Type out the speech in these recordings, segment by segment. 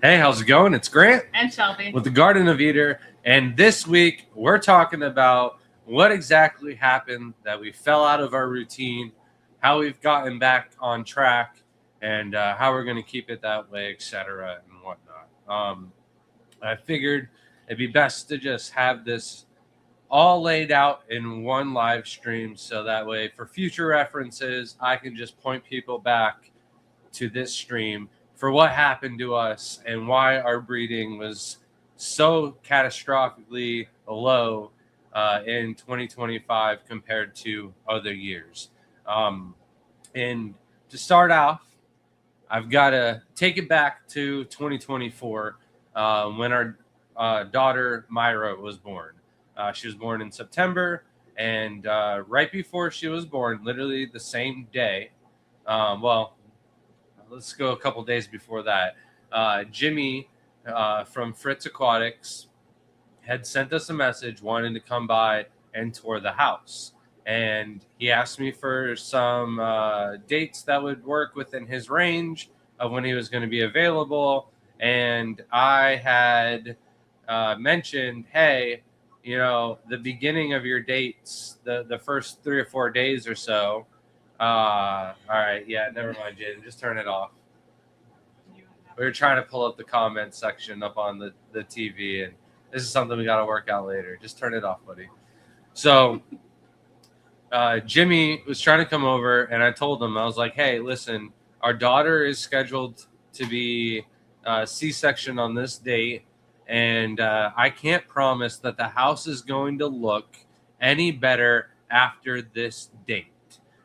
Hey, how's it going? It's Grant And Shelby. with the Garden of Eater, and this week we're talking about what exactly happened that we fell out of our routine, how we've gotten back on track, and how we're going to keep it that way, etc. and whatnot. I figured it'd be best to just have this all laid out in one live stream, so that way for future references, I can just point people back to this stream for what happened to us and why our breeding was so catastrophically low in 2025 compared to other years. And to start off, I've got to take it back to 2024 when our daughter Myra was born. She was born in September, and right before she was born, literally the same day, let's go a couple days before that. Jimmy from Fritz Aquatics had sent us a message wanting to come by and tour the house. And he asked me for some dates that would work within his range of when he was going to be available. And I had mentioned, hey, the beginning of your dates, the first 3 or 4 days or so, all right, yeah, never mind, Jaden. Just turn it off. We were trying to pull up the comments section up on the TV, and this is something we got to work out later. Just turn it off, buddy. So Jimmy was trying to come over, and I told him, I was like, hey, listen, our daughter is scheduled to be C-section on this date, and I can't promise that the house is going to look any better after this date.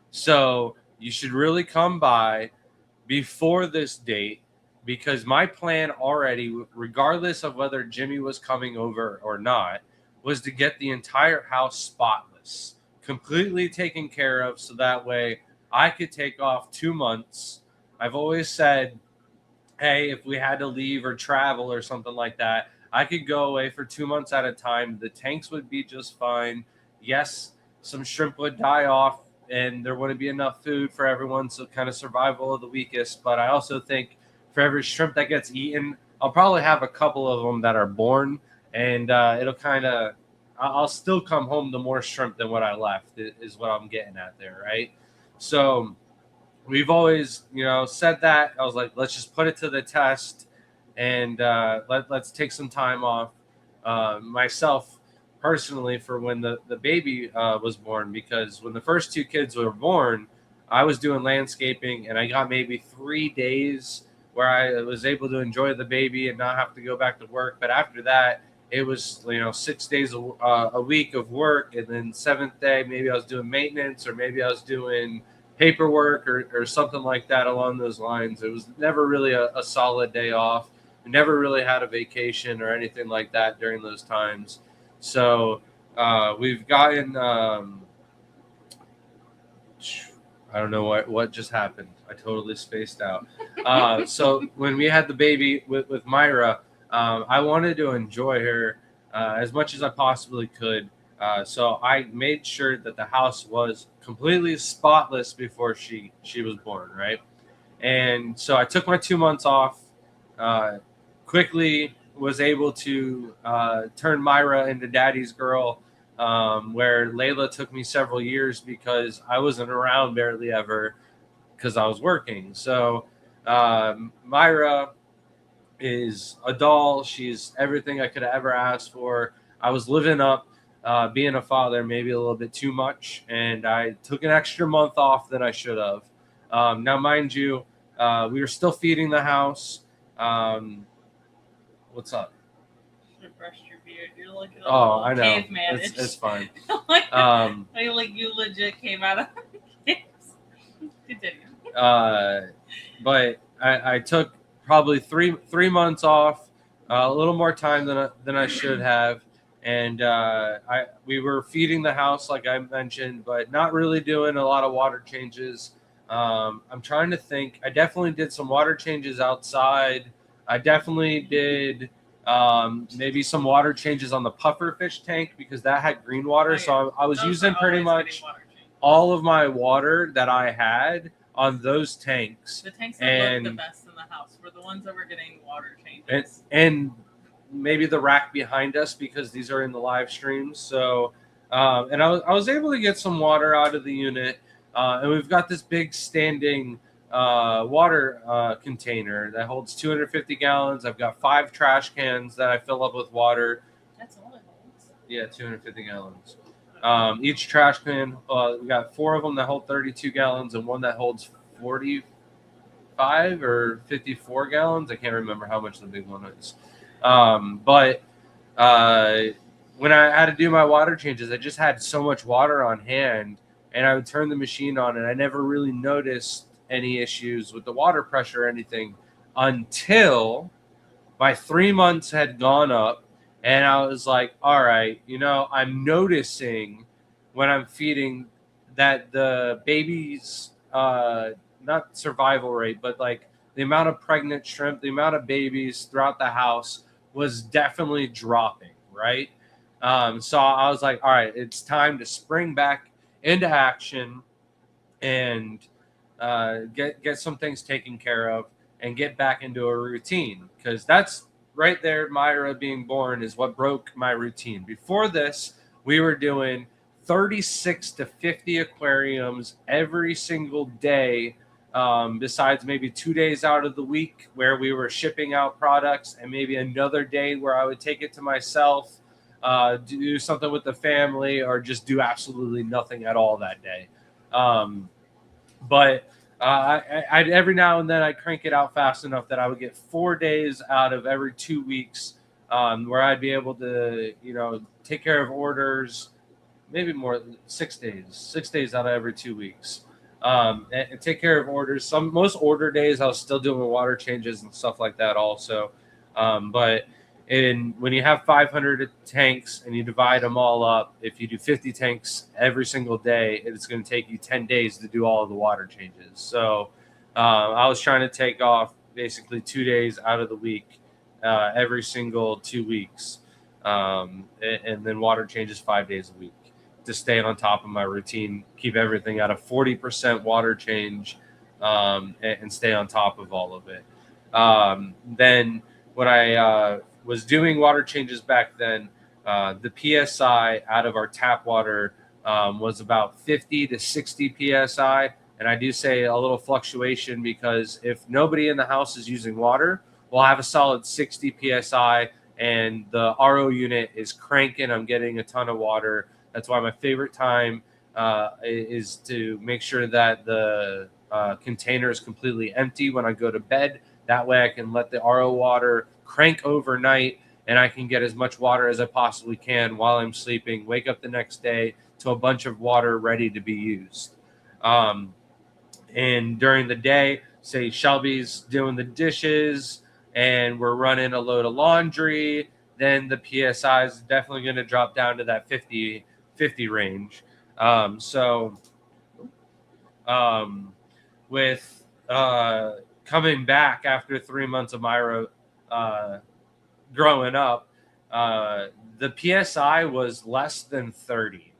So you should really come by before this date, because my plan already, regardless of whether Jimmy was coming over or not, was to get the entire house spotless, completely taken care of, so that way I could take off 2 months. I've always said, hey, if we had to leave or travel or something like that, I could go away for 2 months at a time. The tanks would be just fine. Yes, some shrimp would die off, and there wouldn't be enough food for everyone, so kind of survival of the weakest. But I also think for every shrimp that gets eaten, I'll probably have a couple of them that are born, and it'll kind of, I'll still come home to more shrimp than what I left, is what I'm getting at there, right? So we've always, said that. I was like, let's just put it to the test, and let's take some time off. Myself, personally, for when the baby was born, because when the first 2 kids were born, I was doing landscaping, and I got maybe 3 days where I was able to enjoy the baby and not have to go back to work. But after that, it was 6 days a week of work, and then 7th day maybe I was doing maintenance, or maybe I was doing paperwork or something like that along those lines. It was never really a solid day off. I never really had a vacation or anything like that during those times. So we've gotten I don't know what just happened. I totally spaced out. So when we had the baby with Myra, I wanted to enjoy her as much as I possibly could. So I made sure that the house was completely spotless before she was born, right? And so I took my 2 months off, quickly was able to turn Myra into daddy's girl, where Layla took me several years because I wasn't around barely ever because I was working. So Myra is a doll. She's everything I could have ever asked for. I was living up, being a father, maybe a little bit too much, and I took an extra month off than I should have. Now, mind you, we were still feeding the house. What's up? Brushed your beard. You're looking I know. caveman. It's fine. like you legit came out of caves. Continue. But I took probably three months off, a little more time than I should have, and we were feeding the house like I mentioned, but not really doing a lot of water changes. I'm trying to think. I definitely did some water changes outside. I definitely did maybe some water changes on the puffer fish tank because that had green water. Yeah. So I was using pretty much all of my water that I had on those tanks. The tanks that look the best in the house were the ones that were getting water changes. And maybe the rack behind us, because these are in the live streams. So, and I was able to get some water out of the unit. And we've got this big standing water container that holds 250 gallons. I've got 5 trash cans that I fill up with water. That's all it holds. Yeah, 250 gallons. Each trash can, we got 4 of them that hold 32 gallons and one that holds 45 or 54 gallons. I can't remember how much the big one is. But when I had to do my water changes, I just had so much water on hand, and I would turn the machine on, and I never really noticed any issues with the water pressure or anything until my 3 months had gone up, and I was like, all right, I'm noticing when I'm feeding that the baby's not survival rate, but like the amount of pregnant shrimp, the amount of babies throughout the house was definitely dropping, right? So I was like, all right, it's time to spring back into action and get some things taken care of and get back into a routine, because that's right there. Myra being born is what broke my routine. Before this, we were doing 36 to 50 aquariums every single day, besides maybe 2 days out of the week where we were shipping out products, and maybe another day where I would take it to myself, do something with the family, or just do absolutely nothing at all that day. But I every now and then I crank it out fast enough that I would get 4 days out of every 2 weeks, where I'd be able to, take care of orders, maybe more, 6 days out of every 2 weeks, and take care of orders. Most order days I was still doing water changes and stuff like that also. But when you have 500 tanks and you divide them all up, if you do 50 tanks every single day, it's going to take you 10 days to do all of the water changes. So I was trying to take off basically 2 days out of the week, every single 2 weeks, and then water changes 5 days a week to stay on top of my routine, keep everything at a 40% water change, and stay on top of all of it. Then when I was doing water changes back then, the PSI out of our tap water was about 50 to 60 PSI. And I do say a little fluctuation, because if nobody in the house is using water, we'll have a solid 60 PSI, and the RO unit is cranking. I'm getting a ton of water. That's why my favorite time is to make sure that the container is completely empty when I go to bed. That way I can let the RO water crank overnight, and I can get as much water as I possibly can while I'm sleeping, wake up the next day to a bunch of water ready to be used. And during the day, say Shelby's doing the dishes and we're running a load of laundry, then the PSI is definitely going to drop down to that 50 range. With coming back after 3 months of Myra growing up, the PSI was less than 30.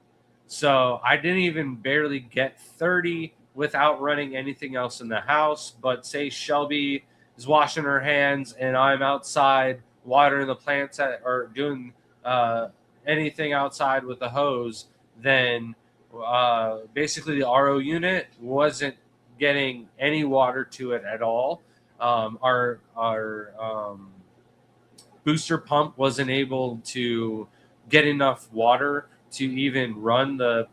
So I didn't even barely get 30 without running anything else in the house. But say Shelby is washing her hands and I'm outside watering the plants or doing anything outside with the hose, then basically the RO unit wasn't getting any water to it at all. Our booster pump wasn't able to get enough water to even run the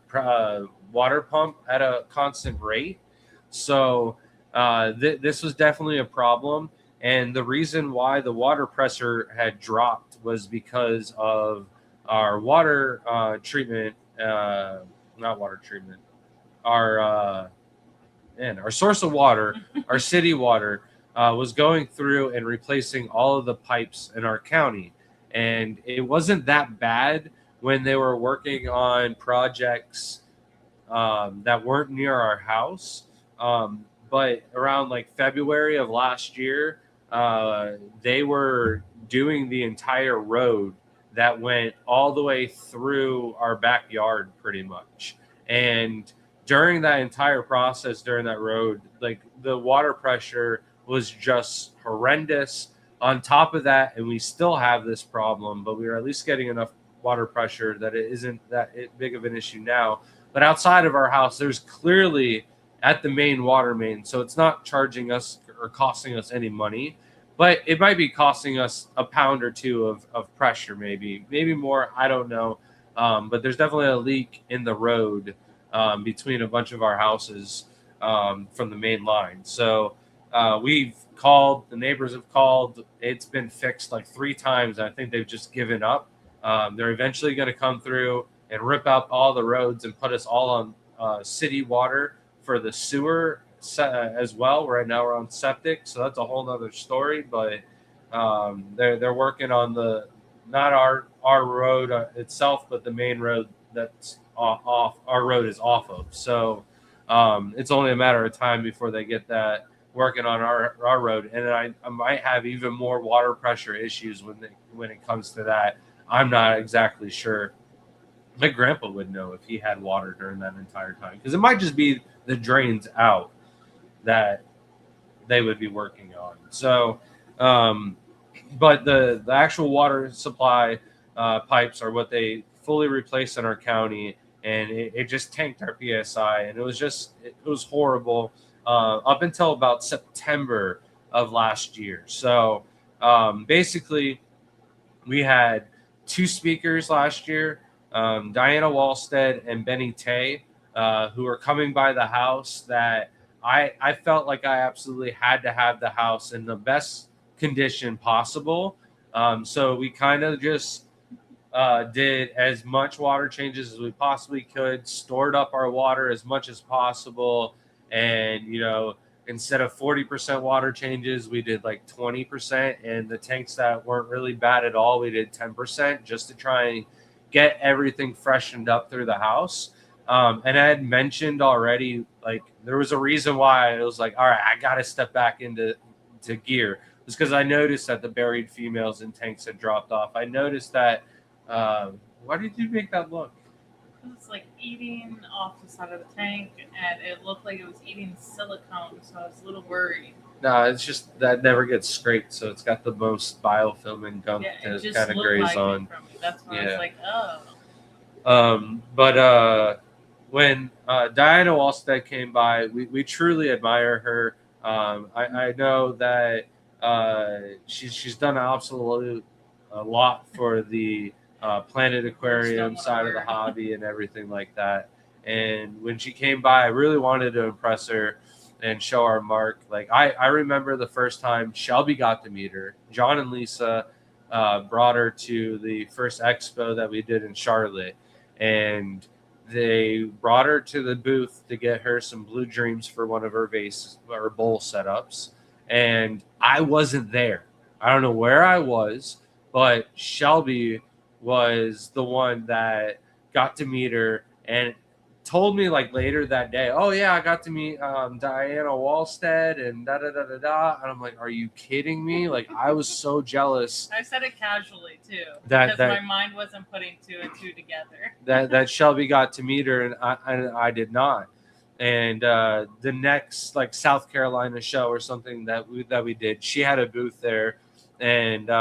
water pump at a constant rate. So this was definitely a problem. And the reason why the water pressure had dropped was because of our water treatment, not water treatment, our source of water, our city water, was going through and replacing all of the pipes in our county. And it wasn't that bad when they were working on projects that weren't near our house. But around like February of last year, they were doing the entire road that went all the way through our backyard pretty much. And during that entire process, during that road, like the water pressure was just horrendous. On top of that, and we still have this problem, but we are at least getting enough water pressure that it isn't that big of an issue now. But outside of our house, there's clearly at the main water main, so it's not charging us or costing us any money, but it might be costing us a pound or two of pressure, maybe more. I don't know. But there's definitely a leak in the road between a bunch of our houses from the main line. So we've called, the neighbors have called. It's been fixed like 3 times. I think they've just given up. They're eventually going to come through and rip out all the roads and put us all on city water for the sewer as well. Right now we're on septic, so that's a whole nother story. But they're working on the not our road itself, but the main road that's off our road is off of. So it's only a matter of time before they get that working on our road, and I might have even more water pressure issues when it comes to that. I'm not exactly sure. My grandpa would know if he had water during that entire time, because it might just be the drains out that they would be working on. So, but the actual water supply pipes are what they fully replaced in our county, and it just tanked our PSI, and it was horrible up until about September of last year. So basically, we had 2 speakers last year, Diana Walstead and Benny Tay, who were coming by the house that I felt like I absolutely had to have the house in the best condition possible. So we kind of just did as much water changes as we possibly could, stored up our water as much as possible. And, instead of 40% water changes, we did like 20%. And the tanks that weren't really bad at all, we did 10% just to try and get everything freshened up through the house. And I had mentioned already, like, there was a reason why it was like, all right, I got to step back into gear. It was because I noticed that the buried females in tanks had dropped off. I noticed that. Why did you make that look? It's like eating off the side of the tank, and it looked like it was eating silicone, so I was a little worried. No, it's just that never gets scraped, so it's got the most biofilm and gunk to kind of graze on. That's why I was like, oh. But when Diana Walstead came by, we truly admire her. I know that she's done absolutely a lot for the Planet Aquarium side of the hobby and everything like that. And when she came by, I really wanted to impress her and show our mark. Like I remember the first time Shelby got to meet her. John and Lisa brought her to the first expo that we did in Charlotte, and they brought her to the booth to get her some Blue Dreams for one of her vase or bowl setups. And I wasn't there. I don't know where I was, but Shelby was the one that got to meet her and told me like later that day, oh yeah, I got to meet Diana Walstead and da da da da da. And I'm like, are you kidding me? Like, I was so jealous. I said it casually too, because my mind wasn't putting 2 and 2 together. that Shelby got to meet her and I did not. And the next like South Carolina show or something that we did, she had a booth there, and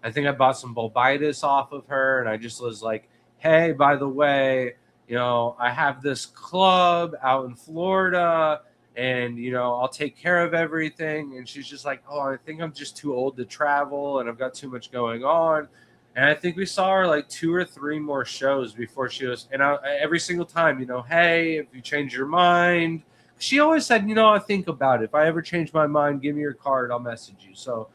I think I bought some Bulbitis off of her, and I just was like, hey, by the way, I have this club out in Florida, and, I'll take care of everything. And she's just like, oh, I think I'm just too old to travel, and I've got too much going on. And I think we saw her like 2 or 3 more shows before she was, and every single time, hey, if you change your mind, she always said, I think about it. If I ever change my mind, give me your card, I'll message you. So,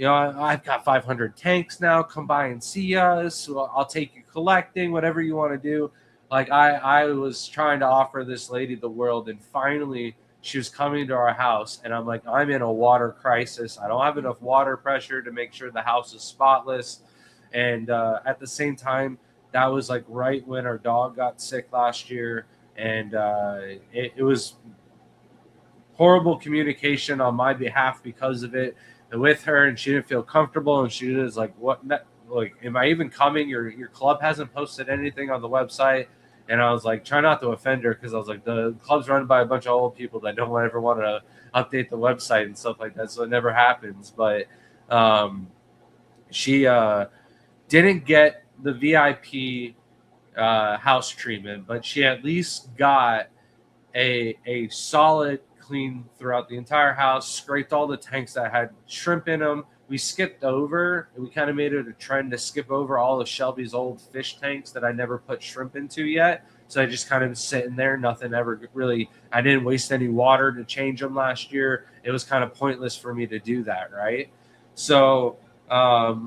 I've got 500 tanks now. Come by and see us. I'll take you collecting, whatever you want to do. Like I was trying to offer this lady the world, and finally she was coming to our house, and I'm like, I'm in a water crisis. I don't have enough water pressure to make sure the house is spotless. And at the same time, that was like right when our dog got sick last year, and it was horrible communication on my behalf because of it. And with her, and she didn't feel comfortable, and she was like, what, like, am I even coming? Your club hasn't posted anything on the website. And I was like, try not to offend her, because I was like, the club's run by a bunch of old people that don't ever want to update the website and stuff like that, so it never happens. But she didn't get the VIP house treatment, but she at least got a solid clean throughout the entire house, scraped all the tanks that had shrimp in them. We skipped over, we kind of made it a trend to skip over all of Shelby's old fish tanks that I never put shrimp into yet. So I just kind of sitting there, nothing ever really, I didn't waste any water to change them last year. It was kind of pointless for me to do that, right? So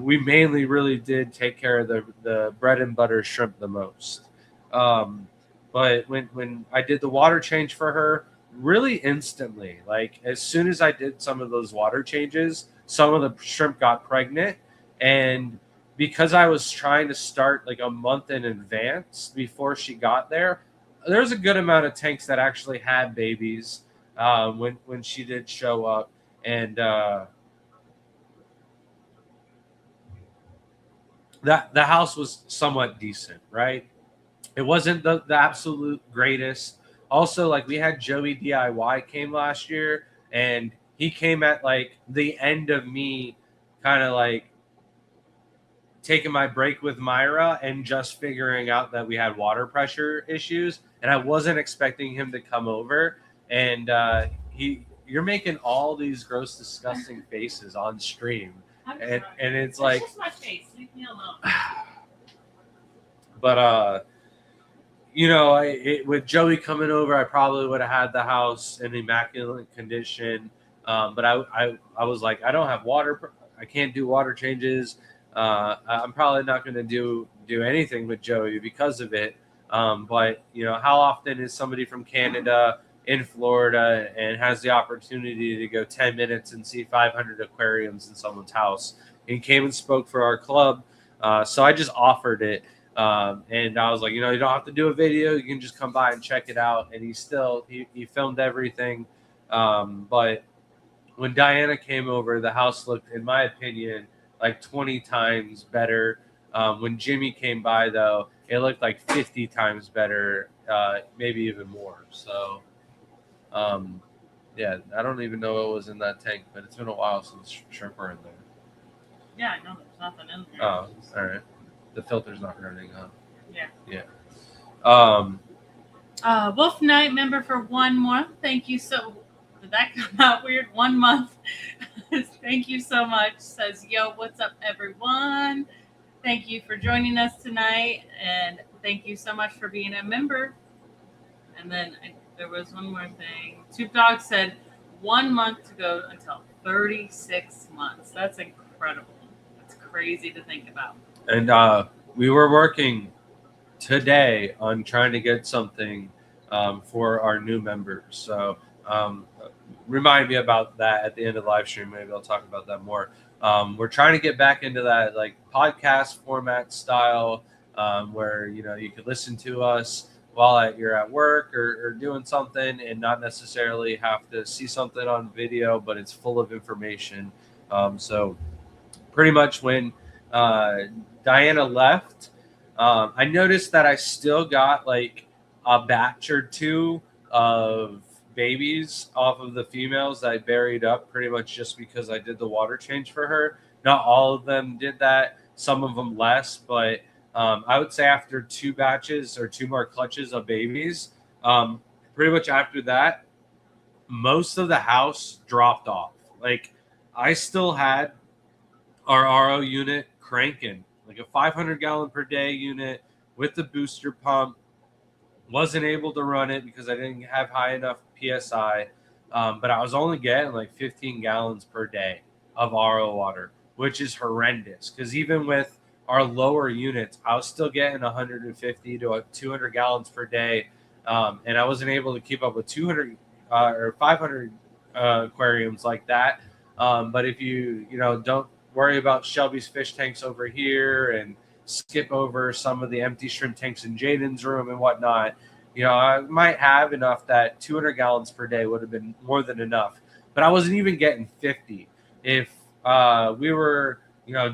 we mainly really did take care of the bread and butter shrimp the most. But when I did the water change for her, really instantly, like as soon as I did some of those water changes, some of the shrimp got pregnant. And because I was trying to start like a month in advance before she got there's a good amount of tanks that actually had babies when she did show up. And that the house was somewhat decent, right? It wasn't the absolute greatest. Also, like we had Joey DIY came last year, and he came at like the end of me kind of like taking my break with Myra and just figuring out that we had water pressure issues. And I wasn't expecting him to come over. And you're making all these gross, disgusting faces on stream. And it's like, just my face. Leave me alone. But with Joey coming over, I probably would have had the house in immaculate condition. But I was like, I don't have water. I can't do water changes. I'm probably not going to do anything with Joey because of it. But how often is somebody from Canada in Florida and has the opportunity to go 10 minutes and see 500 aquariums in someone's house? He came and spoke for our club. So I just offered it. And I was like, you don't have to do a video. You can just come by and check it out. And he filmed everything. But when Diana came over, the house looked, in my opinion, like 20 times better. When Jimmy came by, though, it looked like 50 times better, maybe even more. So, yeah, I don't even know what was in that tank, but it's been a while since shrimp were in there. Yeah, I know there's nothing in there. Oh, all right. The filter's not running, huh? Yeah. Yeah. Wolf Knight member for 1 month. Thank you so. Did that come out weird? 1 month. Thank you so much. Says, yo, what's up, everyone? Thank you for joining us tonight, and thank you so much for being a member. And then there was one more thing. Tube Dog said 1 month to go until 36 months. That's incredible. That's crazy to think about. And we were working today on trying to get something for our new members. So remind me about that at the end of the live stream. Maybe I'll talk about that more. We're trying to get back into that like podcast format style where you could listen to us while you're at work or doing something and not necessarily have to see something on video, but it's full of information. So pretty much when Diana left, I noticed that I still got like a batch or two of babies off of the females that I buried up pretty much just because I did the water change for her. Not all of them did that, some of them less, but I would say after 2 batches or 2 more clutches of babies, pretty much after that, most of the house dropped off. Like I still had our RO unit cranking, like a 500 gallon per day unit with the booster pump. Wasn't able to run it because I didn't have high enough PSI, but I was only getting like 15 gallons per day of RO water, which is horrendous because even with our lower units, I was still getting 150 to 200 gallons per day, and I wasn't able to keep up with 200 or 500 aquariums like that. But if you don't worry about Shelby's fish tanks over here and skip over some of the empty shrimp tanks in Jaden's room and whatnot, I might have enough that 200 gallons per day would have been more than enough. But I wasn't even getting 50. If we were,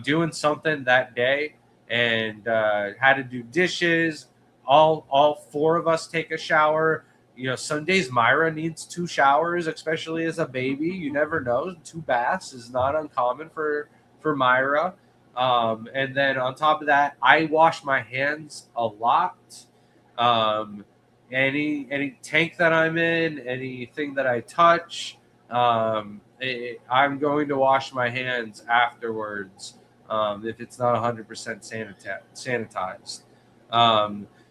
doing something that day and had to do dishes, all 4 of us take a shower. Some days Myra needs 2 showers, especially as a baby. You never know. 2 baths is not uncommon for Myra. And then on top of that, I wash my hands a lot. Any tank that I'm in, anything that I touch, I'm going to wash my hands afterwards if it's not 100% sanitized.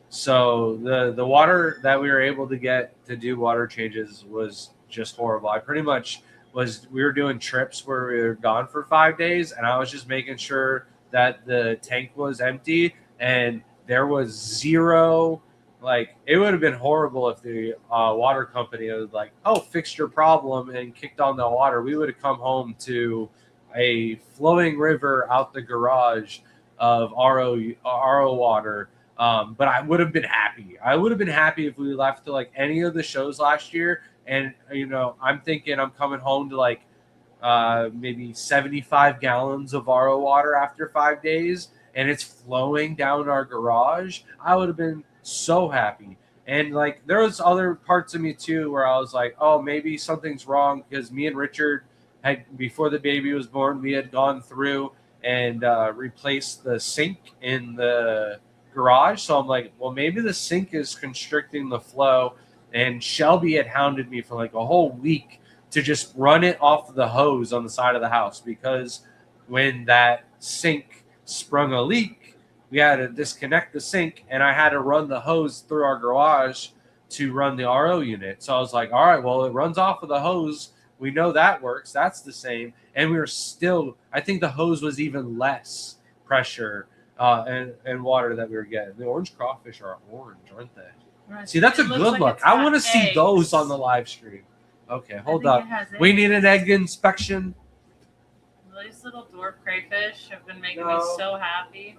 So the water that we were able to get to do water changes was just horrible. I pretty much we were doing trips where we were gone for 5 days, and I was just making sure that the tank was empty and there was zero. Like, it would have been horrible if the water company was like, "Oh, fixed your problem," and kicked on the water. We would have come home to a flowing river out the garage of RO water. But I would have been happy. I would have been happy if we left to like any of the shows last year. And, I'm thinking I'm coming home to like maybe 75 gallons of RO water after 5 days, and it's flowing down our garage. I would have been so happy. And like, there was other parts of me too where I was like, oh, maybe something's wrong, because me and Richard had, before the baby was born, we had gone through and replaced the sink in the garage. So I'm like, well, maybe the sink is constricting the flow. And Shelby had hounded me for like a whole week to just run it off the hose on the side of the house, because when that sink sprung a leak, we had to disconnect the sink, and I had to run the hose through our garage to run the RO unit. So I was like, all right, well, it runs off of the hose. We know that works. That's the same. And we were still, I think the hose was even less pressure and water that we were getting. The orange crawfish are orange, aren't they? Right. See, that's a good like look. I want to see those on the live stream. Okay, hold up. We need an egg inspection. These little dwarf crayfish have been making me so happy.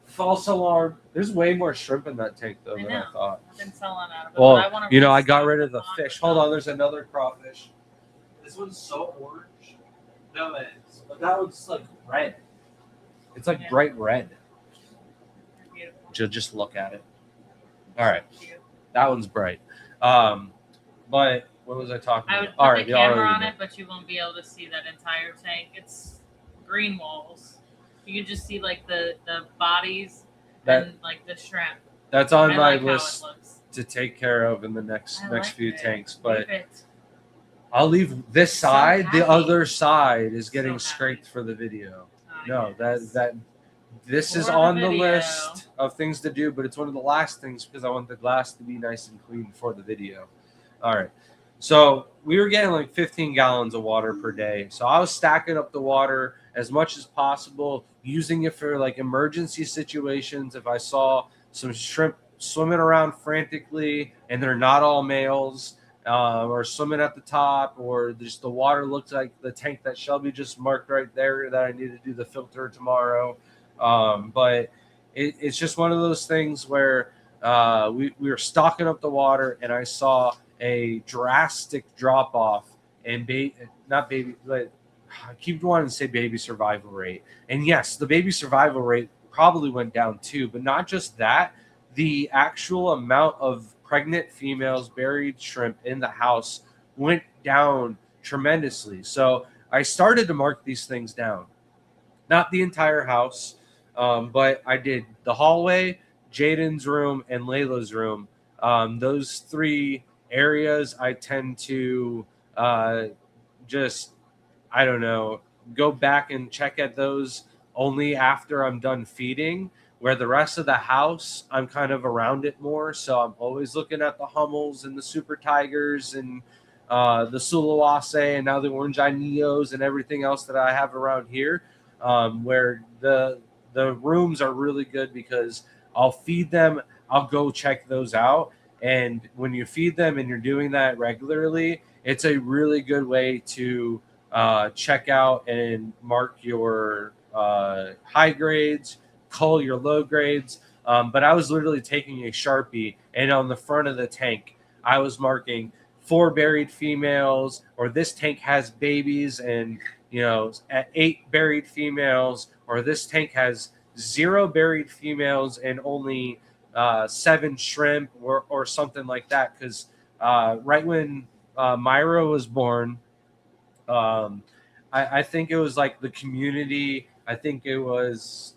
False alarm. There's way more shrimp in that tank though than I thought. I've been selling out of it. Well, I got rid of the fish. Hold on, there's another crawfish. This one's so orange. No, it's but that one's like red. It's like bright red. Just look at it. All right, that one's bright. But what was I talking about? I would put the camera on it, but you won't be able to see that entire tank. It's green walls. You can just see like the bodies and like the shrimp. That's on my list to take care of in the next few tanks. But I'll leave this side. The other side is getting scraped for the video. This is on the list of things to do, but it's one of the last things because I want the glass to be nice and clean for the video. All right. So we were getting like 15 gallons of water per day. So I was stacking up the water as much as possible, using it for like emergency situations. If I saw some shrimp swimming around frantically and they're not all males, or swimming at the top, or just the water looks like the tank that Shelby just marked right there that I need to do the filter tomorrow. But it's just one of those things where we were stocking up the water, and I saw a drastic drop off in I keep wanting to say baby survival rate. And yes, the baby survival rate probably went down too, but not just that, the actual amount of pregnant females, buried shrimp in the house went down tremendously. So I started to mark these things down. Not the entire house, but I did the hallway, Jaden's room, and Layla's room. Those 3 areas I tend to go back and check at those only after I'm done feeding, where the rest of the house, I'm kind of around it more. So I'm always looking at the Hummels and the Super Tigers and the Sulawesi and now the Orange Eye Neos and everything else that I have around here, where the rooms are really good because I'll feed them. I'll go check those out. And when you feed them and you're doing that regularly, it's a really good way to check out and mark your high grades, cull your low grades. But I was literally taking a Sharpie, and on the front of the tank, I was marking 4 buried females, or this tank has babies and, at 8 buried females, or this tank has 0 buried females and only 7 shrimp or something like that. Because right when Myra was born, um, I think it was like the community. I think it was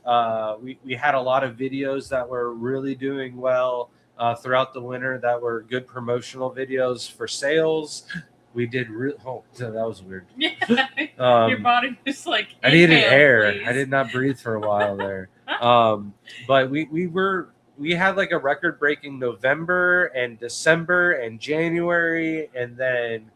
we had a lot of videos that were really doing well throughout the winter that were good promotional videos for sales. We did oh, that was weird. Yeah. Your Um, body was like, I needed "Inhale, air. please." I did not breathe for a while there. But we had like a record breaking November and December and January, and then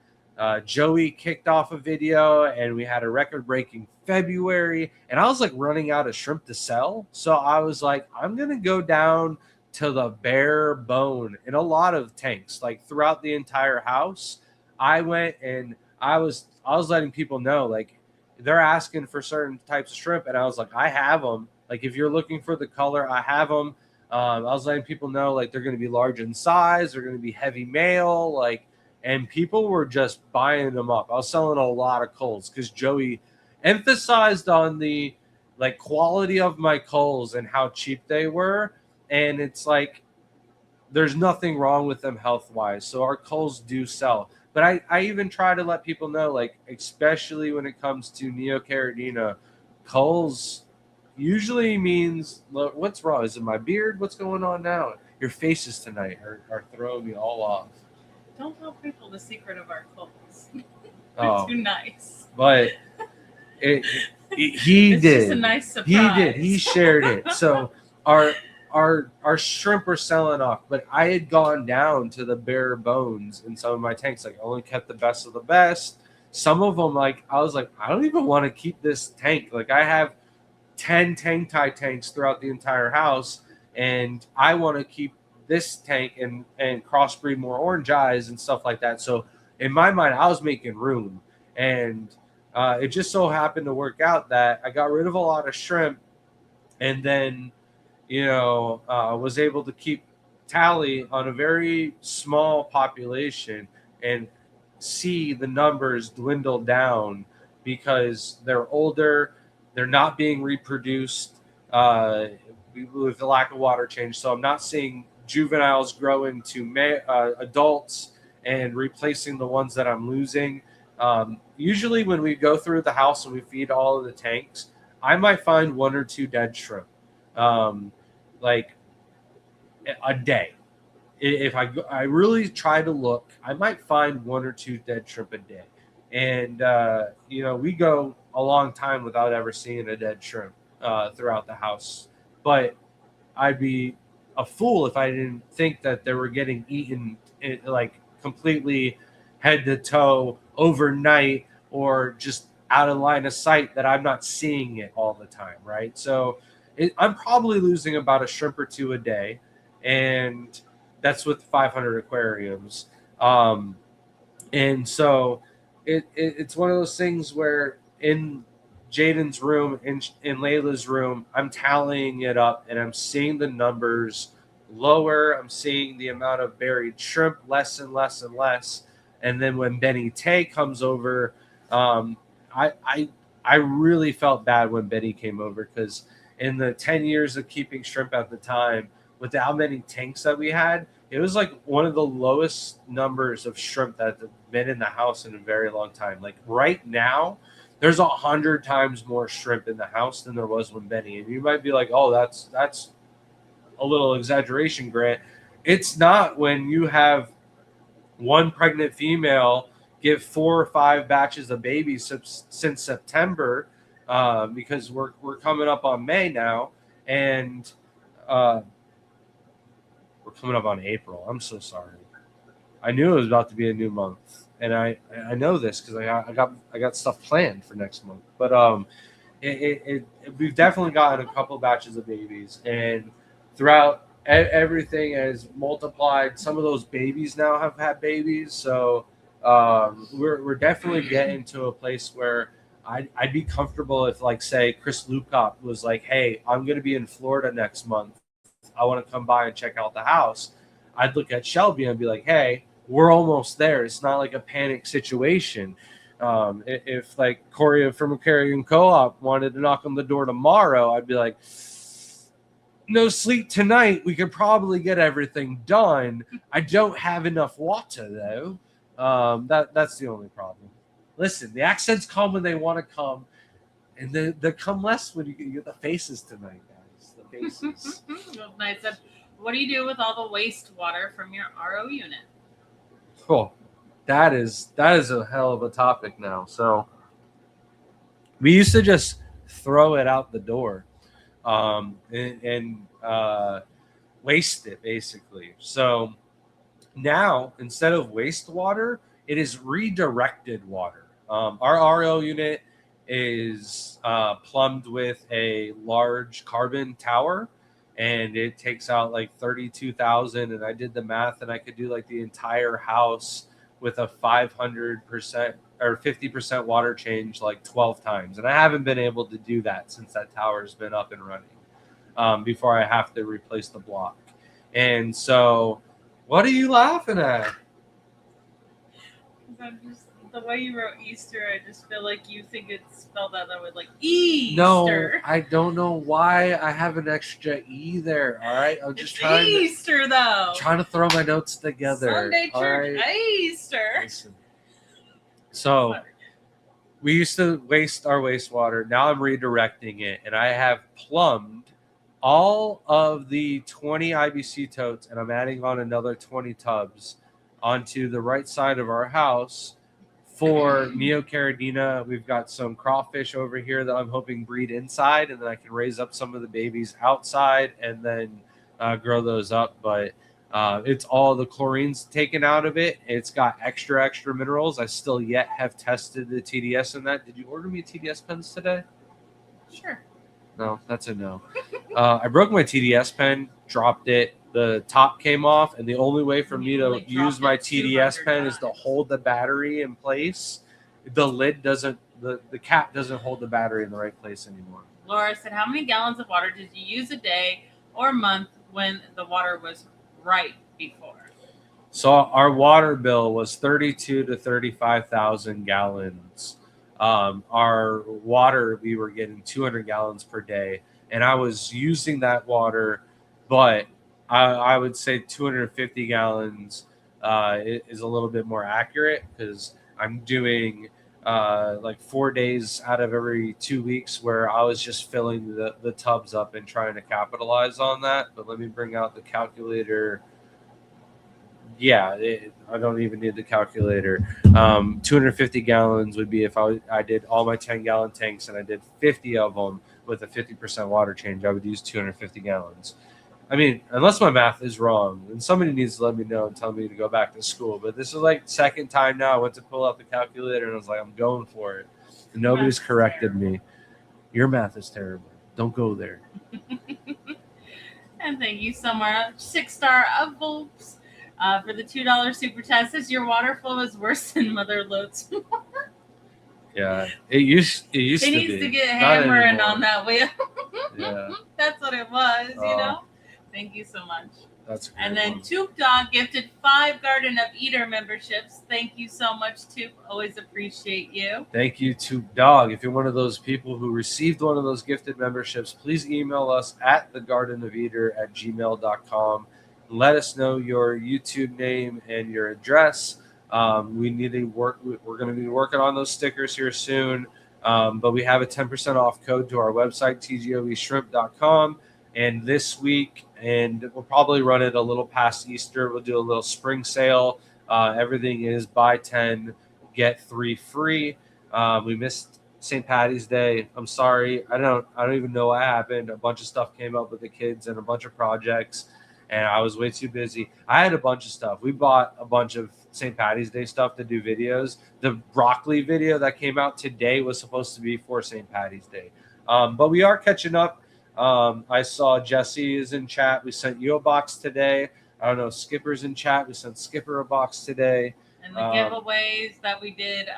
Joey kicked off a video, and we had a record breaking February, and I was like running out of shrimp to sell, so I was like, I'm gonna go down to the bare bone in a lot of tanks, like throughout the entire house. I went and I was letting people know, like, they're asking for certain types of shrimp, and I was like, I have them. Like, if you're looking for the color, I have them. I was letting people know, like, they're going to be large in size, they're going to be heavy male, like, and people were just buying them up. I was selling a lot of culls because Joey emphasized on the like quality of my culls and how cheap they were, and it's like there's nothing wrong with them health wise. So our culls do sell. But I even try to let people know, like, especially when it comes to neocaridina, culls usually means, what's wrong? Is it my beard? What's going on now? Your faces tonight are throwing me all off. Don't tell people the secret of our clothes. They're Oh, too nice. but he It's did. just a nice surprise. He did. He shared it. So our shrimp were selling off, but I had gone down to the bare bones in some of my tanks. Like, I only kept the best of the best. Some of them, like, I was like, I don't even want to keep this tank. Like, I have 10 tank tie tanks throughout the entire house, and I want to keep this tank and crossbreed more orange eyes and stuff like that. So in my mind, I was making room, and it just so happened to work out that I got rid of a lot of shrimp, and then was able to keep tally on a very small population and see the numbers dwindle down because they're older, they're not being reproduced with the lack of water change. So I'm not seeing juveniles grow into adults and replacing the ones that I'm losing. Usually when we go through the house and we feed all of the tanks, I might find 1 or 2 dead shrimp. Like a day. If I really try to look, I might find 1 or 2 dead shrimp a day. And we go a long time without ever seeing a dead shrimp throughout the house. But I'd be a fool if I didn't think that they were getting eaten like completely head to toe overnight or just out of line of sight, that I'm not seeing it all the time, right? So I'm probably losing about a shrimp or 2 a day, and that's with 500 aquariums. And so it's one of those things where in Jaden's room, in Layla's room, I'm tallying it up, and I'm seeing the numbers lower. I'm seeing the amount of buried shrimp less and less and less. And then when Benny Tay comes over, I really felt bad when Benny came over, because in the 10 years of keeping shrimp at the time, with how many tanks that we had, it was like one of the lowest numbers of shrimp that have been in the house in a very long time. Like right now, there's 100 times more shrimp in the house than there was when Benny. And you might be like, oh, that's a little exaggeration, Grant. It's not when you have one pregnant female give 4 or 5 batches of babies since September, because we're coming up on May now, and we're coming up on April. I'm so sorry. I knew it was about to be a new month, and I know this because I got stuff planned for next month. But we've definitely gotten a couple batches of babies, and throughout everything has multiplied. Some of those babies now have had babies, so we're definitely getting to a place where I'd be comfortable if, like, say, Chris Lukop was like, hey, I'm going to be in Florida next month. I want to come by and check out the house. I'd look at Shelby and be like, hey, we're almost there. It's not like a panic situation. If like Corey from Carrion Co-op wanted to knock on the door tomorrow, I'd be like, no sleep tonight. We could probably get everything done. I don't have enough water though. That's the only problem. Listen, the accents come when they want to come, and they come less when you get the faces tonight, guys. The faces. Well, nice. What do you do with all the wastewater from your RO unit? Cool. That is a hell of a topic now. So we used to just throw it out the door, and waste it basically. So now instead of wastewater, it is redirected water. Our RO unit is plumbed with a large carbon tower, and it takes out like 32,000. And I did the math, and I could do like the entire house with a 500% or 50% water change like 12 times. And I haven't been able to do that since that tower's been up and running, before I have to replace the block. And so, what are you laughing at? The way you wrote Easter, I just feel like you think it's spelled out that way, like Easter. No, I don't know why I have an extra E there. All right, I'm just trying. Easter though. Trying to throw my notes together. Sunday church, right? Easter. Listen. So we used to waste our wastewater. Now I'm redirecting it, and I have plumbed all of the 20 IBC totes, and I'm adding on another 20 tubs onto the right side of our house for neocaridina. We've got some crawfish over here that I'm hoping breed inside, and then I can raise up some of the babies outside and then grow those up. But it's all the chlorine's taken out of it. It's got extra minerals. I still yet have tested the TDS in that. Did you order me TDS pens today? Sure. No, that's a no. I broke my TDS pen, dropped it. The top came off, and the only way for me to use my TDS pen is to hold the battery in place. The lid doesn't, the cap doesn't hold the battery in the right place anymore. Laura said, how many gallons of water did you use a day or month when the water was right before? So our water bill was 32 to 35,000 gallons. Our water, we were getting 200 gallons per day, and I was using that water, but I would say 250 gallons is a little bit more accurate, because I'm doing like 4 days out of every 2 weeks where I was just filling the tubs up and trying to capitalize on that. But let me bring out the calculator. Yeah, I don't even need the calculator. 250 gallons would be if I did all my 10-gallon tanks and I did 50 of them with a 50% water change. I would use 250 gallons. I mean, unless my math is wrong, and somebody needs to let me know and tell me to go back to school. But this is like second time now. I went to pull out the calculator, and I was like, I'm going for it. And nobody's corrected me. Your math is terrible. Don't go there. And thank you so much. 6-star of Volps for the $2 super chat. Says your water flow is worse than Mother Lot's. Yeah, it used to be. It needs to get hammering on that wheel. Yeah. That's what it was, you know? Thank you so much. That's great. And then Toop Dog gifted 5 Garden of Eater memberships. Thank you so much, Toop. Always appreciate you. Thank you, Toop Dog. If you're one of those people who received one of those gifted memberships, please email us at thegardenofeater@gmail.com. Let us know your YouTube name and your address. We need to work. We're going to be working on those stickers here soon. But we have a 10% off code to our website, tgovshrimp.com. And this week, and we'll probably run it a little past Easter, we'll do a little spring sale. Everything is buy 10, get 3 free. We missed St. Patty's Day. I'm sorry. I don't even know what happened. A bunch of stuff came up with the kids and a bunch of projects, and I was way too busy. I had a bunch of stuff. We bought a bunch of St. Patty's Day stuff to do videos. The broccoli video that came out today was supposed to be for St. Patty's Day. But we are catching up. I saw Jesse is in chat. We sent you a box today. I don't know. Skipper's in chat. We sent Skipper a box today. And the giveaways that we did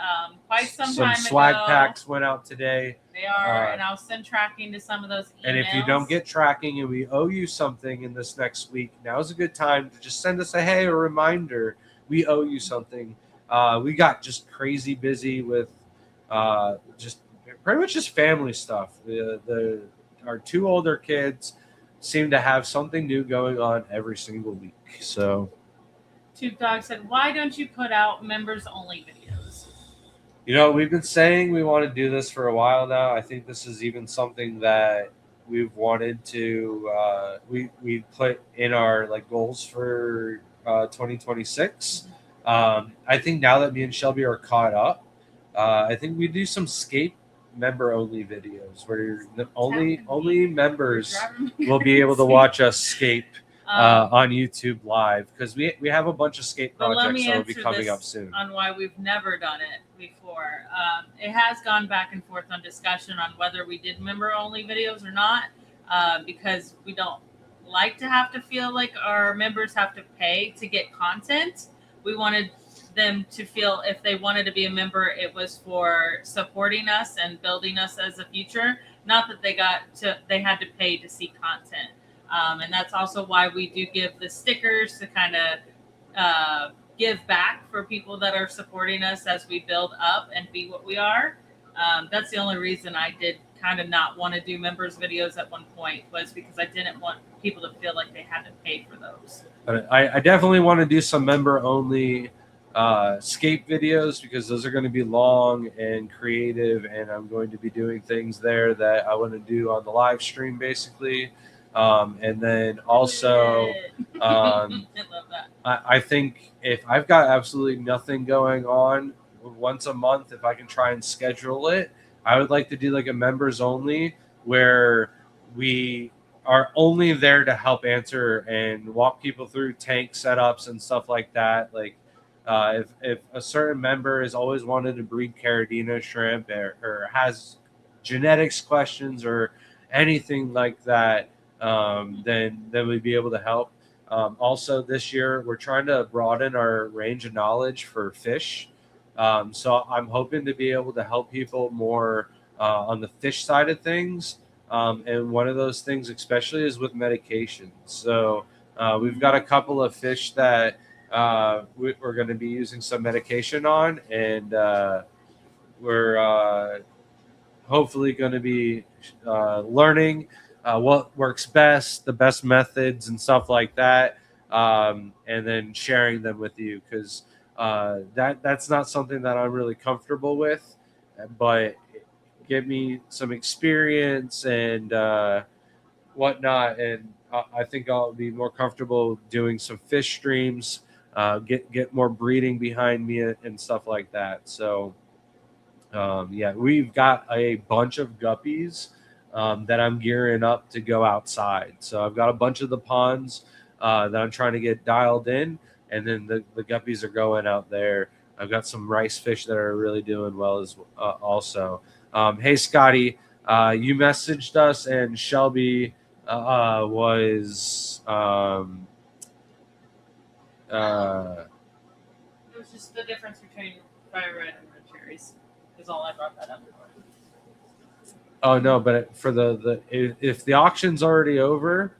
quite some time ago. Some swag packs went out today. They are, and I'll send tracking to some of those emails. And if you don't get tracking and we owe you something in this next week, now's a good time to just send us a reminder. We owe you something. We got just crazy busy with just pretty much just family stuff. Our 2 older kids seem to have something new going on every single week. So, Tube Dog said, "Why don't you put out members only videos?" we've been saying we want to do this for a while now. I think this is even something that we've wanted to we put in our like goals for 2026. I think now that me and Shelby are caught up, I think we do some skate member only videos where only members will be able to watch us skate on YouTube live, because we have a bunch of skate projects that will be coming up soon. On why we've never done it before. It has gone back and forth on discussion on whether we did member only videos or not, because we don't like to have to feel like our members have to pay to get content. We wanted them to feel if they wanted to be a member, it was for supporting us and building us as a future, not that they had to pay to see content. And that's also why we do give the stickers to kind of give back for people that are supporting us as we build up and be what we are. That's the only reason I did kind of not want to do members videos at one point, was because I didn't want people to feel like they had to pay for those. But I definitely want to do some member only skate videos, because those are going to be long and creative, and I'm going to be doing things there that I want to do on the live stream basically. And then also I love that. I think if I've got absolutely nothing going on, once a month, if I can try and schedule it, I would like to do like a members only, where we are only there to help answer and walk people through tank setups and stuff like that. Like if a certain member has always wanted to breed Caridina shrimp, or has genetics questions or anything like that, then we'd be able to help. Also, this year we're trying to broaden our range of knowledge for fish. So I'm hoping to be able to help people more on the fish side of things. And one of those things especially is with medication. So we've got a couple of fish that we're going to be using some medication on, and we're hopefully going to be learning what works best, the best methods and stuff like that, and then sharing them with you, because that's not something that I'm really comfortable with, but give me some experience and whatnot, and I think I'll be more comfortable doing some fish streams, get more breeding behind me and stuff like that. So we've got a bunch of guppies that I'm gearing up to go outside. So I've got a bunch of the ponds that I'm trying to get dialed in, and then the guppies are going out there. I've got some rice fish that are really doing well as also. Hey, Scotty, you messaged us, and Shelby was It was just the difference between fire red and red cherries is all I brought that up for. Oh no, but for if the auction's already over,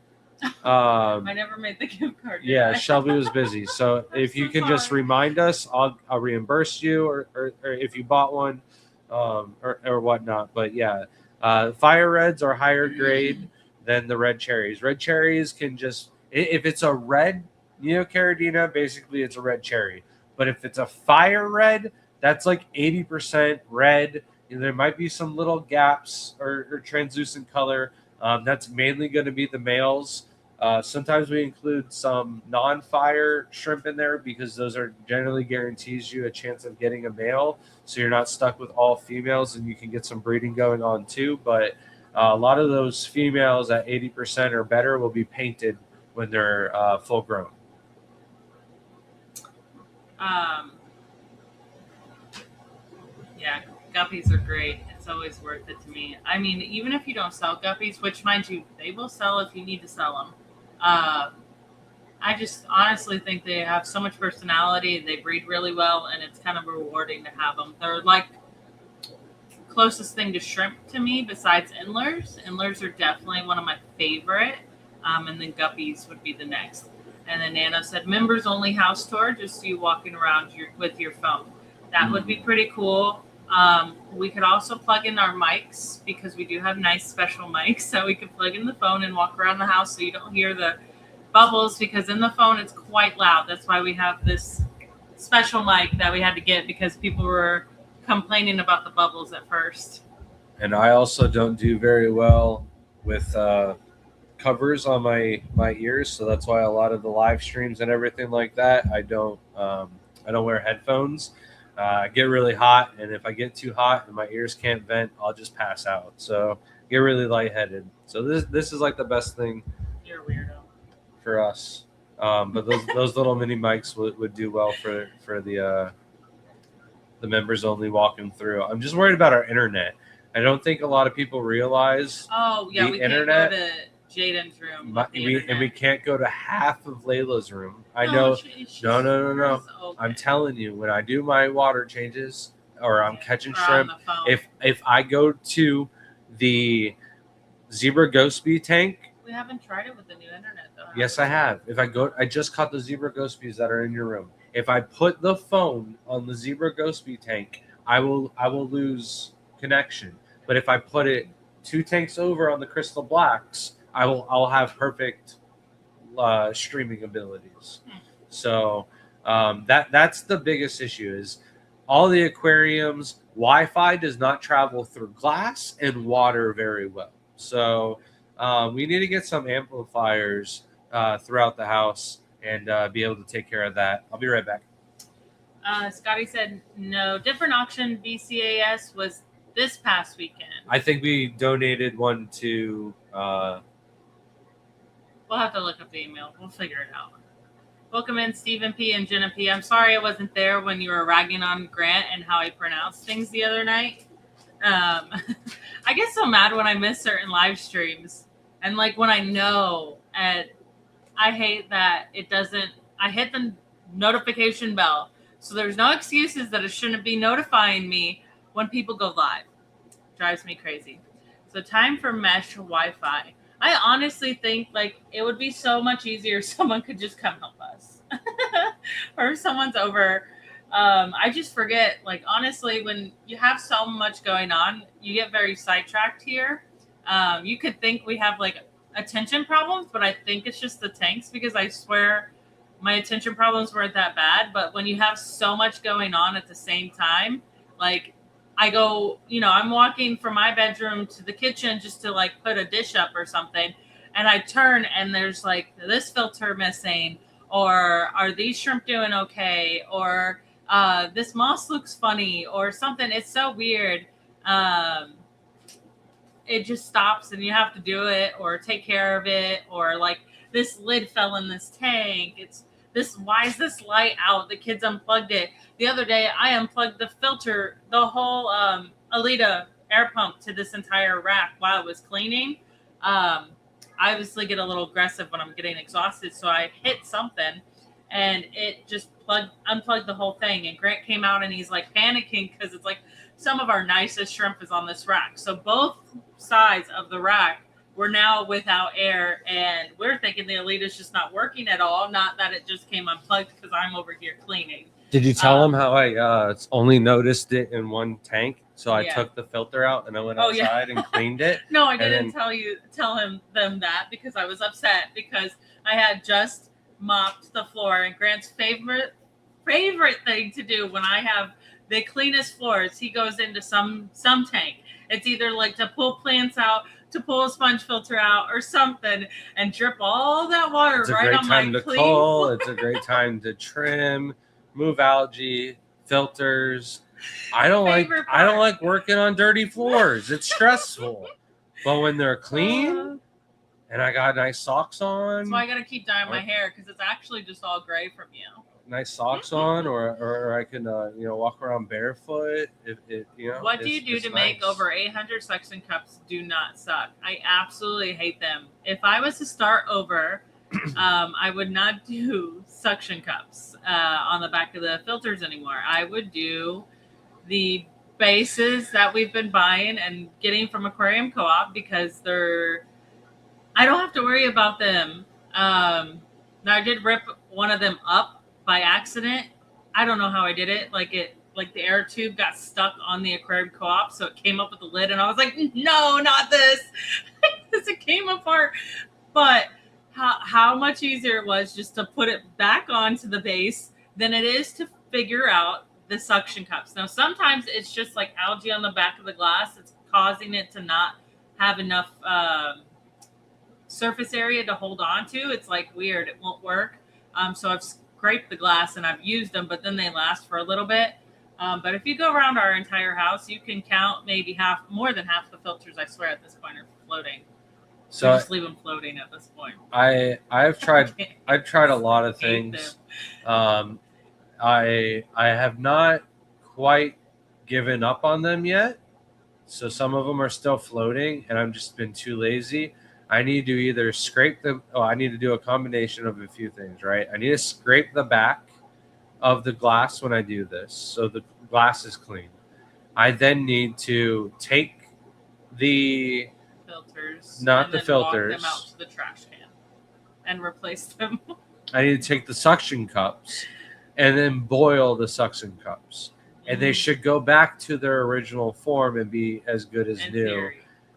I never made the gift card. Yeah, Shelby was busy. So if you can just remind us, I'll reimburse you, or if you bought one, or whatnot. But yeah, fire reds are higher grade than the red cherries. Red cherries can just, if it's a red Caridina, basically it's a red cherry. But if it's a fire red, that's like 80% red. There might be some little gaps or translucent color. That's mainly going to be the males. Sometimes we include some non-fire shrimp in there, because those are generally guarantees you a chance of getting a male, so you're not stuck with all females, and you can get some breeding going on too. But a lot of those females at 80% or better will be painted when they're full grown. Yeah, guppies are great. It's always worth it to me. I mean, even if you don't sell guppies, which, mind you, they will sell if you need to sell them. I just honestly think they have so much personality. They breed really well, and it's kind of rewarding to have them. They're like closest thing to shrimp to me besides endlers. Endlers are definitely one of my favorite, and then guppies would be the next. And then Nano said, members only house tour, just you walking around with your phone. That would be pretty cool. We could also plug in our mics because we do have nice special mics that we can plug in the phone and walk around the house so you don't hear the bubbles, because in the phone it's quite loud. That's why we have this special mic that we had to get because people were complaining about the bubbles at first. And I also don't do very well with covers on my ears, so that's why a lot of the live streams and everything like that, I don't wear headphones. I get really hot, and if I get too hot and my ears can't vent, I'll just pass out. So get really lightheaded. So this is like the best thing. You're a weirdo. For us, but those little mini mics would do well for the members only walking through. I'm just worried about our internet. I don't think a lot of people realize. Oh yeah, we internet, can't go to Jaden's room. We can't go to half of Layla's room. I know. No. Okay. I'm telling you, when I do my water changes or I'm catching shrimp, if I go to the Zebra Ghost Bee tank. We haven't tried it with the new internet though. Yes, I have. I just caught the Zebra Ghost Bees that are in your room. If I put the phone on the Zebra Ghost Bee tank, I will lose connection. But if I put it 2 tanks over on the Crystal Blacks, I'll have perfect streaming abilities. So that's the biggest issue is all the aquariums, Wi-Fi does not travel through glass and water very well. So we need to get some amplifiers throughout the house and be able to take care of that. I'll be right back. Scotty said no. Different auction BCAS was this past weekend. I think we donated one to... We'll have to look up the email. We'll figure it out. Welcome in, Stephen P. and Jenna P. I'm sorry I wasn't there when you were ragging on Grant and how he pronounced things the other night. I get so mad when I miss certain live streams. And like when I know, and I hate that it doesn't, I hit the notification bell. So there's no excuses that it shouldn't be notifying me when people go live. Drives me crazy. So time for mesh Wi-Fi. I honestly think like it would be so much easier if someone could just come help us. Or if someone's over. I just forget, like, honestly, when you have so much going on, you get very sidetracked here. You could think we have, like, attention problems, but I think it's just the tanks because I swear my attention problems weren't that bad. But when you have so much going on at the same time, like, I go, I'm walking from my bedroom to the kitchen just to, like, put a dish up or something, and I turn and there's, like, this filter missing, or are these shrimp doing okay, or... this moss looks funny or something. It's so weird. It just stops and you have to do it or take care of it, or like this lid fell in this tank. It's this, why is this light out? The kids unplugged it. The other day I unplugged the filter, the whole Alita air pump to this entire rack while I was cleaning. I obviously get a little aggressive when I'm getting exhausted, so I hit something and it just unplugged the whole thing. And Grant came out and he's like panicking because it's like some of our nicest shrimp is on this rack. So both sides of the rack were now without air, and we're thinking the Alita's just not working at all. Not that it just came unplugged because I'm over here cleaning. Did you tell him how I only noticed it in one tank? So I took the filter out and I went outside and cleaned it. No, I didn't tell them that because I was upset because I had just mopped the floor, and Grant's favorite thing to do when I have the cleanest floors, he goes into some tank. It's either like to pull plants out, to pull a sponge filter out, or something, and drip all that water right on my clean floor. It's a great time to trim, move algae, filters. I don't like working on dirty floors. It's stressful. But when they're clean and I got nice socks on. So I got to keep dyeing my hair because it's actually just all gray from you. Nice socks on, or I can walk around barefoot. What do you do to make over 800 suction cups do not suck? I absolutely hate them. If I was to start over, I would not do suction cups on the back of the filters anymore. I would do the bases that we've been buying and getting from Aquarium Co-op because I don't have to worry about them. Now I did rip one of them up by accident. I don't know how I did it. Like like the air tube got stuck on the aquarium co-op, so it came up with the lid, and I was like, no, not this, because it came apart. But how much easier it was just to put it back onto the base than it is to figure out the suction cups. Now, sometimes it's just like algae on the back of the glass. It's causing it to not have enough surface area to hold on to. It's like weird. It won't work. So I've scraped the glass and I've used them, but then they last for a little bit. But if you go around our entire house, you can count maybe more than half the filters, I swear, at this point are floating. So just leave them floating at this point. I've tried a lot of things. I have not quite given up on them yet. So some of them are still floating, and I've just been too lazy. I need to either scrape them. Oh, I need to do a combination of a few things, right? I need to scrape the back of the glass when I do this, so the glass is clean. I then need to take the filters, not the filters, walk them out to the trash can and replace them. I need to take the suction cups and then boil the suction cups, and they should go back to their original form and be as good as new.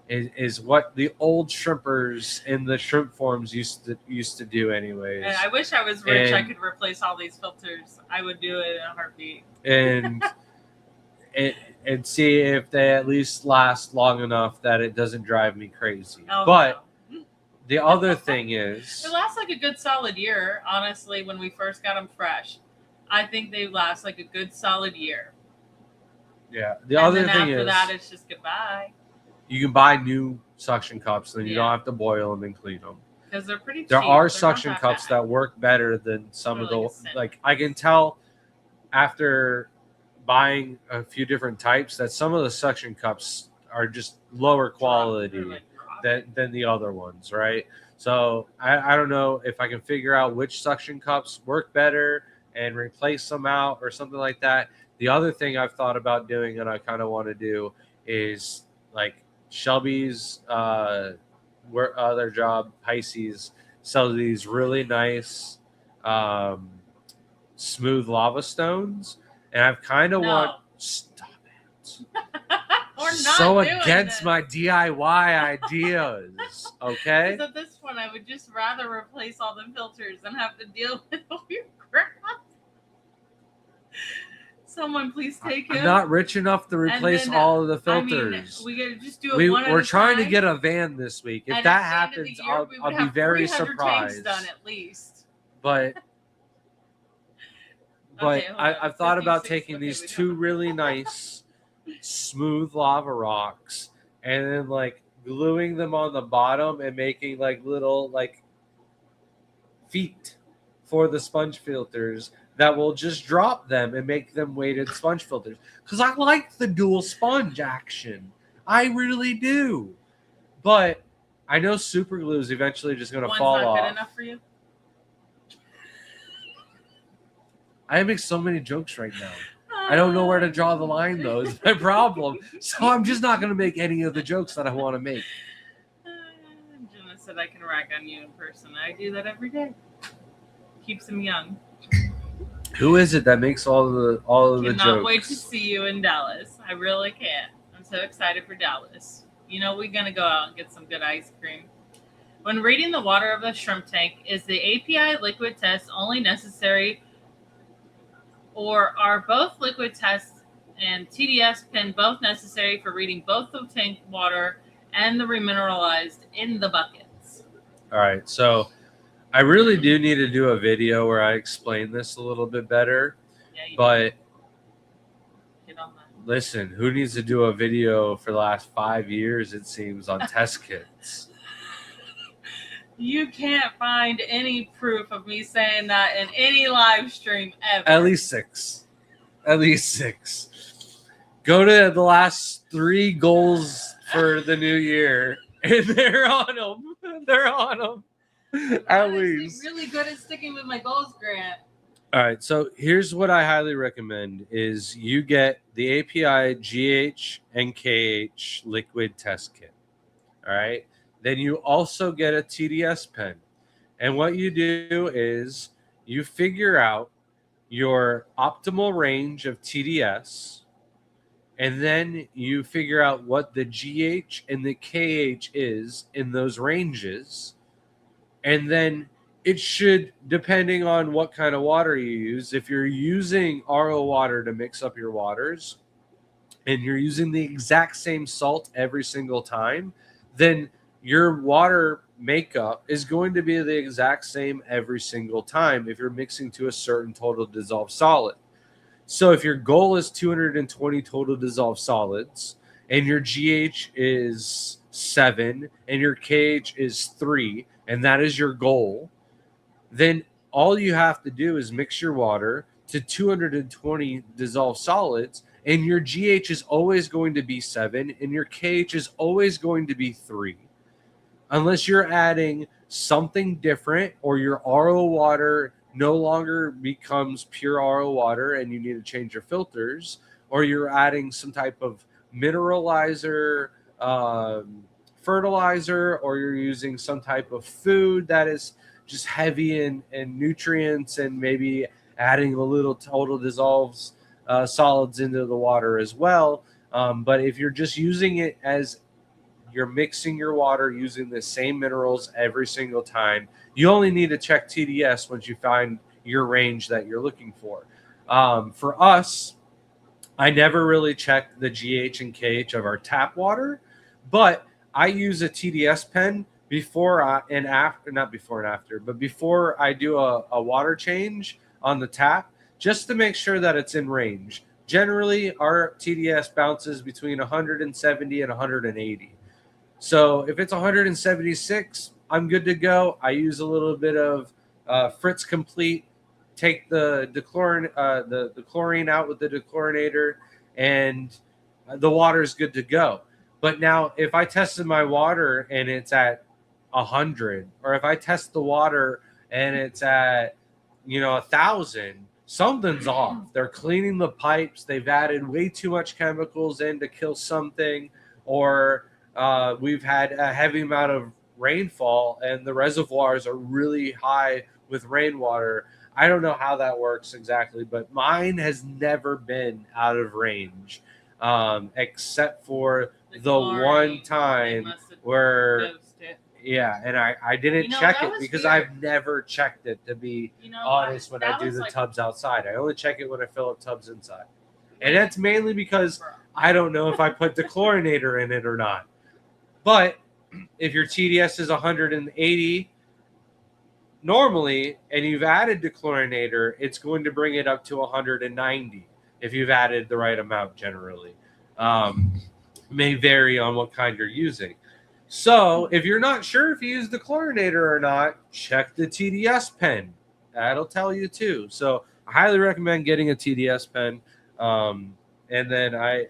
Is what the old shrimpers in the shrimp forms used to do, anyways. And I wish I was rich. I could replace all these filters. I would do it in a heartbeat. And see if they at least last long enough that it doesn't drive me crazy. Oh, but no. The other thing is, it lasts like a good solid year. Honestly, when we first got them fresh, I think they last like a good solid year. Yeah. The other thing after is, that, it's just goodbye. You can buy new suction cups, and you don't have to boil them and clean them. Because they're pretty cheap. There are suction cups that work better than some of the, like, I can tell after buying a few different types that some of the suction cups are just lower quality than the other ones, right? So I don't know if I can figure out which suction cups work better and replace them out or something like that. The other thing I've thought about doing and I kind of want to do is, like, Shelby's other job, Pisces, sells these really nice smooth lava stones, and I've kind of stop it. We're not so against my DIY ideas, okay? Because at this point, I would just rather replace all the filters than have to deal with all your crap. Someone please take him. I'm not rich enough to replace all of the filters. We gotta just do it We're trying to get a van this week. If that happens, I'll be very surprised. Done at least. But Okay, I've thought about taking these two really nice smooth lava rocks and then, like, gluing them on the bottom and making, like, little, like, feet for the sponge filters that will just drop them and make them weighted sponge filters. Because I like the dual sponge action. I really do. But I know super glue is eventually just going to fall off. One's not good enough for you? I make so many jokes right now. I don't know where to draw the line, though. It's my problem. So I'm just not going to make any of the jokes that I want to make. Jenna said I can rag on you in person. I do that every day. Keeps them young. Who is it that makes all of the jokes? Cannot wait to see you in Dallas. I really can't. I'm so excited for Dallas. You know, we're going to go out and get some good ice cream. When reading the water of a shrimp tank, is the API liquid test only necessary, or are both liquid tests and TDS pin both necessary for reading both the tank water and the remineralized in the buckets? All right, so I really do need to do a video where I explain this a little bit better. Yeah, but get on that. Listen, who needs to do a video for the last 5 years, it seems, on test kits? You can't find any proof of me saying that in any live stream ever. At least six. Go to the last 3 goals for the new year, and they're on them. At least. Really good at sticking with my goals, Grant. All right, so here's what I highly recommend is you get the API GH and KH liquid test kit. All right. Then you also get a TDS pen. And what you do is you figure out your optimal range of TDS, and then you figure out what the GH and the KH is in those ranges. And then it should, depending on what kind of water you use, if you're using RO water to mix up your waters and you're using the exact same salt every single time, then your water makeup is going to be the exact same every single time if you're mixing to a certain total dissolved solid. So if your goal is 220 total dissolved solids and your GH is 7 and your KH is 3, and that is your goal, then all you have to do is mix your water to 220 dissolved solids, and your GH is always going to be 7 and your KH is always going to be 3. Unless you're adding something different or your RO water no longer becomes pure RO water and you need to change your filters, or you're adding some type of mineralizer, fertilizer, or you're using some type of food that is just heavy in nutrients and maybe adding a little total dissolves solids into the water as well. But if you're just using it as you're mixing your water using the same minerals every single time, you only need to check TDS once you find your range that you're looking for. For us, I never really check the GH and KH of our tap water, but I use a TDS pen before and after, not before and after, but before I do a water change on the tap, just to make sure that it's in range. Generally, our TDS bounces between 170 and 180. So if it's 176, I'm good to go. I use a little bit of Fritz Complete, take the chlorine out with the dechlorinator, and the water is good to go. But now if I tested my water and it's at 100, or if I test the water and it's at 1,000, something's off. They're cleaning the pipes. They've added way too much chemicals in to kill something, or we've had a heavy amount of rainfall and the reservoirs are really high with rainwater. I don't know how that works exactly, but mine has never been out of range, except for the one time where, yeah, and I didn't check it because weird. I've never checked it, to be honest, when I do the tubs outside. I only check it when I fill up tubs inside. And that's mainly because I don't know if I put the chlorinator in it or not. But if your TDS is 180 normally, and you've added dechlorinator, it's going to bring it up to 190 if you've added the right amount generally. May vary on what kind you're using. So if you're not sure if you use the chlorinator or not, check the TDS pen. That'll tell you too. So I highly recommend getting a TDS pen. And then I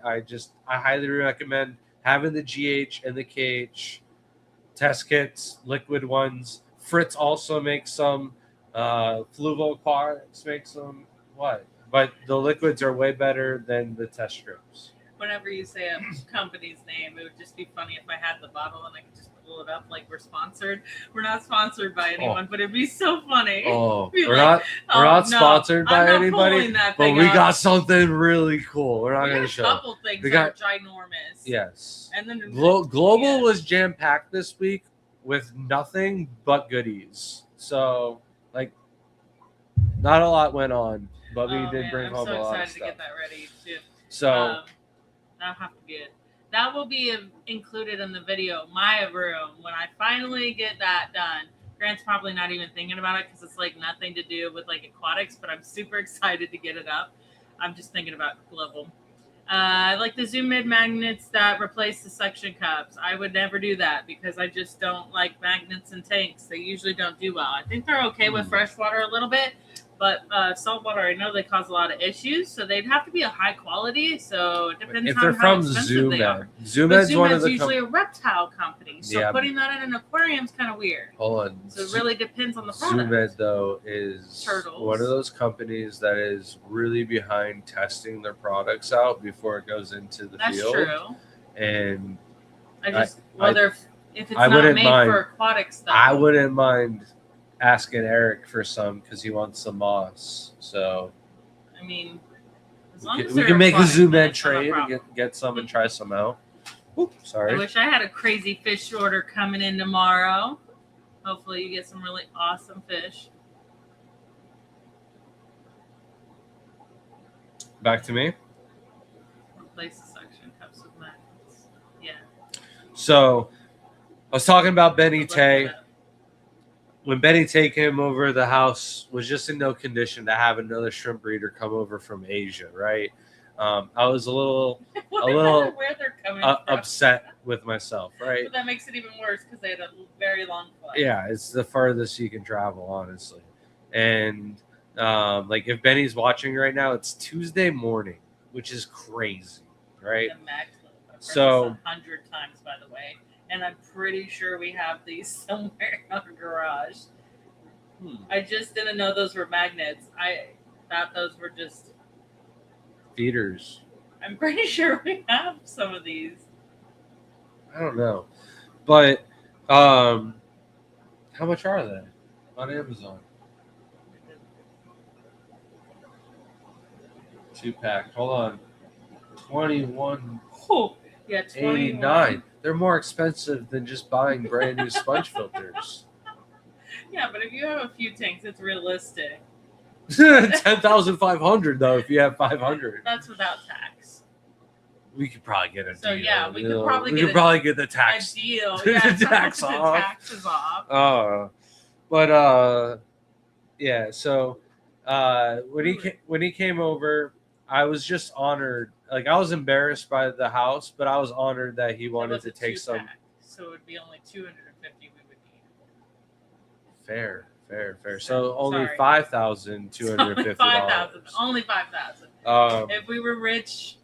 highly recommend having the GH and the KH test kits, liquid ones. Fritz also makes some. Fluval Aquatics makes some. But the liquids are way better than the test strips. Whenever you say a company's name, it would just be funny if I had the bottle and I could just pull it up like we're sponsored. We're not sponsored by anyone, but it'd be so funny. We're not sponsored by anybody, but we got something really cool. We're not going to show. A couple things that are ginormous. Yes. And then Global was jam-packed this week with nothing but goodies. So, not a lot went on, but we did bring home a lot of stuff. I'm so excited to get that ready too. So that'll have to be it. That will be included in the video, my room, when I finally get that done. Grant's probably not even thinking about it because it's nothing to do with aquatics, but I'm super excited to get it up. I'm just thinking about Global. I like the Zoom Mid magnets that replace the suction cups. I would never do that because I just don't like magnets in tanks. They usually don't do well. I think they're okay with freshwater a little bit, but saltwater, I know they cause a lot of issues, so they'd have to be a high quality. So it depends on how expensive they are. Zoom Med's usually a reptile company, so putting that in an aquarium is kind of weird. Hold on. So it really depends on the product. Zoom Med, though, is Turtles. One of those companies that is really behind testing their products out before it goes into the field. That's true. And if it's not made for aquatic stuff, I wouldn't mind asking Eric for some because he wants some moss. So I mean, as long as We they're can make a aquatic, Zoom then in it's not a trade and problem. get some and try some out. Oops, I sorry. wish I had a crazy fish order coming in tomorrow. Hopefully you get some really awesome fish. Back to me. Replace the suction cups with magnets. Yeah. So I was talking about Benny Look Tay. it up. When Benny Tay came over, the house was just in no condition to have another shrimp breeder come over from Asia, right? I was a little Where they're coming from. upset with myself, right? But that makes it even worse because they had a very long flight. Yeah, it's the farthest you can travel, honestly. And like if Benny's watching right now, it's Tuesday morning, which is crazy, right? The Max Loop. I've heard So- this 100 times, by the way, and I'm pretty sure we have these somewhere in our garage. I just didn't know those were magnets. I thought those were just. Feeders. I'm pretty sure we have some of these. I don't know, but how much are they on Amazon? 2-pack. Hold on. 21. Oh, yeah, 21. 89. They're more expensive than just buying brand new sponge filters. Yeah, but if you have a few tanks, it's realistic. 10,500 though. If you have 500, That's without tax. we could probably get a So, deal. yeah, we could you know? probably we get could probably get the tax. A deal. The Yeah, tax the off. taxes off. But yeah. So when he came over, I was just honored. Like I was embarrassed by the house, but I was honored that he wanted to take some. So it would be only 250 we would need. Fair. So only Sorry. $5,250. Only 5,000. If we were rich,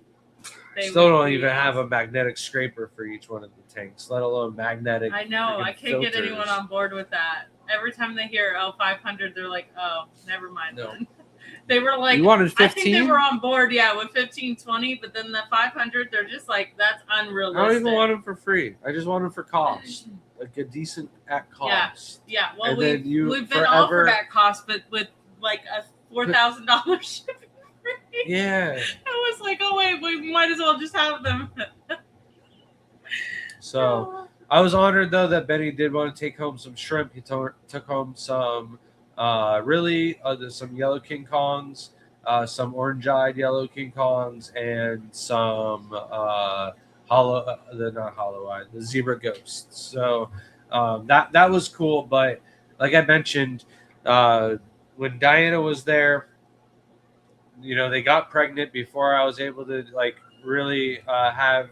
they still would don't be even have a awesome. magnetic scraper for each one of the tanks, let alone magnetic. I know. I can't get filters. anyone on board with that. Every time they hear 500, they're like, oh, never mind. No. Then. They were like, You wanted 15? I think they were on board, yeah, with 15, 20, but then the 500, they're just like, that's unrealistic. I don't even want them for free. I just want them for cost, like a decent at cost. Yeah. Well, And then we've been offered at cost, but with like a $4,000 shipping free. Yeah. I was like, oh wait, we might as well just have them. So I was honored though that Benny did want to take home some shrimp. He took home some some yellow King Kongs, some orange-eyed yellow King Kongs, and some the zebra ghosts. So that was cool. But like I mentioned, when Diana was there, you know, they got pregnant before I was able to like really have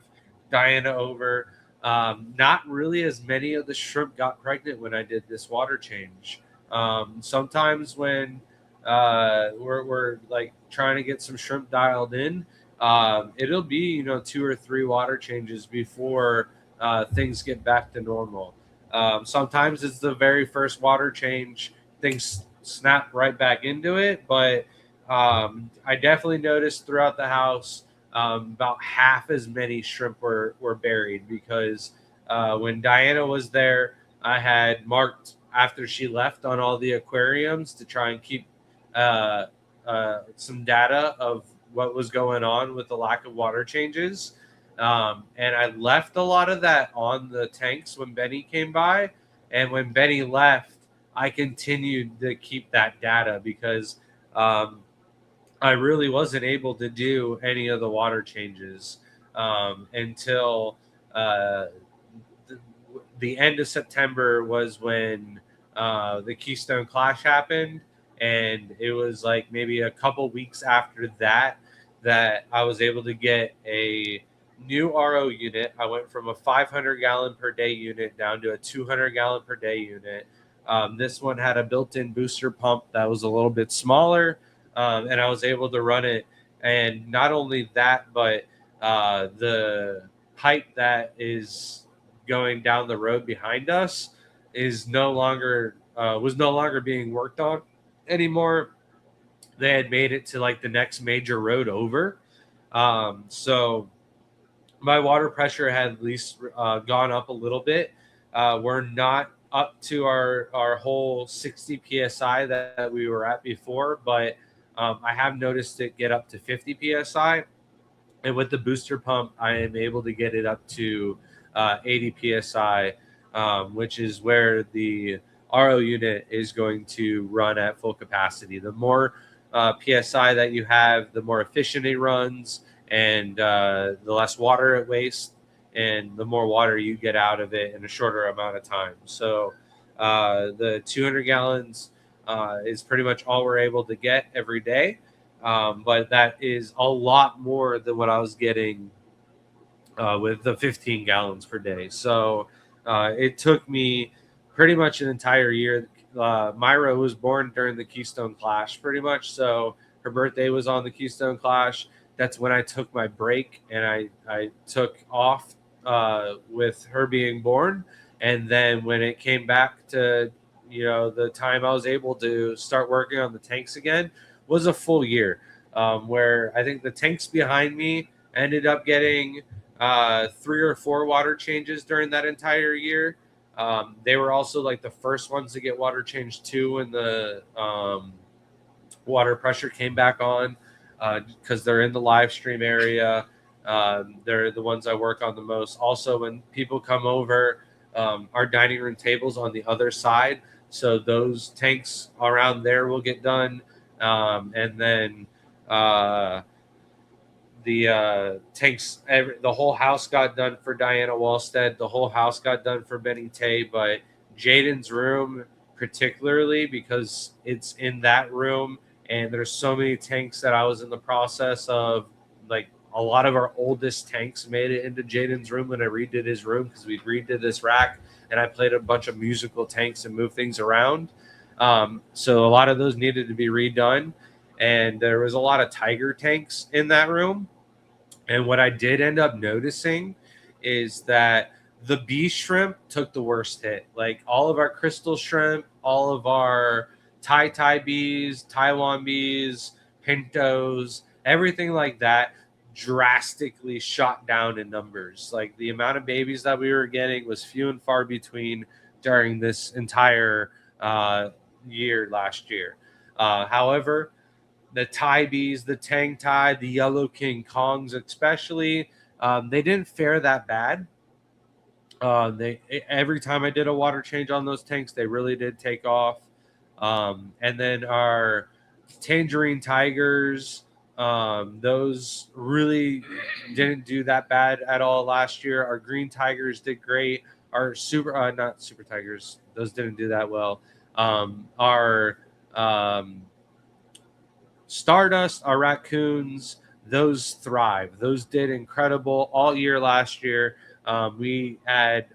Diana over. Not really as many of the shrimp got pregnant when I did this water change. Sometimes when we're like trying to get some shrimp dialed in, it'll be 2 or 3 water changes before things get back to normal. Sometimes it's the very first water change, things snap right back into it. But I definitely noticed throughout the house about half as many shrimp were buried because when Diana was there, I had marked after she left on all the aquariums to try and keep some data of what was going on with the lack of water changes. And I left a lot of that on the tanks when Benny came by. And when Benny left, I continued to keep that data because I really wasn't able to do any of the water changes until the end of September was when the Keystone Clash happened. And it was like maybe a couple weeks after that I was able to get a new RO unit. I went from a 500 gallon per day unit down to a 200 gallon per day unit. This one had a built-in booster pump that was a little bit smaller. And I was able to run it. And not only that, but the pipe that is going down the road behind us was no longer being worked on anymore. They had made it to like the next major road over. So my water pressure had at least gone up a little bit. We're not up to our whole 60 psi that we were at before, but I have noticed it get up to 50 psi, and with the booster pump, I am able to get it up to 80 psi, which is where the RO unit is going to run at full capacity. The more psi that you have, the more efficient it runs, and the less water it wastes, and the more water you get out of it in a shorter amount of time. So the 200 gallons is pretty much all we're able to get every day. But that is a lot more than what I was getting with the 15 gallons per day. So it took me pretty much an entire year. Myra was born during the Keystone Clash, pretty much. So her birthday was on the Keystone Clash. That's when I took my break, and I took off with her being born. And then when it came back to, the time I was able to start working on the tanks again, was a full year, where I think the tanks behind me ended up getting 3 or 4 water changes during that entire year. They were also like the first ones to get water changed too when the water pressure came back on, because they're in the live stream area. They're the ones I work on the most. Also, when people come over, our dining room tables on the other side, so those tanks around there will get done. And then the tanks, the whole house got done for Diana Wallstead. The whole house got done for Benny Tay, but Jaden's room particularly, because it's in that room, and there's so many tanks that I was in the process of, like, a lot of our oldest tanks made it into Jaden's room when I redid his room, because we redid this rack and I played a bunch of musical tanks and moved things around. So a lot of those needed to be redone, and there was a lot of tiger tanks in that room. And what I did end up noticing is that the bee shrimp took the worst hit. Like, all of our crystal shrimp, all of our Tai bees, Taiwan bees, pintos, everything like that drastically shot down in numbers. Like, the amount of babies that we were getting was few and far between during this entire year last year. However, the Thai bees, the Tang Thai, the Yellow King Kongs especially, they didn't fare that bad. Every time I did a water change on those tanks, they really did take off. And then our Tangerine Tigers, those really didn't do that bad at all last year. Our Green Tigers did great. Our not Super Tigers, those didn't do that well. Our Stardust, our Raccoons, those thrive. Those did incredible all year last year. We had,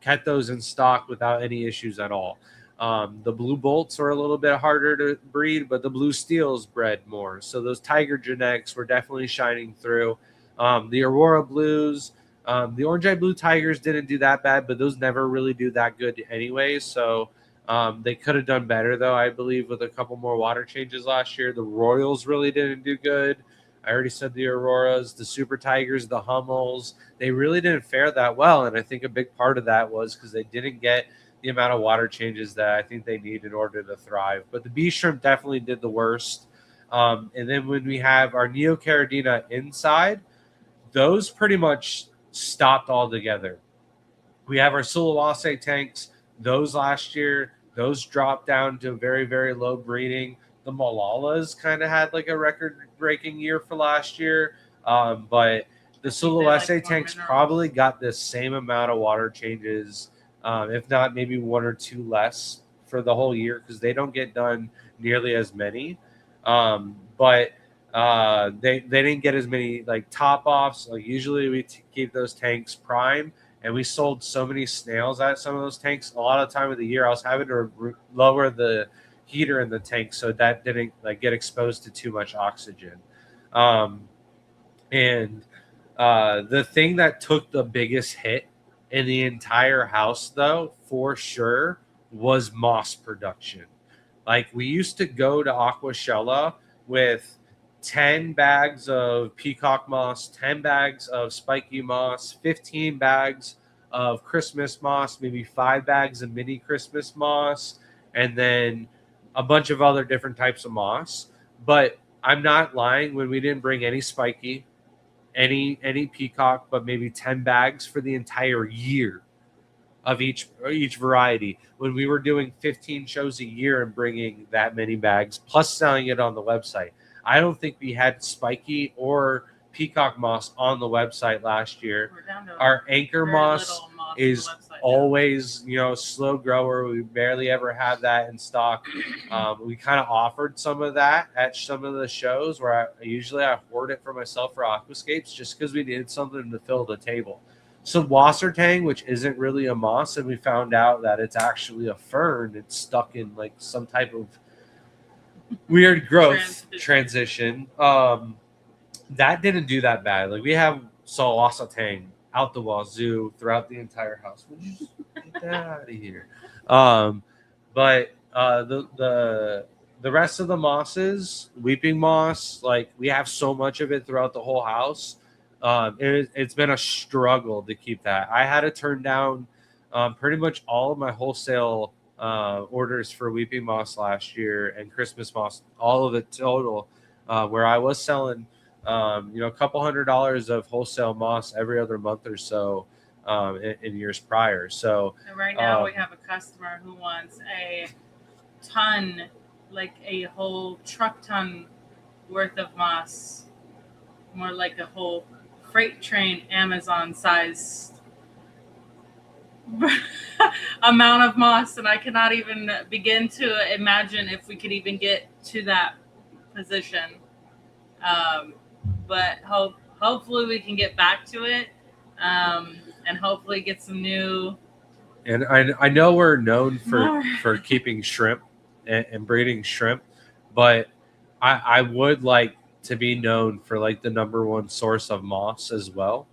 kept those in stock without any issues at all. The Blue Bolts were a little bit harder to breed, but the Blue Steels bred more. So those Tiger genetics were definitely shining through. The Aurora Blues, the Orange Eye Blue Tigers didn't do that bad, but those never really do that good anyway. So they could have done better, though, I believe, with a couple more water changes last year. The Royals really didn't do good. I already said the Auroras, the Super Tigers, the Hummels. They really didn't fare that well, and I think a big part of that was because they didn't get the amount of water changes that I think they need in order to thrive. But the bee shrimp definitely did the worst. And then when we have our Neocaridina inside, those pretty much stopped altogether. We have our Sulawesi tanks. Those last year, those dropped down to very, very low breeding. The Malalas kind of had like a record-breaking year for last year. But the Sulawesi tanks probably got the same amount of water changes, if not maybe 1 or 2 less for the whole year, because they don't get done nearly as many. But they didn't get as many like top-offs. Like, usually we keep those tanks prime, and we sold so many snails at some of those tanks. A lot of the time of the year, I was having to lower the heater in the tank so that didn't like get exposed to too much oxygen. And the thing that took the biggest hit in the entire house, though, for sure, was moss production. Like, we used to go to Aquashella with 10 bags of peacock moss, 10 bags of spiky moss, 15 bags of Christmas moss, maybe 5 bags of mini Christmas moss, and then a bunch of other different types of moss. But I'm not lying when we didn't bring any spiky, any peacock, but maybe 10 bags for the entire year of each variety. When we were doing 15 shows a year and bringing that many bags, plus selling it on the website, I don't think we had spiky or peacock moss on the website last year. We're down to Our anchor very moss little moss is on the website now. always, slow grower. We barely ever have that in stock. We kind of offered some of that at some of the shows where I hoard it for myself for aquascapes just because we needed something to fill the table. So Wassertang, which isn't really a moss, and we found out that it's actually a fern. It's stuck in like some type of weird growth transition. That didn't do that bad. Like we have saw Wassertang out the wazoo throughout the entire house. Would you just get that out of here? But the rest of the mosses, weeping moss, like we have so much of it throughout the whole house. It's been a struggle to keep that. I had to turn down pretty much all of my wholesale orders for weeping moss last year and Christmas moss, all of it total, where I was selling a couple $100 of wholesale moss every other month or so in years prior. So and right now we have a customer who wants a ton, like a whole truck ton worth of moss, more like a whole freight train Amazon sized amount of moss, and I cannot even begin to imagine if we could even get to that position. But hopefully we can get back to it, and hopefully get some new. And I know we're known for keeping shrimp and breeding shrimp, but I would like to be known for like the number one source of moss as well.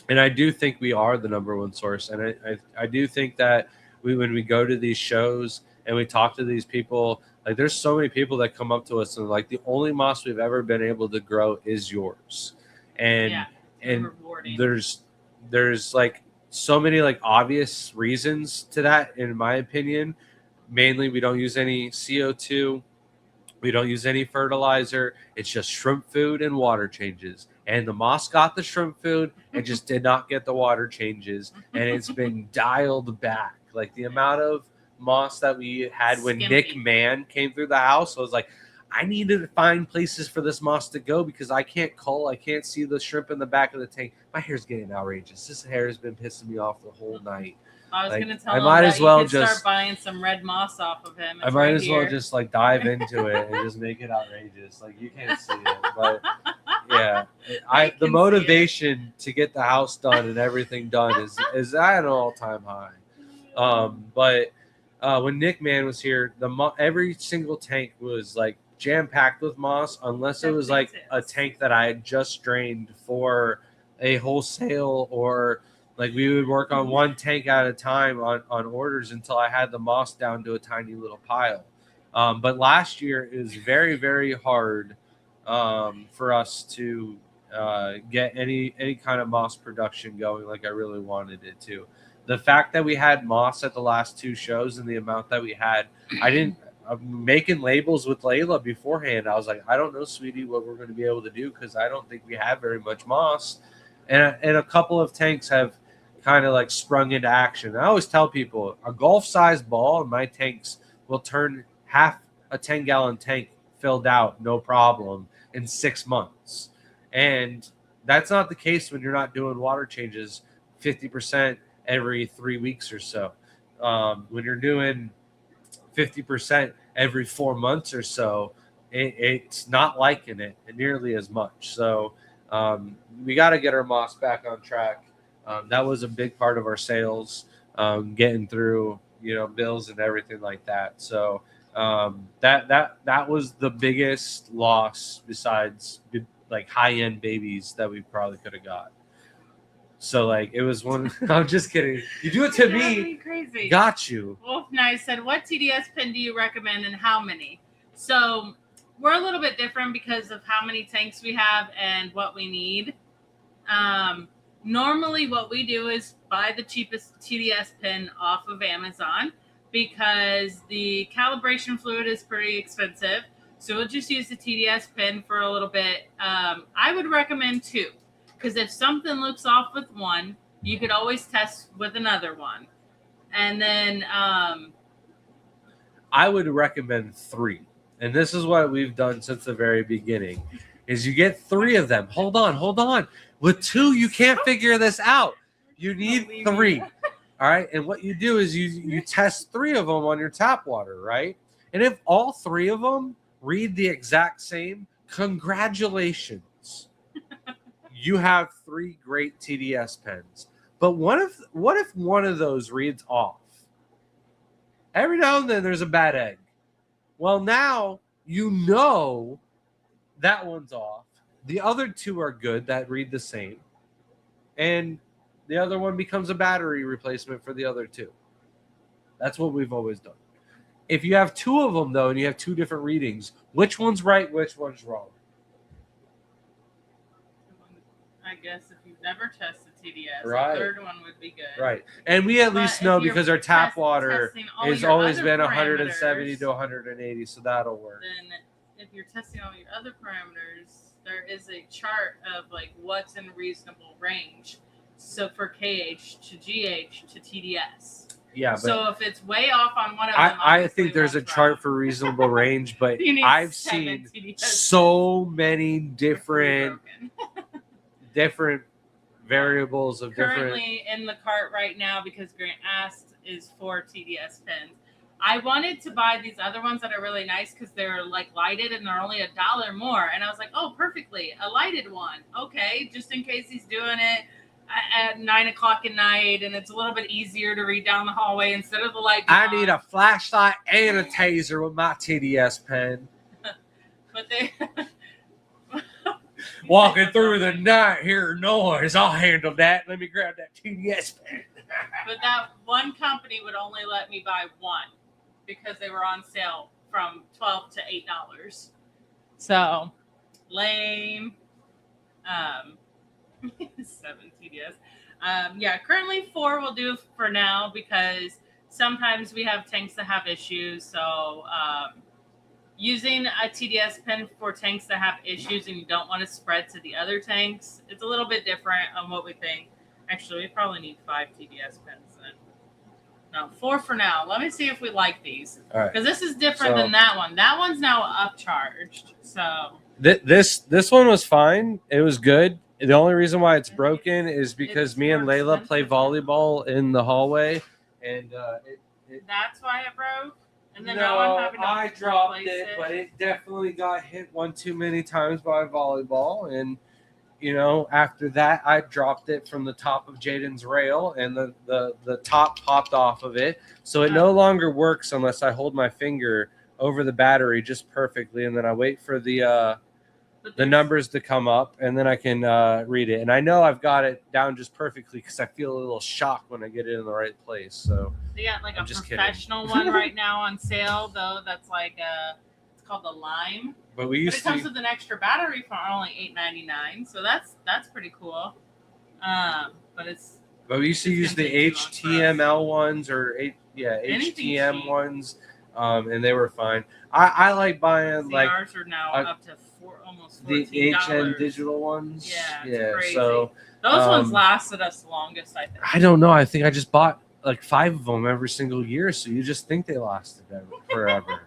And I do think we are the number one source. And I do think that when we go to these shows and we talk to these people, like there's so many people that come up to us and like the only moss we've ever been able to grow is yours. And rewarding. there's like so many like obvious reasons to that, in my opinion. Mainly we don't use any CO2. We don't use any fertilizer. It's just shrimp food and water changes. And the moss got the shrimp food and just did not get the water changes. And it's been dialed back. Like the amount of moss that we had when Nick Mann came through the house, I was like, I needed to find places for this moss to go because I can't cull. I can't see the shrimp in the back of the tank. My hair's getting outrageous. This hair has been pissing me off the whole night. I was going to tell him that you could start buying some red moss off of him. I might as well just like dive into it and just make it outrageous. Like you can't see it, but yeah, the motivation to get the house done and everything done is at an all-time high. But when Nick Mann was here, every single tank was like jam-packed with moss, unless it was like a tank that I had just drained for a wholesale, or like we would work on one tank at a time on orders until I had the moss down to a tiny little pile. But last year it was very, very hard for us to get any kind of moss production going like I really wanted it to. The fact that we had moss at the last two shows and the amount that we had, I'm making labels with Layla beforehand. I was like, I don't know, sweetie, what we're going to be able to do because I don't think we have very much moss. And a couple of tanks have kind of like sprung into action. I always tell people a golf-sized ball in my tanks will turn half a 10-gallon tank filled out, no problem, in 6 months. And that's not the case when you're not doing water changes 50% every 3 weeks or so. When you're doing 50% every 4 months or so, it's not liking it nearly as much. So we got to get our moss back on track. That was a big part of our sales, getting through, bills and everything like that. So that was the biggest loss besides like high-end babies that we probably could have got. So like it was one. I'm just kidding. You do it to me. Crazy. Got you. Wolf Knight said, "What TDS pin do you recommend and how many?" So we're a little bit different because of how many tanks we have and what we need. Normally what we do is buy the cheapest TDS pin off of Amazon because the calibration fluid is pretty expensive. So we'll just use the TDS pin for a little bit. I would recommend 2, because if something looks off with one, you could always test with another one. And then I would recommend 3. And this is what we've done since the very beginning, is you get 3 of them. Hold on. With 2, you can't figure this out. You need 3. All right. And what you do is you test 3 of them on your tap water, right? And if all 3 of them read the exact same, congratulations. You have 3 great TDS pens. But what if one of those reads off? Every now and then there's a bad egg. Well, now you know that one's off. The other 2 are good that read the same. And the other one becomes a battery replacement for the other 2. That's what we've always done. If you have 2 of them, though, and you have 2 different readings, which one's right, which one's wrong? I guess if you've never tested TDS, right. The third one would be good. Right. And we at least know because our tap water has always been 170 to 180, so that'll work. Then if you're testing all your other parameters, there is a chart of like what's in reasonable range. So for KH to GH to TDS. Yeah, but so if it's way off on one of them, I think there's a chart for reasonable range, but I've seen so many different variables of currently in the cart right now because Grant asked is 4 TDS pens. I wanted to buy these other ones that are really nice because they're like lighted and they're only $1 more. And I was like, oh, perfectly, a lighted one. Okay, just in case he's doing it at 9 o'clock at night and it's a little bit easier to read down the hallway instead of the light. I need a flashlight and a taser with my TDS pen. But they walking through the night, hear noise. I'll handle that. Let me grab that TDS pen. But that one company would only let me buy 1 because they were on sale from $12 to $8. So lame. 7 TDS. Yeah, currently 4 will do for now because sometimes we have tanks that have issues. So using a TDS pen for tanks that have issues and you don't want to spread to the other tanks, it's a little bit different on what we think. Actually, we probably need 5 TDS pens then. No, 4 for now. Let me see if we like these. All right. Because this is different than that one. That one's now upcharged. So this one was fine. It was good. The only reason why it's broken is because me and Layla play volleyball in the hallway, and that's why it broke. And then no, I dropped it, it, but it definitely got hit one too many times by volleyball. And you know, after that, I dropped it from the top of Jaden's rail, and the top popped off of it, so it no longer works unless I hold my finger over the battery just perfectly, and then I wait for the numbers to come up, and then I can read it. And I know I've got it down just perfectly because I feel a little shock when I get it in the right place. So they got like a professional one right now on sale, though. That's like it's called the Lime. But it comes with an extra battery for only $8.99, so that's pretty cool. But we used to use the HTML ones or HTM ones, and they were fine. I like buying like ours are now up to almost $14. The HN digital ones. Yeah, crazy. So those ones lasted us the longest, I think. I don't know. I think I just bought like 5 of them every single year, so you just think they lasted forever.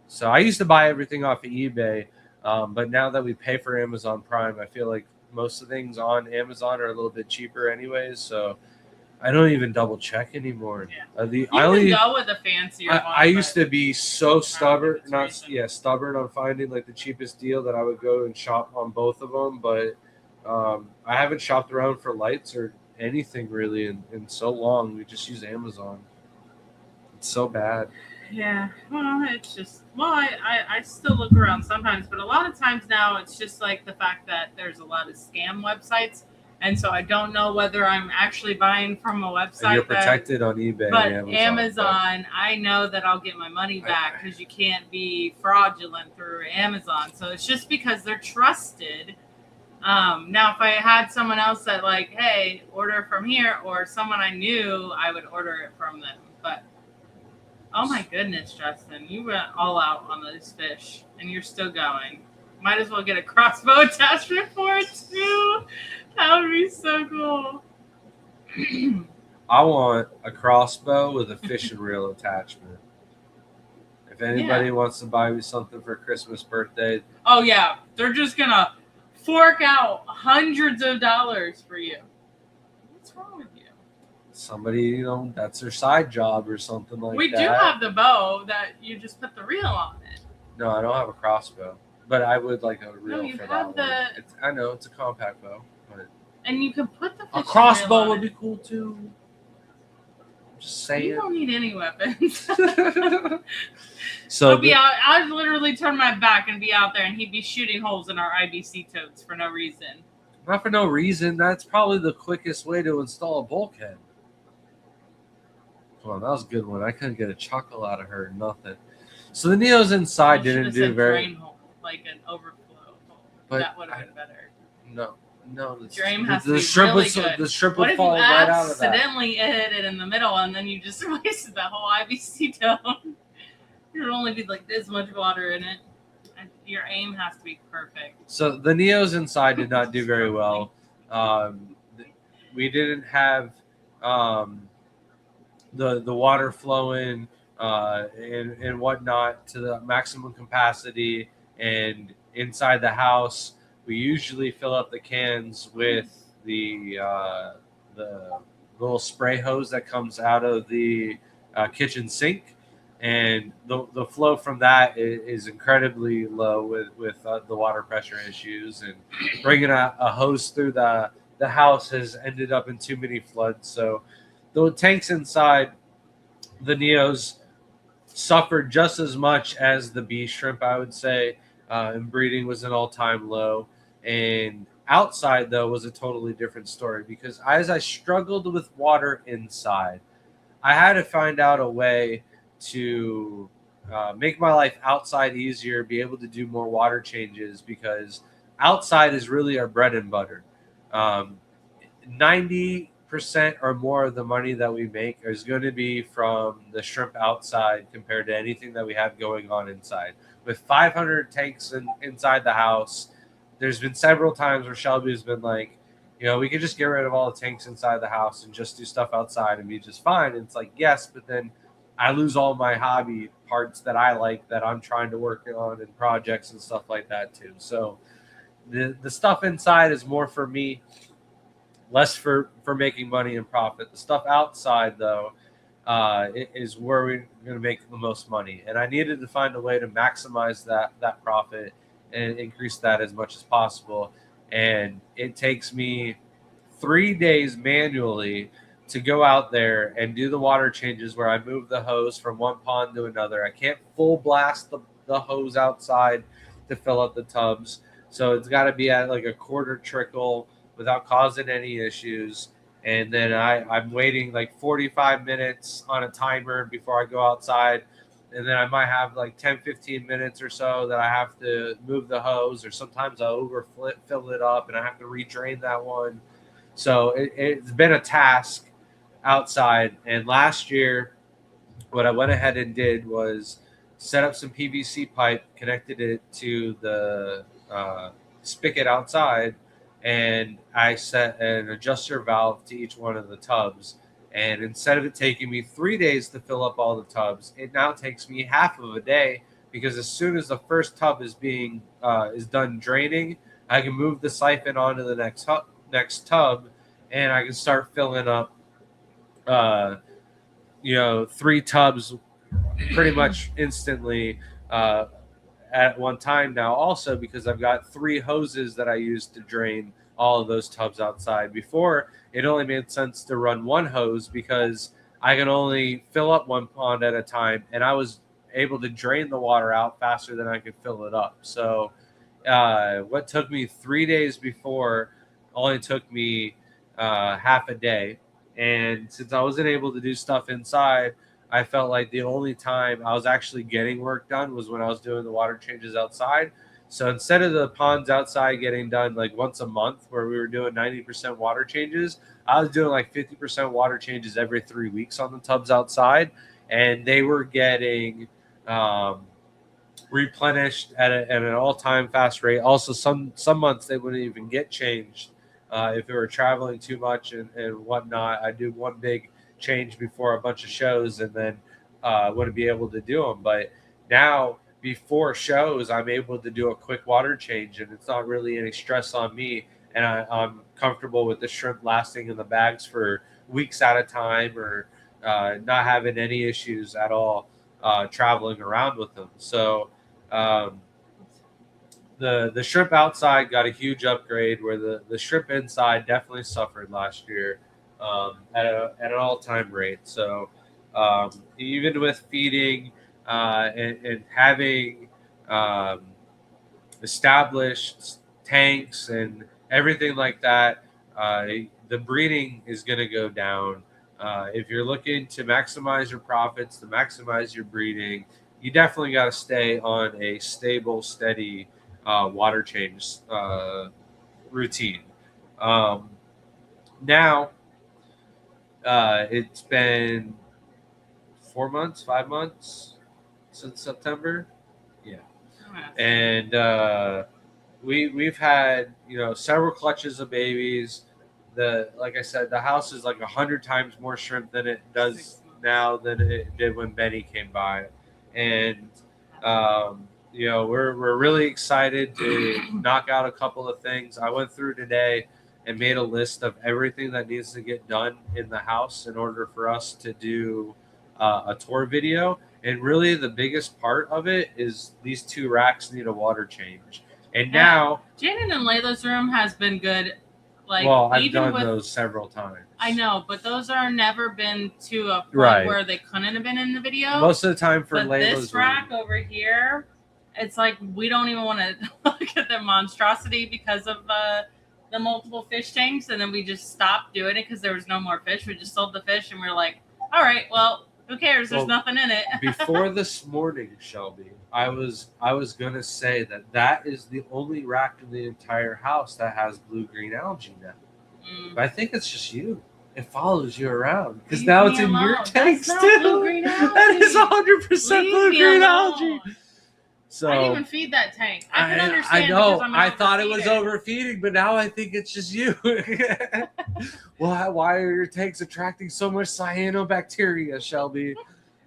So I used to buy everything off of eBay, but now that we pay for Amazon Prime, I feel like most of the things on Amazon are a little bit cheaper anyways, so I don't even double check anymore. Yeah. You can go with a fancier one. I used to be so stubborn, stubborn on finding like the cheapest deal that I would go and shop on both of them, but I haven't shopped around for lights or anything really in so long. We just use Amazon. It's so bad. Yeah, well, it's just, I still look around sometimes, but a lot of times now it's just like the fact that there's a lot of scam websites, and so I don't know whether I'm actually buying from a website. And you're protected on eBay. But Amazon, I know that I'll get my money back because you can't be fraudulent through Amazon. So it's just because they're trusted. Now, if I had someone else that like, hey, order from here, or someone I knew, I would order it from them. But Oh my goodness, Justin. You went all out on those fish and you're still going. Might as well get a crossbow attachment for it too. That would be so cool. I want a crossbow with a fishing reel attachment. If anybody wants to buy me something for Christmas, birthday. Oh yeah, they're just gonna fork out hundreds of dollars for you. What's wrong with you? Somebody, that's their side job or something like that. We do have the bow that you just put the reel on it. No, I don't have a crossbow, but I would like a reel you for have that one. I know it's a compact bow, but and you can put the a crossbow would be cool too. I'm just saying. You don't need any weapons. So I'd literally turn my back and be out there, and he'd be shooting holes in our IBC totes for no reason. Not for no reason. That's probably the quickest way to install a bulkhead. Come on, that was a good one. I couldn't get a chuckle out of her. Nothing. So the Neos inside didn't do very. Drain hole, like an overflow hole. But that would have been better. No. The drain has to be really good. The shrimp would fall right out of that. What if you accidentally hit it in the middle and then you just wasted that whole IBC tone? There'd only be like this much water in it. And your aim has to be perfect. So the Neos inside did not do very well. We didn't have the water flowing and whatnot to the maximum capacity. And inside the house, we usually fill up the cans with the little spray hose that comes out of the kitchen sink, and the flow from that is incredibly low with the water pressure issues. And bringing a hose through the house has ended up in too many floods. So the tanks inside the Neos suffered just as much as the bee shrimp, I would say. And breeding was an all-time low. And outside, though, was a totally different story, because as I struggled with water inside, I had to find out a way to make my life outside easier, be able to do more water changes, because outside is really our bread and butter. 90% or more of the money that we make is going to be from the shrimp outside compared to anything that we have going on inside. With 500 tanks inside the house, there's been several times where Shelby's been like, we could just get rid of all the tanks inside the house and just do stuff outside and be just fine. And it's like, yes, but then I lose all my hobby parts that I like, that I'm trying to work on, and projects and stuff like that too. So the stuff inside is more for me, less for making money and profit. The stuff outside, though, is where we're going to make the most money. And I needed to find a way to maximize that profit and increase that as much as possible. And it takes me 3 days manually to go out there and do the water changes, where I move the hose from one pond to another. I can't full blast the hose outside to fill up the tubs. So it's got to be at like a quarter trickle without causing any issues. And then I'm waiting like 45 minutes on a timer before I go outside. And then I might have like 10, 15 minutes or so that I have to move the hose, or sometimes I fill it up and I have to redrain that one. So it's been a task outside. And last year, what I went ahead and did was set up some PVC pipe, connected it to the spigot outside, and I set an adjuster valve to each one of the tubs. And instead of it taking me 3 days to fill up all the tubs, it now takes me half of a day, because as soon as the first tub is done draining, I can move the siphon onto the next tub, and I can start filling up 3 tubs pretty much instantly at one time now, also because I've got 3 hoses that I use to drain all of those tubs outside. Before, it only made sense to run one hose because I can only fill up one pond at a time, and I was able to drain the water out faster than I could fill it up. So what took me 3 days before only took me half a day. And since I wasn't able to do stuff inside, I felt like the only time I was actually getting work done was when I was doing the water changes outside. So instead of the ponds outside getting done like once a month, where we were doing 90% water changes, I was doing like 50% water changes every 3 weeks on the tubs outside. and they were getting replenished at an all-time fast rate. Also, some months they wouldn't even get changed if they were traveling too much and whatnot. I do one big change before a bunch of shows, and then wouldn't be able to do them. But now, before shows, I'm able to do a quick water change, and it's not really any stress on me. And I'm comfortable with the shrimp lasting in the bags for weeks at a time, or not having any issues at all traveling around with them. So the shrimp outside got a huge upgrade, where the shrimp inside definitely suffered last year at an all-time rate. So even with feeding and having established tanks and everything like that, the breeding is going to go down. If you're looking to maximize your profits, to maximize your breeding, you definitely got to stay on a stable, steady water change routine. Now, it's been 4 months, 5 months since September. Yeah. And we've had several clutches of babies. Like I said, the house is like 100 times more shrimp than it does now than it did when Benny came by, and we're really excited to knock out a couple of things. I went through today and made a list of everything that needs to get done in the house in order for us to do a tour video. And really, the biggest part of it is these 2 racks need a water change. And now, Janet and Layla's room has been good. Well, I've done those several times. I know, but those are never been to a point where they couldn't have been in the video. Most of the time for Layla's this rack over here, it's like we don't even want to look at the monstrosity because of the multiple fish tanks, and then we just stopped doing it because there was no more fish. We just sold the fish, and we are like, all right, well, who cares? There's nothing in it. Before this morning, Shelby, I was gonna say that is the only rack in the entire house that has blue-green algae now. But I think it's just you. It follows you around because now it's in your tanks too. Blue-green algae. That is 100% blue-green algae. So I didn't even feed that tank. I can understand. I know. I thought it was overfeeding, but now I think it's just you. Well, why are your tanks attracting so much cyanobacteria, Shelby?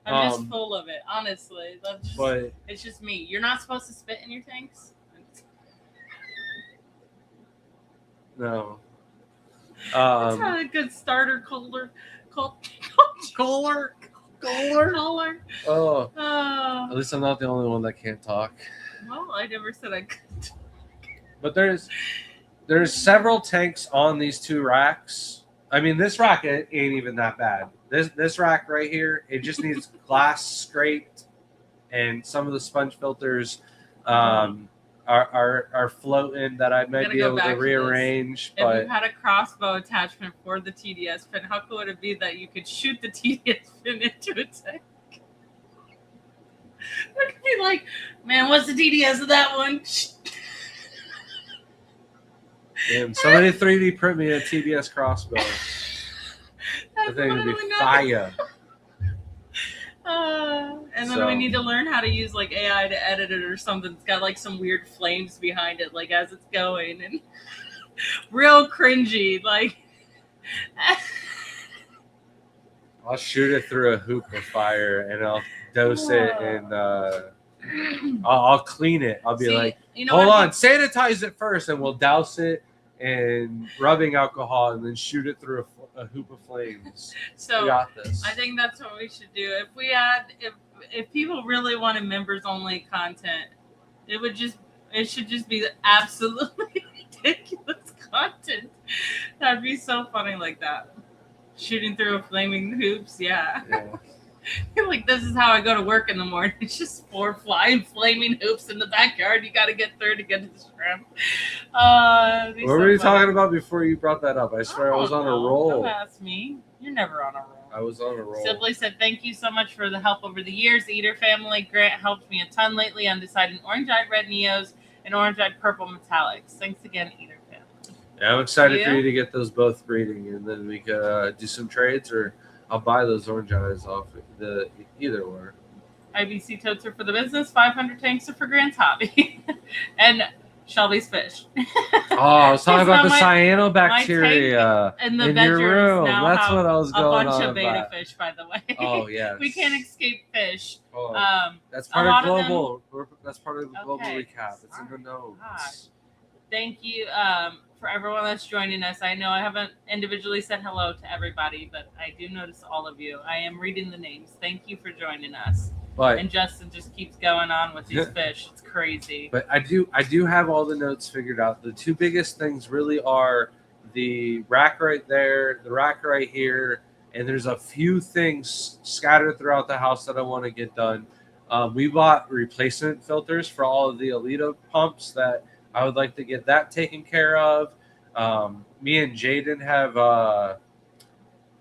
I'm just full of it, honestly. It's just me. You're not supposed to spit in your tanks. No. That's not a good starter Kohler. Oh. At least I'm not the only one that can't talk. Well, I never said I could. But there's several tanks on these 2 racks. I mean, this rack ain't even that bad. This rack right here, it just needs glass scraped, and some of the sponge filters are floating that I might be able to rearrange. If you had a crossbow attachment for the TDS pin, how cool would it be that you could shoot the TDS pin into a tank? It could be like, man, what's the TDS of that one? Damn, somebody 3D print me a TDS crossbow. The thing would be fire. And then we need to learn how to use like AI to edit it or something. It's got like some weird flames behind it, like as it's going, and real cringy. Like I'll shoot it through a hoop of fire, and I'll dose it, and I'll clean it. I'll be like, hold on, sanitize it first, and we'll douse it in rubbing alcohol, and then shoot it through a hoop of flames. So we got this. I think that's what we should do. If people really wanted members only content, it should just be absolutely ridiculous content. That'd be so funny like that. Shooting through a flaming hoops, yeah. Like, this is how I go to work in the morning. It's just 4 flying flaming hoops in the backyard. You got to get through to get to the shrimp. What were you talking about before you brought that up? I swear I was on a roll. Don't ask me. You're never on a roll. I was on a roll. Simply said, thank you so much for the help over the years. The Eater family, Grant, helped me a ton lately on deciding orange-eyed red Neos and orange-eyed purple metallics. Thanks again, Eater family. Yeah, I'm excited for you to get those both breeding, and then we could do some trades, or I'll buy those orange eyes off the either or. IBC totes are for the business. 500 tanks are for Grant's hobby, and Shelby's fish. Oh, I was talking about the my cyanobacteria in the in bedrooms your room. now That's have what I was a going bunch on of beta about. fish, by the way. Oh yes. We can't escape fish. Oh, that's a part lot of of them- global. That's part of the global Okay, recap. It's in the sorry. notes. Gosh. Thank you for everyone that's joining us. I know I haven't individually said hello to everybody, but I do notice all of you. I am reading the names. Thank you for joining us. But And Justin just keeps going on with these fish. It's crazy. But I do have all the notes figured out. The two biggest things really are the rack right there, the rack right here, and there's a few things scattered throughout the house that I want to get done. We bought replacement filters for all of the Alita pumps that I would like to get that taken care of. Me and Jaden have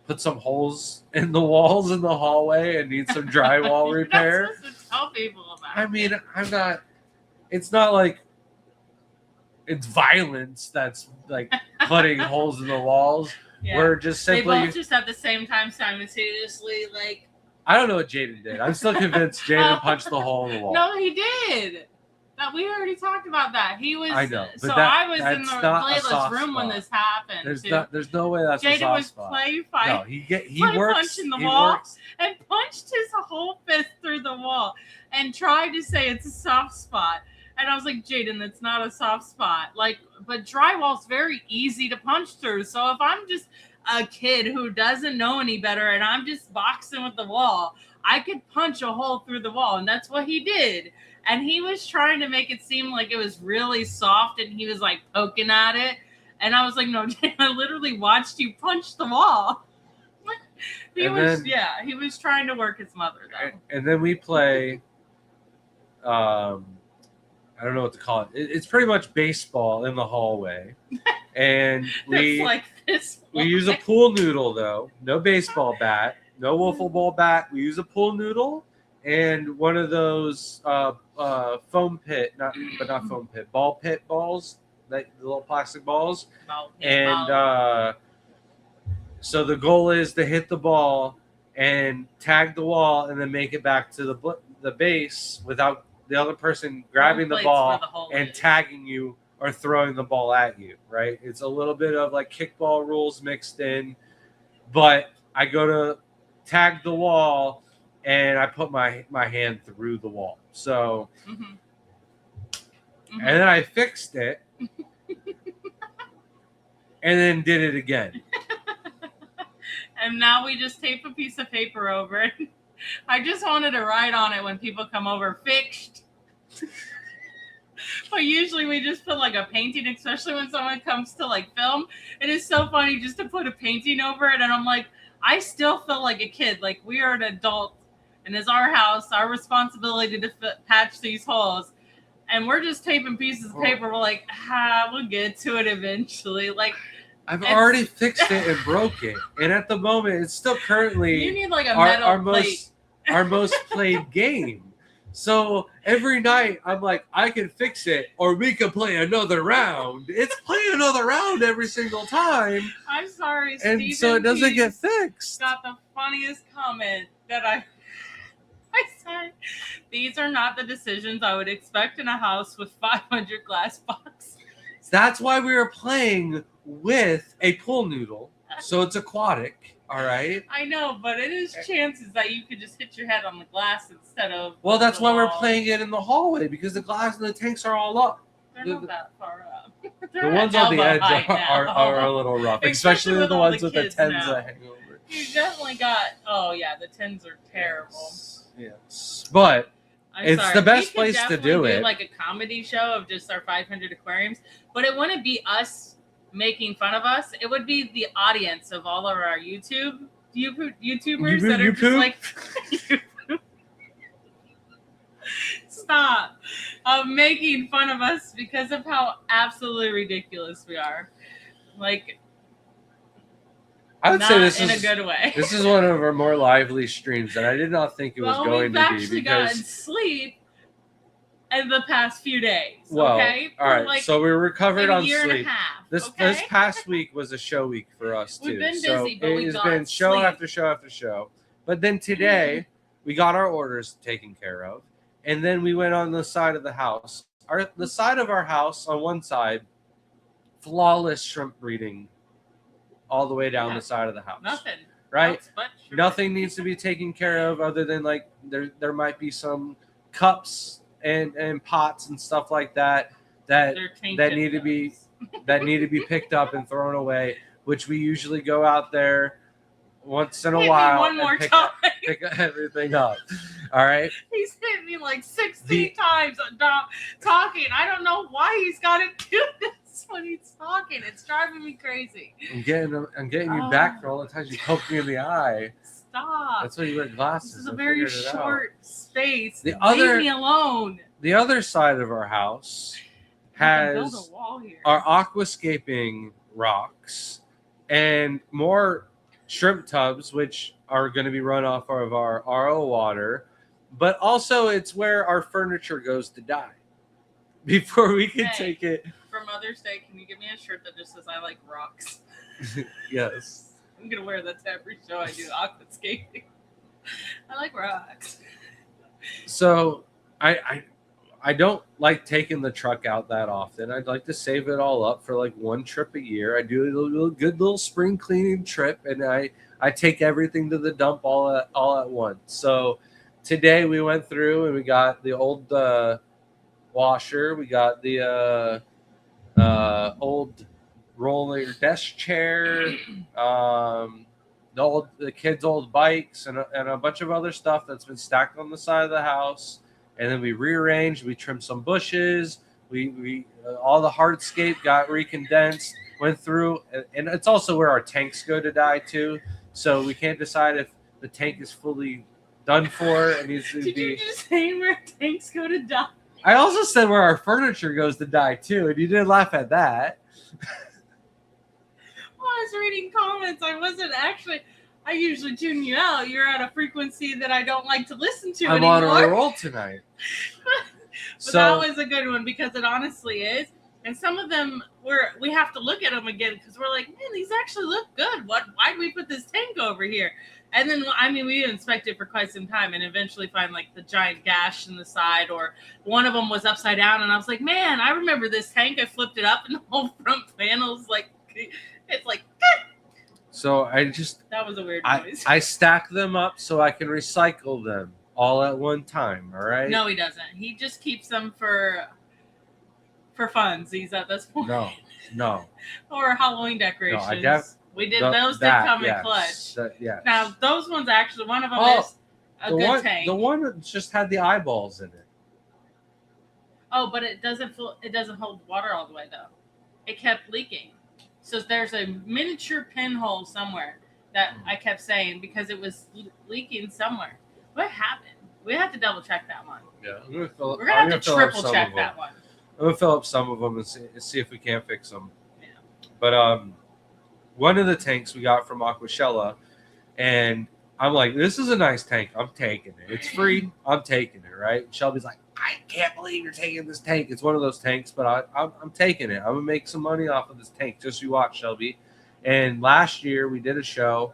put some holes in the walls in the hallway and need some drywall repair. You're not supposed to tell people about I mean, I'm not. It's not like it's violence that's like putting holes in the walls. Yeah. We're just They simply. both just at the same time simultaneously, like. I don't know what Jaden did. I'm still convinced Jaden punched the hole in the wall. No, he did. That we already talked about that. He was. I know, but So that- I was in that's the not a playlist soft room when spot. this happened. There's no way that's a Jaden soft was spot. play No, fight he play works. punching the he wall. works. and punched his whole fist through the wall and tried to say it's a soft spot. And I was like, Jaden, that's not a soft spot. Like, but drywall's very easy to punch through. So if I'm just a kid who doesn't know any better and I'm just boxing with the wall, I could punch a hole through the wall. And that's what he did. And he was trying to make it seem like it was really soft and he was like poking at it. And I was like, no, Jaden, I literally watched you punch the wall. He was trying to work his mother though. And then we play. I don't know what to call it. It's pretty much baseball in the hallway, and we like this. we use a pool noodle though. No baseball bat, no wiffle ball bat. We use a pool noodle and one of those foam pit, not foam pit, ball pit balls, like the little plastic balls. So the goal is to hit the ball and tag the wall, and then make it back to the base without the other person grabbing the ball and tagging you or throwing the ball at you, right? It's a little bit of like kickball rules mixed in, but I go to tag the wall and I put my hand through the wall. So, and then I fixed it and then did it again. And now we just tape a piece of paper over it. I just wanted to write on it when people come over, fixed. But usually we just put like a painting, especially when someone comes to like film. It is so funny just to put a painting over it. And I'm like, I still feel like a kid. Like we are an adult and it's our house, our responsibility to patch these holes. And we're just taping pieces of paper. We're like, we'll get to it eventually. Like, I've already fixed it and broke it. And at the moment, it's still currently you need like a metal plate. our most played game. So every night I'm like, I can fix it or we can play another round. It's play another round every single time. I'm sorry, and Stephen so it doesn't get Pease fixed. Got the funniest comment that I said. These are not the decisions I would expect in a house with 500 glass boxes. That's why we were playing with a pool noodle. So it's aquatic. All right. I know, but it is chances that you could just hit your head on the glass instead of. Well, that's why we're we're playing it in the hallway because the glass and the tanks are all up. They're not that far up. The ones on the edge are a little rough, especially the all ones the with the kids tens now. that hang over. You definitely got. Oh yeah, the tins are terrible. Yes. But I'm it's sorry. the best We could place to definitely do it. Like a comedy show of just our 500 aquariums, but it wouldn't be us making fun of us. It would be the audience of all of our YouTubers that are just like stop making fun of us because of how absolutely ridiculous we are. Like, I would say this in is a good way. This is one of our more lively streams, and I did not think it was going we've to be actually gotten because sleep in the past few days. Well, Okay, all right. like, So we recovered like on a year and a sleep. half. This okay? past week was a show week for us too. We've been so busy, but we it's got been show sleep. after show after show. But then today we got our orders taken care of, and then we went on the side of the house. The side of our house on one side, flawless shrimp breeding, all the way down the side of the house. Nothing. Right? Else but shrimp. Nothing needs to be taken care of other than like there might be some cups and pots and stuff like that need to be picked up and thrown away, which we usually go out there once in a while and pick everything up. All right. He's hit me like 16 times talking. I don't know why he's got to do this when he's talking. It's driving me crazy. I'm getting you back for all the times you poked me in the eye. Stop. That's why you wear glasses. This is a very short space. Leave me alone. The other side of our house has our aquascaping rocks and more shrimp tubs, which are going to be run off of our RO water, but also it's where our furniture goes to die before we can take it. For Mother's Day, can you give me a shirt that just says I like rocks? Yes. I'm going to wear that to every show I do aquascaping. I like rocks. So I don't like taking the truck out that often. I'd like to save it all up for like one trip a year. I do a good little spring cleaning trip, and I take everything to the dump all at once. So today we went through and we got the old washer. We got the old roller desk chair, the kids' old bikes, and a bunch of other stuff that's been stacked on the side of the house. And then we rearranged. We trimmed some bushes. We all the hardscape got recondensed. Went through, and it's also where our tanks go to die too. So we can't decide if the tank is fully done for. It needs to Did be. you just say where tanks go to die? I also said where our furniture goes to die too, and you didn't laugh at that. I was reading comments. I wasn't actually. I usually tune you out. You're at a frequency that I don't like to listen to anymore. I'm on a roll tonight. But that was a good one because it honestly is. And some of them we have to look at them again because we're like, man, these actually look good. Why did we put this tank over here? And then, we inspected it for quite some time and eventually find like the giant gash in the side, or one of them was upside down. And I was like, man, I remember this tank. I flipped it up and the whole front panel's like, it's like, so that was a weird noise. I stack them up so I can recycle them all at one time. All right. No, he doesn't. He just keeps them for funsies at this point. No. Or Halloween decorations. No, we did those that come in clutch. Yeah. Now those ones actually, one of them is a good tank. The one that just had the eyeballs in it. Oh, but it doesn't hold water all the way though. It kept leaking. So there's a miniature pinhole somewhere that I kept saying because it was leaking somewhere. What happened? We have to double check that one. Yeah, we're gonna have to triple check that one. I'm gonna fill up some of them and see if we can't fix them. Yeah. But one of the tanks we got from Aquashella, and I'm like, this is a nice tank. I'm taking it. It's free. I'm taking it. Right? And Shelby's like, I can't believe you're taking this tank. It's one of those tanks, but I'm taking it. I'm gonna make some money off of this tank. Just you watch, Shelby. And last year we did a show,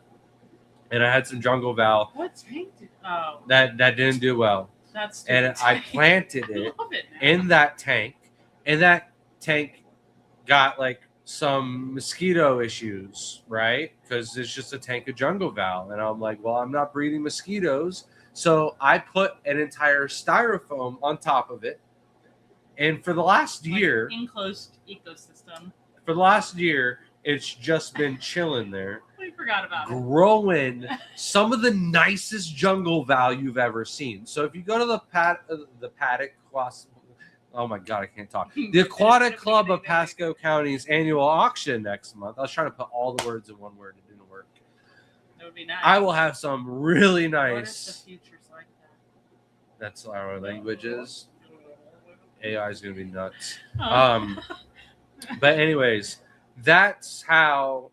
and I had some jungle val. What tank did? Oh, that didn't do well. That's and I planted it in that tank, and that tank got like some mosquito issues, right? Because it's just a tank of jungle val, and I'm like, well, I'm not breeding mosquitoes. So I put an entire styrofoam on top of it. And for the last year, enclosed ecosystem. For the last year, it's just been chilling there. We forgot about it. Growing some of the nicest jungle val you've ever seen. So if you go to the Paddock, oh my God, I can't talk. The Aquatic Club of Pasco County's annual auction next month. I was trying to put all the words in one word. It didn't work. That would be nice. I will have some really nice. What if the future's like that? That's our languages. AI is going to be nuts. Oh. But anyways, that's how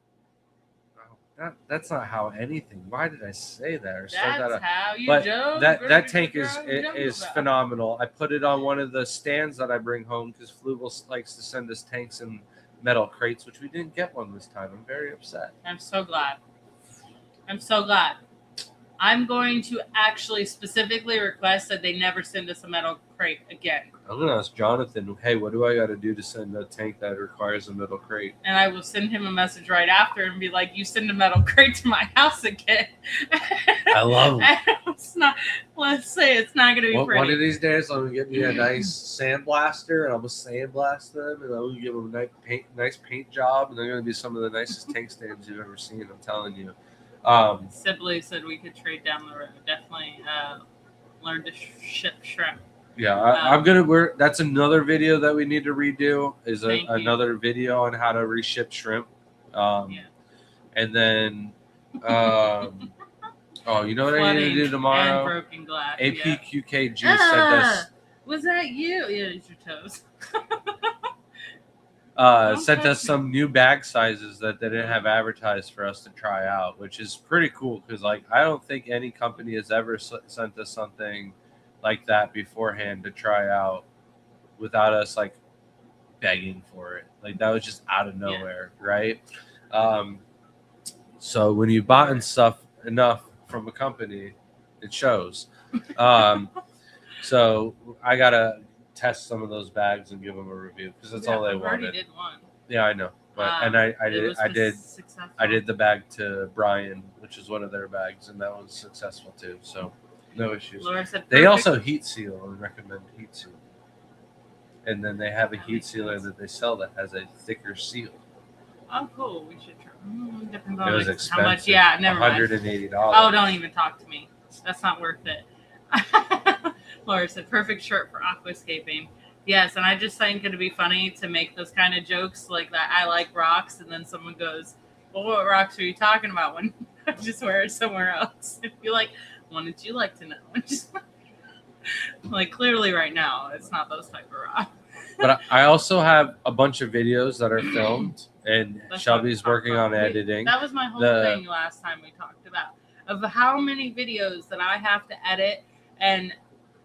That's not how anything. Why did I say that or start that That's up? how you But joke. that tank is phenomenal. I put it on one of the stands that I bring home because Flugel likes to send us tanks in metal crates, which we didn't get one this time. I'm very upset. I'm so glad. I'm so glad. I'm going to actually specifically request that they never send us a metal crate again. I'm gonna ask Jonathan, hey, what do I got to do to send a tank that requires a metal crate? And I will send him a message right after and be like, "You send a metal crate to my house again." I love it. It's not. Let's say it's not going to be pretty. One of these days, I'm gonna get me a nice sandblaster, and I'm gonna sandblast them, and I'm gonna give them a nice paint job, and they're gonna be some of the nicest tank stands you've ever seen. I'm telling you. Sibley said we could trade down the road. Definitely learn to ship shrimp. Yeah, I'm gonna. That's another video that we need to redo. Is another video on how to reship shrimp. And then, oh, you know what I need to do tomorrow? And broken glass. APQKG sent us. Was that you? Yeah, it's your toes. Sent us some new bag sizes that they didn't have advertised for us to try out, which is pretty cool because, like, I don't think any company has ever sent us something like that beforehand to try out without us like begging for it. Like that was just out of nowhere, right? So when you bought stuff enough from a company, it shows. So I gotta test some of those bags and give them a review because that's all they wanted. Already did one. Yeah, I know, but and I did the bag to Brian, which is one of their bags, and that was successful too. So no issues. Laura said they also heat seal and recommend heat seal, and then they have a heat sealer that they sell that has a thicker seal. Oh, cool. We should try. Depends on it was expensive. How much? Yeah, never mind. $180. Oh, don't even talk to me. That's not worth it. Laura said, perfect shirt for aquascaping. Yes, and I just think it'd be funny to make those kind of jokes like that. I like rocks, and then someone goes, well, what rocks are you talking about when I just wear it somewhere else? It'd be like, wanted you like to know? Like, clearly right now, it's not those type of rocks. But I also have a bunch of videos that are filmed, and Shelby's working on editing. That was my whole thing last time we talked about, of how many videos that I have to edit. And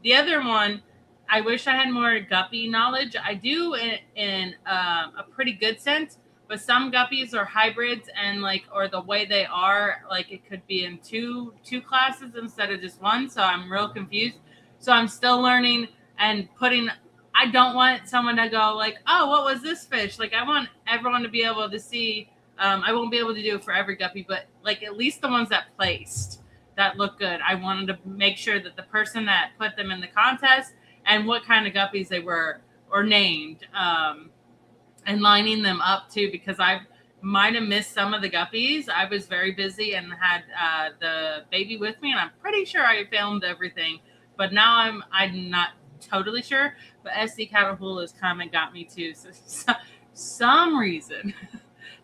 the other one, I wish I had more guppy knowledge. I do in a pretty good sense, but some guppies are hybrids and or the way they are, it could be in two classes instead of just one. So I'm real confused. So I'm still learning and I don't want someone to go oh, what was this fish? I want everyone to be able to see. I won't be able to do it for every guppy, but at least the ones that placed that look good. I wanted to make sure that the person that put them in the contest and what kind of guppies they were or named, and lining them up too, because I might have missed some of the guppies. I was very busy and had the baby with me, and I'm pretty sure I filmed everything, but now I'm not totally sure. But SD Catapult has come and got me too. So some reason,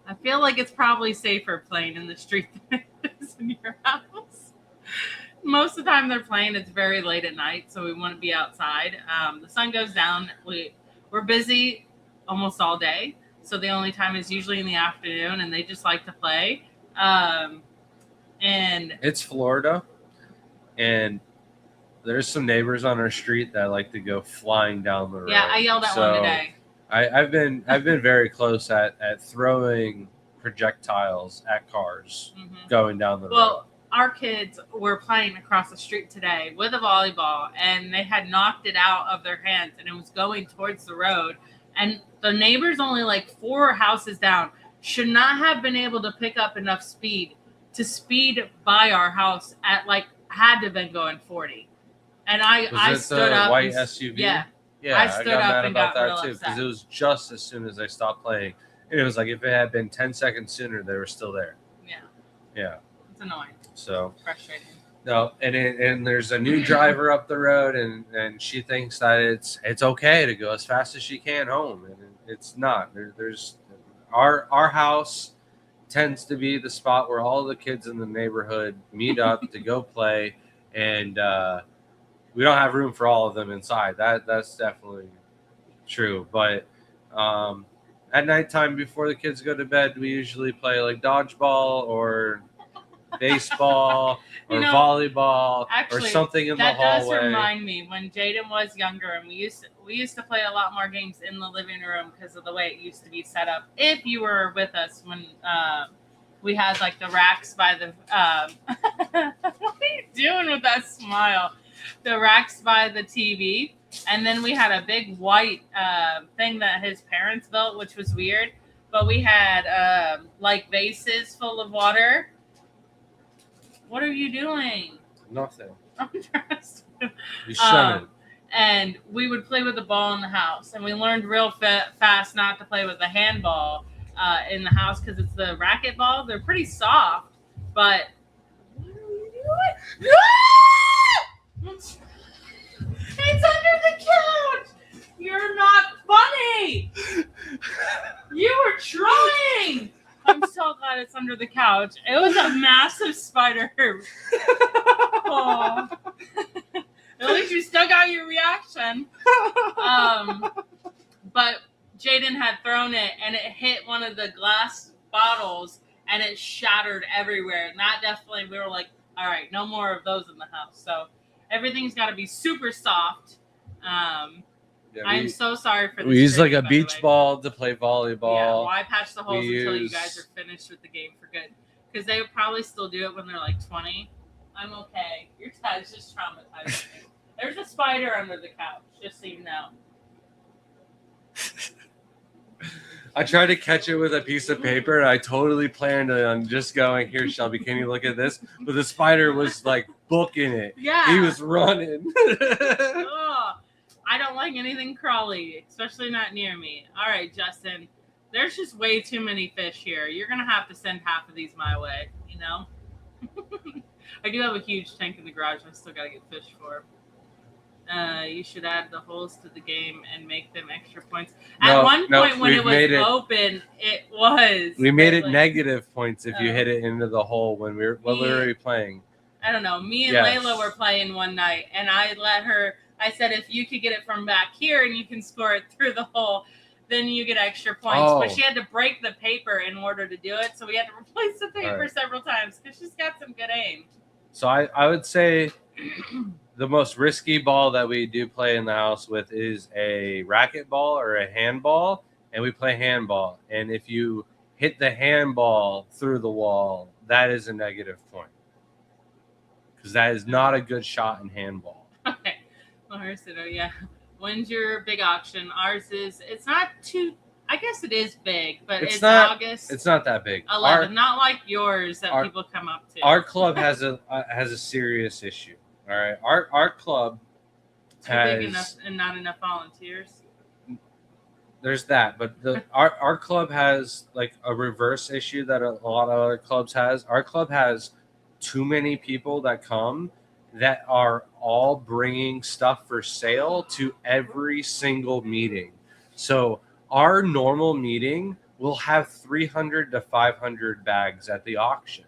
I feel like it's probably safer playing in the street than it is in your house. Most of the time they're playing, it's very late at night, so we want to be outside. The sun goes down. We're busy almost all day, so the only time is usually in the afternoon, and they just like to play. And it's Florida, and there's some neighbors on our street that like to go flying down the road. Yeah, I yelled at one today. I've been very close at throwing projectiles at cars going down the road. Well, our kids were playing across the street today with a volleyball, and they had knocked it out of their hands, and it was going towards the road. And the neighbors, only 4 houses down, should not have been able to pick up enough speed to speed by our house at had to have been going 40. And I stood up. White SUV. Yeah. Yeah, I stood up mad and about got that too, upset. because it was just as soon as I stopped playing. And it was if it had been 10 seconds sooner, they were still there. Yeah. Yeah. It's annoying. So frustrating. No, and there's a new driver up the road, and she thinks that it's okay to go as fast as she can home, and it's not. There's our house tends to be the spot where all the kids in the neighborhood meet up to go play, and we don't have room for all of them inside. That's definitely true. But at nighttime before the kids go to bed, we usually play like dodgeball or baseball or volleyball or something in the hallway. That does remind me when Jaden was younger, and we used to play a lot more games in the living room because of the way it used to be set up. If you were with us when we had like the racks by the what are you doing with that smile? The racks by the TV, and then we had a big white thing that his parents built, which was weird. But we had like vases full of water. What are you doing? Nothing. I'm dressed. You shouldn't. And we would play with the ball in the house, and we learned real fast not to play with the handball in the house because it's the racket ball. They're pretty soft, but what are you doing? It's under the couch. You're not funny. You were trying. I'm so glad it's under the couch. It was a massive spider. Oh. At least you still got your reaction. But Jaden had thrown it, and it hit one of the glass bottles, and it shattered everywhere. And that definitely, we were like, all right, no more of those in the house. So everything's got to be super soft. I'm so sorry for this. We use like a beach ball to play volleyball. Yeah, well, I patch the holes until you guys are finished with the game for good. Because they would probably still do it when they're like 20. I'm okay. Your dad's just traumatized me. There's a spider under the couch, just so you know. I tried to catch it with a piece of paper, and I totally planned on just going, here, Shelby, can you look at this? But the spider was like booking it. Yeah. He was running. Oh, I don't like anything crawly, especially not near me. All right, Justin. There's just way too many fish here. You're going to have to send half of these my way, you know? I do have a huge tank in the garage. I still got to get fish for. You should add the holes to the game and make them extra points. At one point when it was open, it was. We made it negative points if you hit it into the hole when we were playing. I don't know. Me and Layla were playing one night, and I let her. I said, if you could get it from back here and you can score it through the hole, then you get extra points. Oh. But she had to break the paper in order to do it, so we had to replace the paper several times because she's got some good aim. So I would say the most risky ball that we do play in the house with is a racket ball or a handball, and we play handball. And if you hit the handball through the wall, that is a negative point because that is not a good shot in handball. Okay. Well, hers said, oh, yeah. When's your big auction? Ours is, it's not too, I guess it is big, but it's not, August. It's not that big. 11, not like yours that people come up to. Our club has a serious issue. All right, our club has big enough and not enough volunteers. There's that, but our club has like a reverse issue that a lot of other clubs has. Our club has too many people that come that are all bringing stuff for sale to every single meeting. So our normal meeting will have 300 to 500 bags at the auction.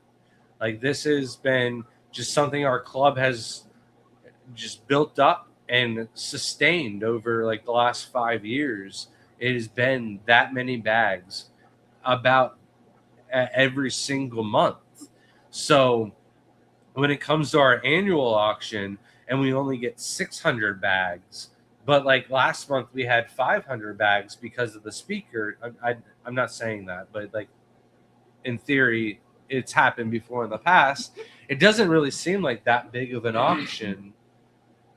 Like this has been just something our club has just built up and sustained over like the last 5 years. It has been that many bags about every single month. So when it comes to our annual auction and we only get 600 bags, but like last month we had 500 bags because of the speaker. I'm not saying that, but like in theory, it's happened before in the past. It doesn't really seem like that big of an auction.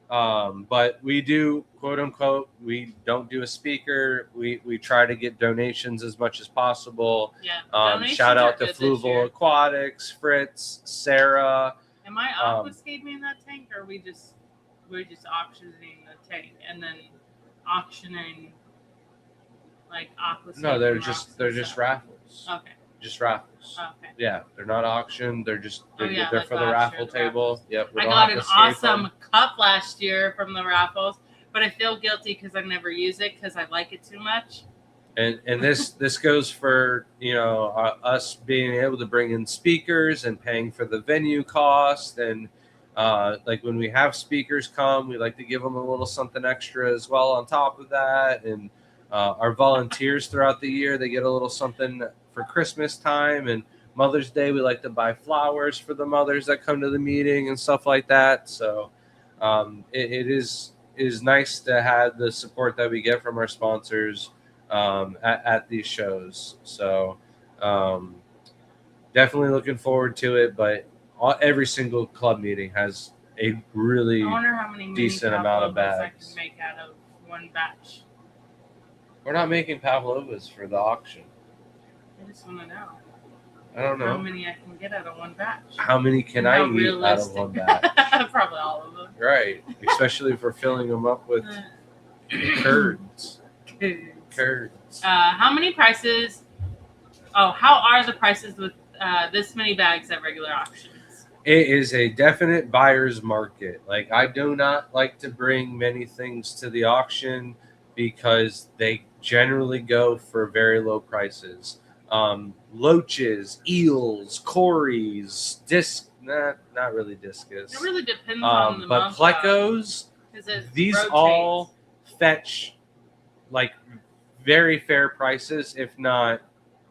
But we do, quote unquote, we don't do a speaker. We try to get donations as much as possible. Yeah. Shout out to Fluval Aquatics, Fritz, Sarah. Am I obfuscating that tank, or we're just auctioning the tank and then auctioning like aquascape? No, they're just raffles. Okay. Just raffles. Okay. Yeah, they're not auctioned. They're just they're for the raffle table. Yep. I got an awesome cup last year from the raffles, but I feel guilty because I never use it because I like it too much. And this goes for us being able to bring in speakers and paying for the venue cost, and like when we have speakers come, we like to give them a little something extra as well on top of that. And Our volunteers throughout the year, they get a little something for Christmas time and Mother's Day. We like to buy flowers for the mothers that come to the meeting and stuff like that. So it is nice to have the support that we get from our sponsors at these shows. So definitely looking forward to it. But every single club meeting has a really I wonder how many decent amount of I bags. can make out of one batch. We're not making pavlovas for the auction. I just want to know. I don't know. How many I can get out of one batch. How many can I eat out of one batch? Probably all of them. Right. Especially if we're filling them up with curds. Curds. How many prices? Oh, how are the prices with this many bags at regular auctions? It is a definite buyer's market. Like, I do not like to bring many things to the auction because they generally go for very low prices. Loaches, eels, cories, not really discus. It really depends on the but month. plecos, these rotates. all fetch like very fair prices. If not,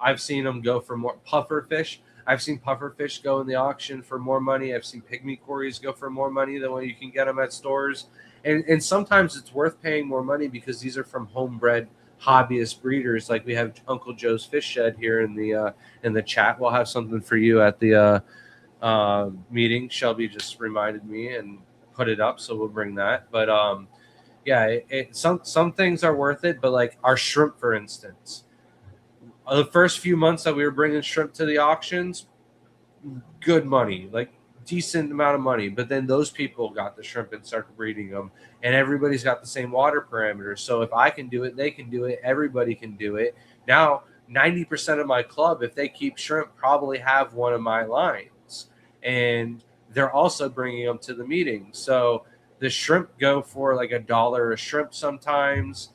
I've seen them go for more. Puffer fish, I've seen puffer fish go in the auction for more money. I've seen pygmy cories go for more money than what you can get them at stores. And sometimes it's worth paying more money because these are from homebred hobbyist breeders. Like we have Uncle Joe's Fish Shed here in the chat. We'll have something for you at the meeting. Shelby just reminded me and put it up, so we'll bring that. But yeah, some things are worth it. But like our shrimp, for instance, the first few months that we were bringing shrimp to the auctions, good money, like decent amount of money. But then those people got the shrimp and started breeding them, and everybody's got the same water parameters. So if I can do it, they can do it. Everybody can do it. Now, 90% of my club, if they keep shrimp, probably have one of my lines, and they're also bringing them to the meeting. So the shrimp go for like $1 a shrimp sometimes.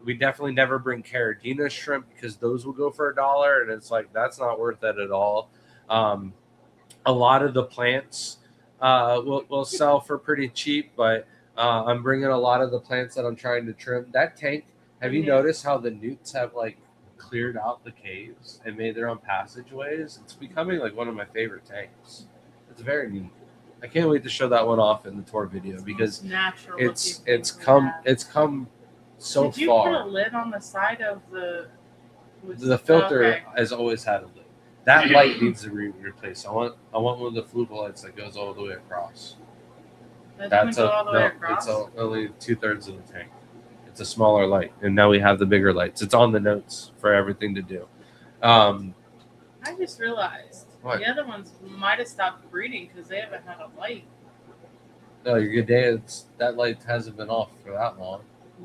We definitely never bring Caradina shrimp because those will go for $1, and it's like that's not worth it at all. A lot of the plants will sell for pretty cheap, but I'm bringing a lot of the plants that I'm trying to trim. That tank, have you noticed how the newts have like cleared out the caves and made their own passageways? It's becoming like one of my favorite tanks. It's very neat. I can't wait to show that one off in the tour video because it's come so Did you far. put a lid on the side of the filter has always had a lid. That light needs to be replaced. I want one of the fluval lights that goes all the way across. That's all the way across? It's only 2/3 of the tank. It's a smaller light, and now we have the bigger lights. It's on the notes for everything to do. I just realized what? The other ones might have stopped breeding because they haven't had a light. No, your good day. That light hasn't been off for that long.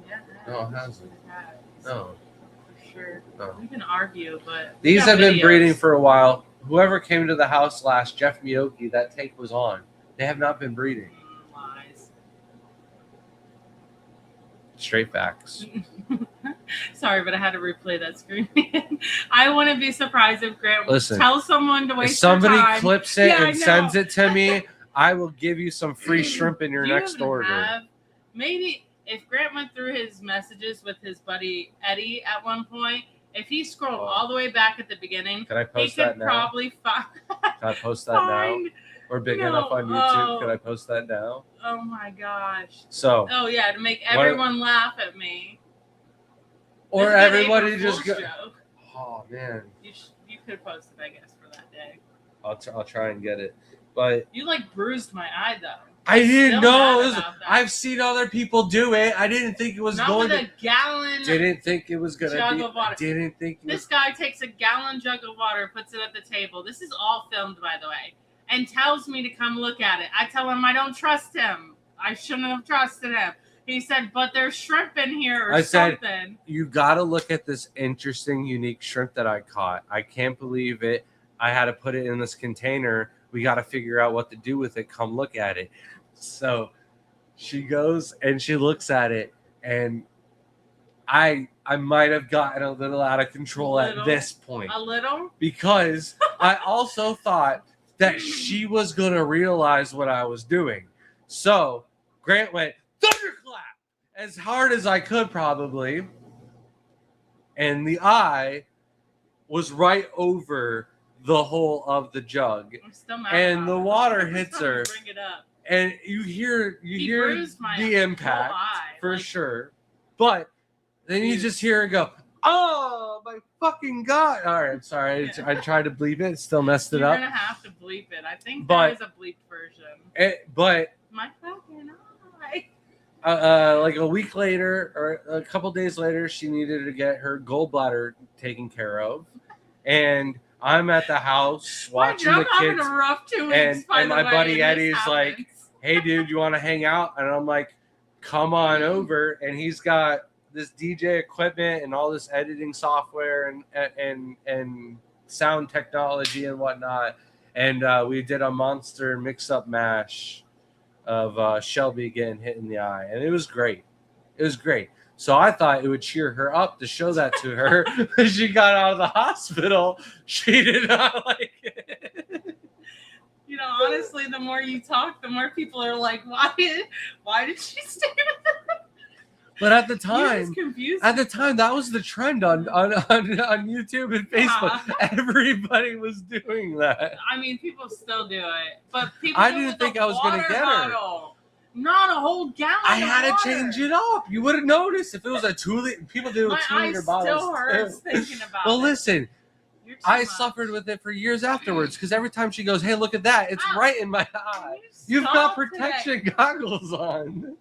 Yeah, No, it hasn't. It has. No. For sure. No. We can argue, but These have been breeding for a while. Whoever came to the house last, Jeff Miyoki, that tank was on. They have not been breeding. Lies. Straight facts. Sorry, but I had to replay that screen. I wouldn't be surprised if Grant Listen, tells someone to waste if somebody their time. clips it Yeah, and sends it to me, I will give you some free shrimp in your next order. Maybe if Grant went through his messages with his buddy Eddie at one point, if he scrolled all the way back at the beginning, can I post he that could now? probably find. Can I post that now? We're big enough on YouTube. Can I post that now? Oh my gosh. So. Oh yeah, to make everyone laugh at me. Or everybody just go. Joke. Oh man. You could post it, I guess, for that day. I'll try and get it, but you like bruised my eye though. I didn't know. I've seen other people do it. I didn't think it was going with a gallon. Didn't think it was going to be. Of water. Didn't think this guy takes a gallon jug of water, puts it at the table. This is all filmed, by the way, and tells me to come look at it. I tell him I don't trust him. I shouldn't have trusted him. He said, "But there's shrimp in here or something." I said, "You got to look at this interesting, unique shrimp that I caught. I can't believe it. I had to put it in this container. We got to figure out what to do with it. Come look at it." So she goes and she looks at it, and I might have gotten a little out of control at this point. A little? Because I also thought that she was going to realize what I was doing. So Grant went, thunderclap, as hard as I could probably. and the eye was right over the hole of the jug, I'm still mad and about the it. water Every hits time her, I bring it up. and you hear bruised my the impact whole eye, for like- sure, but then you just hear it go, "Oh my fucking god!" All right, I'm sorry, I tried to bleep it, still messed it You're up. gonna have to bleep it. I think But- there is a bleeped version. But My fucking eye. like a week later or a couple days later, she needed to get her gallbladder taken care of, and I'm at the house watching the I'm having kids. a rough 2 weeks. and my buddy Eddie's like, happens. "Hey, dude, you want to hang out?" And I'm like, "Come on over." And he's got this DJ equipment and all this editing software and sound technology and whatnot. And we did a monster mix-up mash of Shelby getting hit in the eye, and it was great. It was great. So I thought it would cheer her up to show that to her. When she got out of the hospital, she did not like it. You know, honestly, the more you talk, the more people are like, "Why did she stay with them?" But at the You're time, just confused. that was the trend on YouTube and Facebook. Everybody was doing that. I mean, people still do it, but people. I do it didn't with think a I was gonna water get her. bottle, not a whole gallon. I of had to water. change it up. You would have noticed if it was a 2 liter. People do My 2 eye liter still bottles. hurts too. thinking about Well, it. listen, You're too I much. suffered with it for years afterwards because every time she goes, "Hey, look at that! It's Ow. right in my Can eye." you You've got stop protection today? goggles on.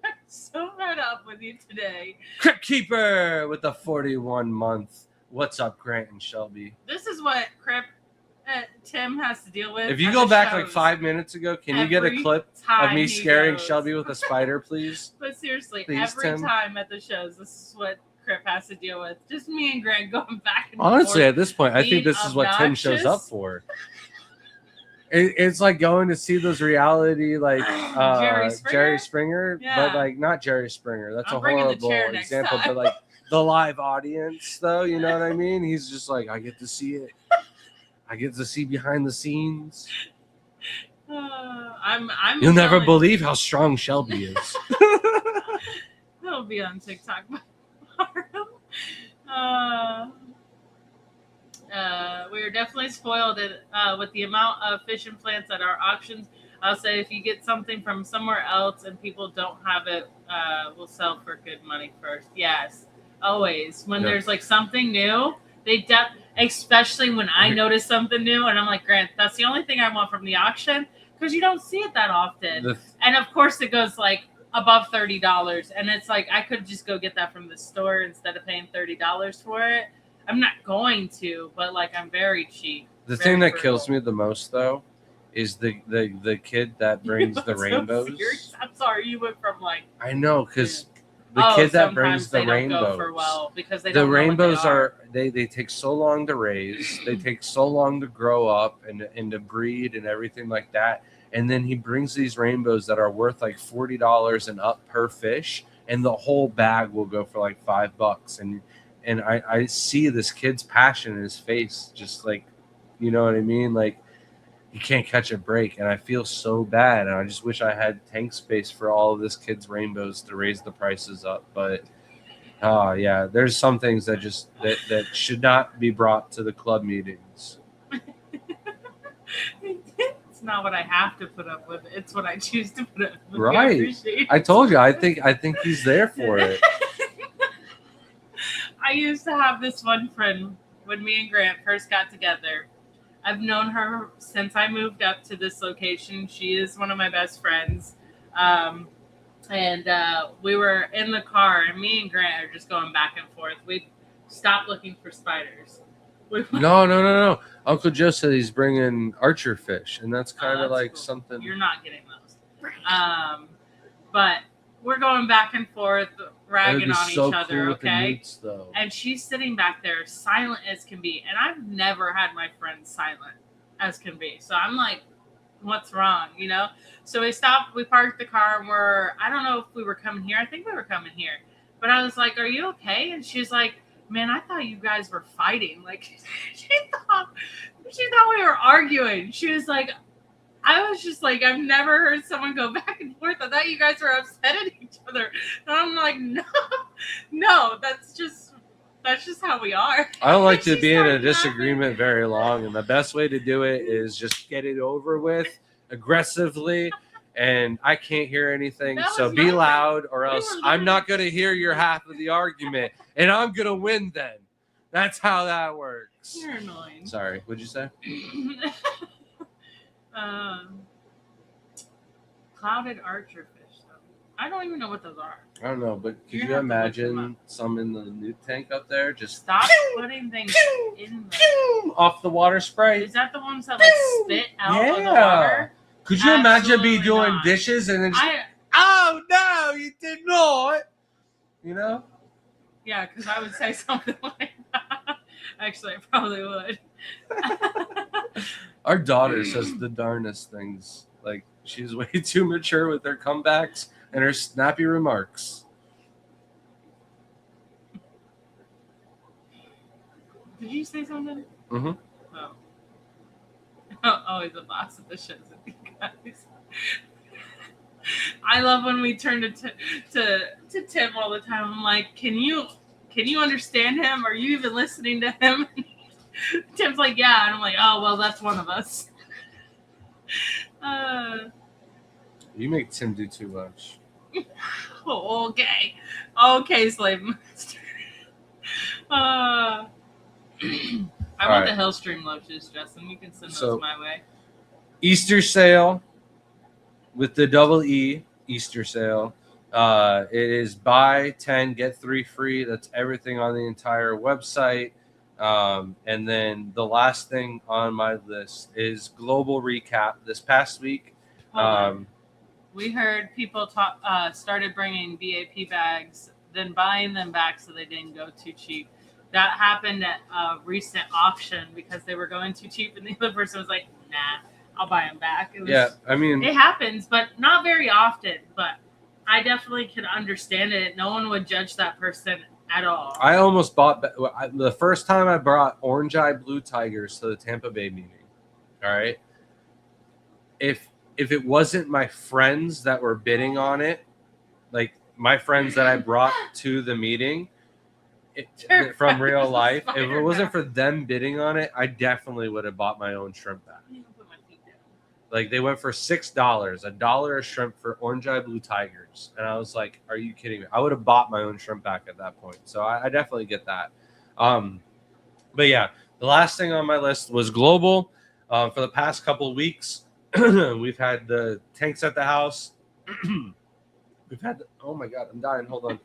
I'm so fed up with you today. Crypt Keeper with the 41-month. What's up, Grant and Shelby? This is what Tim has to deal with. If you at go the back like shows 5 minutes ago, can you get a every clip of time me he scaring goes. Shelby with a spider, please? But seriously, Please, every Tim. time at the shows, this is what Crip has to deal with. Just me and Greg going back and Honestly, forth. at this point, I think being this is what Tim shows up obnoxious. for. It's like going to see those reality, like Jerry Springer, Yeah. but like not Jerry Springer. That's I'm a bringing the horrible chair next example. time. But like the live audience, though, you know what I mean? He's just like, I get to see it. I get to see behind the scenes. I'm You'll never telling- believe how strong Shelby is. That'll be on TikTok tomorrow. We are definitely spoiled with the amount of fish and plants at our auctions. I'll say if you get something from somewhere else and people don't have it, we'll sell for good money first. Yes, always. When Yep. there's like something new, especially when I notice something new and I'm like, Grant, that's the only thing I want from the auction because you don't see it that often. And of course it goes like above $30 and it's like I could just go get that from the store instead of paying $30 for it. I'm not going to, but like I'm very cheap. The Very thing that frugal. kills me the most, though, is the kid that brings the So rainbows. serious. I'm sorry, you went from like I know, because the kid that brings sometimes the they don't go for rainbows. well because they The don't know what rainbows they are they take so long to raise, they take so long to grow up and to breed and everything like that. And then he brings these rainbows that are worth like $40 and up per fish, and the whole bag will go for like $5. And I see this kid's passion in his face, just like, you know what I mean? Like, he can't catch a break, and I feel so bad, and I just wish I had tank space for all of this kid's rainbows to raise the prices up. But yeah, there's some things that just that should not be brought to the club meetings. It's not what I have to put up with. It's what I choose to put up with. Right. I appreciate I told you, I think he's there for it. I used to have this one friend when me and Grant first got together. I've known her since I moved up to this location. She is one of my best friends. And we were in the car, and me and Grant are just going back and forth. We stopped looking for spiders. No. Uncle Joe said he's bringing archer fish, and that's kind of that's like cool. something. You're not getting those. But we're going back and forth, It would ragging be on so each other, cool with the okay? newts, though. And she's sitting back there, silent as can be. And I've never had my friends silent as can be. So I'm like, what's wrong, you know? So we stopped, we parked the car, and I don't know if we were coming here. I think we were coming here. But I was like, are you okay? And she's like, man, I thought you guys were fighting. Like, she thought we were arguing. She was like, I was just like, I've never heard someone go back and forth. I thought you guys were upset at each other. And I'm like, no, that's just how we are. I don't like to She be in a started disagreement very long, and the best way to do it is just get it over with aggressively. And I can't hear anything, That so was be nothing. loud, or We else were I'm not literally- going to hear your half of the argument, and I'm going to win then. That's how that works. You're annoying. Sorry, what'd you say? Clouded archer fish, though. I don't even know what those are. I don't know, but could You're you gonna have to look imagine them some in the nuke tank up there just Stop putting things in there. off the water spray? Is that the ones that like spit out of the Yeah. water? Could you imagine me Absolutely doing not. dishes and then oh no, you did not. You know? Yeah, because I would say something like that. Actually, I probably would. Our daughter says the darnest things. Like, she's way too mature with her comebacks and her snappy remarks. Did you say something? Mm-hmm. Oh. Always the boss of the shows with you guys. I love when we turn to Tim all the time. I'm like, can you understand him? Are you even listening to him? Tim's like, yeah, and I'm like, oh well, that's one of us. You make Tim do too much. Oh, okay, slave master. I want the Hellstream loaches, Justin. You can send those my way. Easter sale with the double E, Easter sale. It is buy 10, get 3 free. That's everything on the entire website. And then the last thing on my list is global recap. This past week, we heard people started bringing VAP bags, then buying them back so they didn't go too cheap. That happened at a recent auction because they were going too cheap, and the other person was like, nah, I'll buy them back. It happens, but not very often. But I definitely can understand it. No one would judge that person at all. I almost bought the first time I brought Orange Eye Blue Tigers to the Tampa Bay meeting. All right. If it wasn't my friends that were bidding on it, like my friends that I brought to the meeting from real life, if it wasn't for them bidding on it, I definitely would have bought my own shrimp bag. Like, they went for $6, $1 a shrimp for Orange Eye Blue Tigers. And I was like, are you kidding me? I would have bought my own shrimp back at that point. So I definitely get that. But yeah, the last thing on my list was global. For the past couple of weeks, we've had the tanks at the house. We've had oh my God, I'm dying. Hold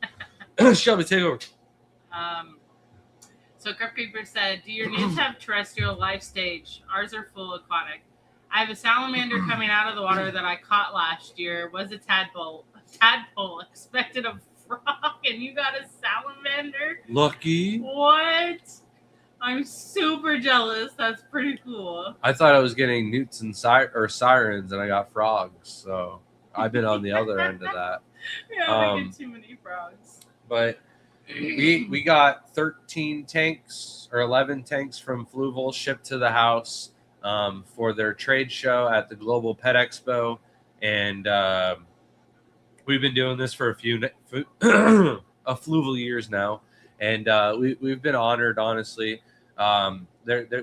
on. Shelby, take over. So Cupkeeper said, do your needs have terrestrial life stage? Ours are full aquatic. I have a salamander coming out of the water that I caught last year. Was a tadpole. Expected a frog, and you got a salamander? Lucky. What? I'm super jealous. That's pretty cool. I thought I was getting newts and sirens, and I got frogs. So I've been on the other end of that. Yeah, we get too many frogs. But we got 13 tanks or 11 tanks from Fluval shipped to the house for their trade show at the Global Pet Expo, and we've been doing this for a Fluval years now, and we've been honored, honestly.